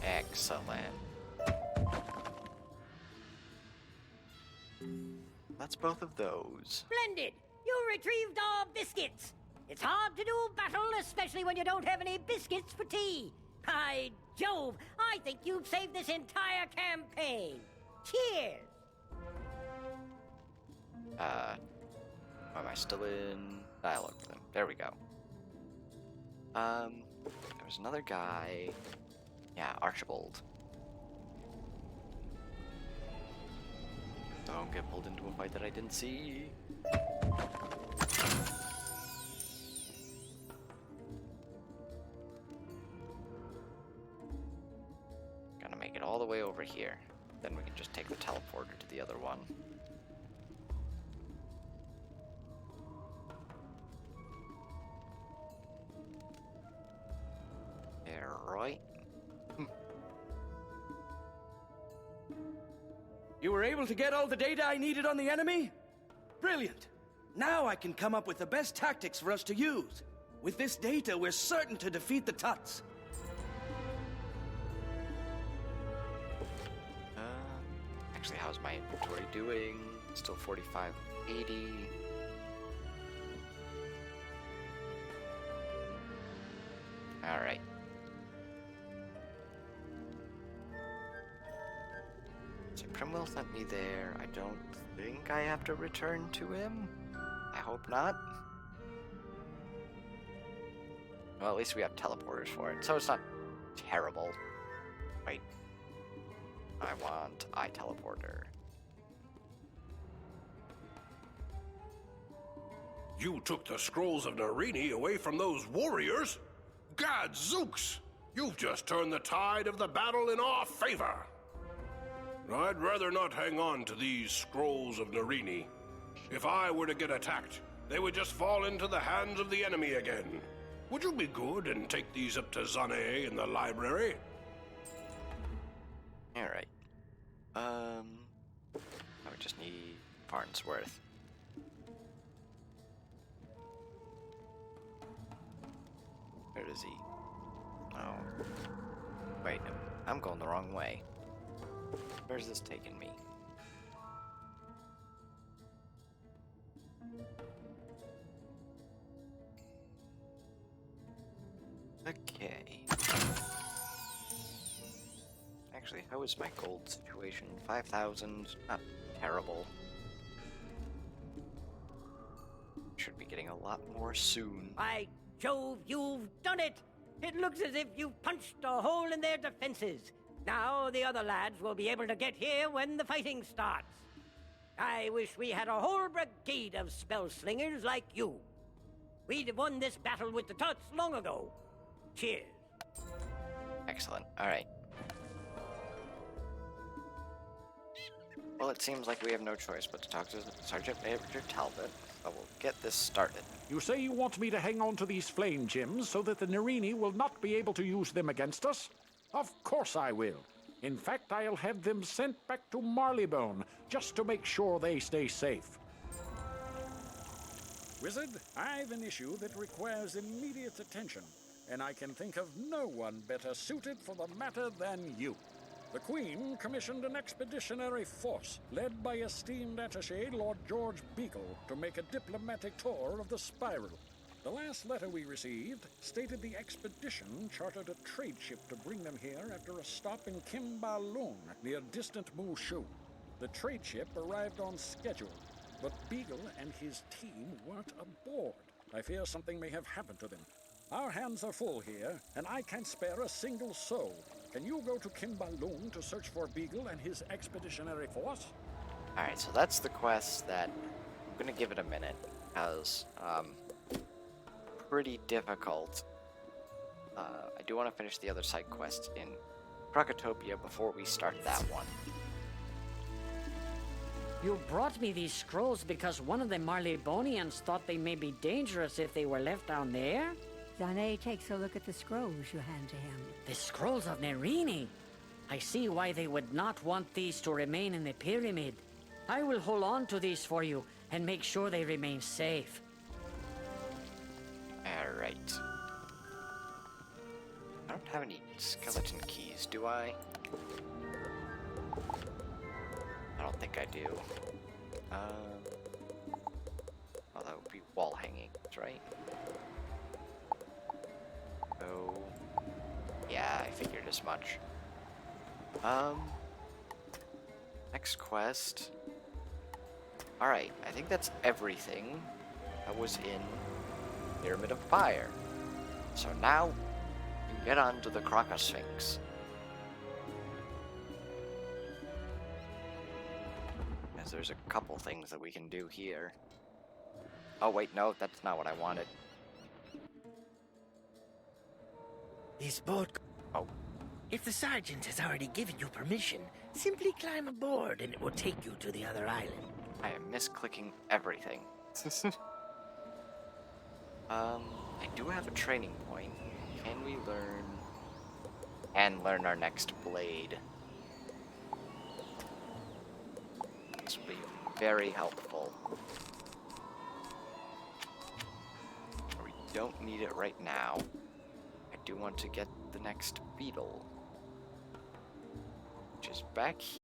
Excellent. That's both of those. Splendid! You retrieved our biscuits! It's hard to do battle, especially when you don't have any biscuits for tea. By Jove, I think you've saved this entire campaign. Cheers! Am I still in dialogue with him? There we go. There was another guy. Yeah, Archibald. Don't get pulled into a fight that I didn't see. Gotta make it all the way over here. Then we can just take the teleporter to the other one. There, right? You were able to get all the data I needed on the enemy? Brilliant! Now I can come up with the best tactics for us to use. With this data, we're certain to defeat the Tuts. Actually, how's my inventory doing? Still 4580. Alright. So Primwell sent me there. I don't think I have to return to him. I hope not. Well, at least we have teleporters for it, so it's not terrible. Wait. I want iTeleporter. You took the scrolls of Nerini away from those warriors? Gadzooks! You've just turned the tide of the battle in our favor. I'd rather not hang on to these scrolls of Nerini. If I were to get attacked, they would just fall into the hands of the enemy again. Would you be good and take these up to Zane in the library? Alright. I would just need Farnsworth. Where is he? Oh. Wait, I'm going the wrong way. Where's this taking me? Okay. Actually, how is my gold situation? 5,000. Not terrible. Should be getting a lot more soon. By Jove, you've done it! It looks as if you've punched a hole in their defenses. Now the other lads will be able to get here when the fighting starts. I wish we had a whole brigade of spell slingers like you. We'd have won this battle with the Tuts long ago. Cheers. Excellent. Alright. Well, it seems like we have no choice but to talk to Sergeant Major Talbot, so we'll get this started. You say you want me to hang on to these flame gems so that the Nerini will not be able to use them against us? Of course I will. In fact, I'll have them sent back to Marleybone, just to make sure they stay safe. Wizard, I've an issue that requires immediate attention, and I can think of no one better suited for the matter than you. The Queen commissioned an expeditionary force, led by esteemed attaché Lord George Beagle, to make a diplomatic tour of the Spiral. The last letter we received stated the expedition chartered a trade ship to bring them here after a stop in Kimbalung, near distant Mushu. The trade ship arrived on schedule, but Beagle and his team weren't aboard. I fear something may have happened to them. Our hands are full here, and I can't spare a single soul. Can you go to Kimbalung to search for Beagle and his expeditionary force? Alright, so that's the quest that I'm gonna give it a minute, because, pretty difficult. I do want to finish the other side quest in Krakatopia before we start that one. You brought me these scrolls because one of the Marleybonians thought they may be dangerous if they were left down there? Zane takes a look at the scrolls you hand to him. The scrolls of Nerini. I see why they would not want these to remain in the pyramid. I will hold on to these for you and make sure they remain safe. Alright. I don't have any skeleton keys, do I? I don't think I do. Well, that would be wall hangings, right? Oh. Yeah, I figured as much. Next quest. Alright, I think that's everything that was in Pyramid of Fire. So now, we can get on to the Crocosphinx. As there's a couple things that we can do here. Oh wait, no, that's not what I wanted. This boat... Oh. If the sergeant has already given you permission, simply climb aboard and it will take you to the other island. I am misclicking everything. I do have a training point. Can we learn... And learn our next blade. This will be very helpful. We don't need it right now. I do want to get the next beetle. Which is back here.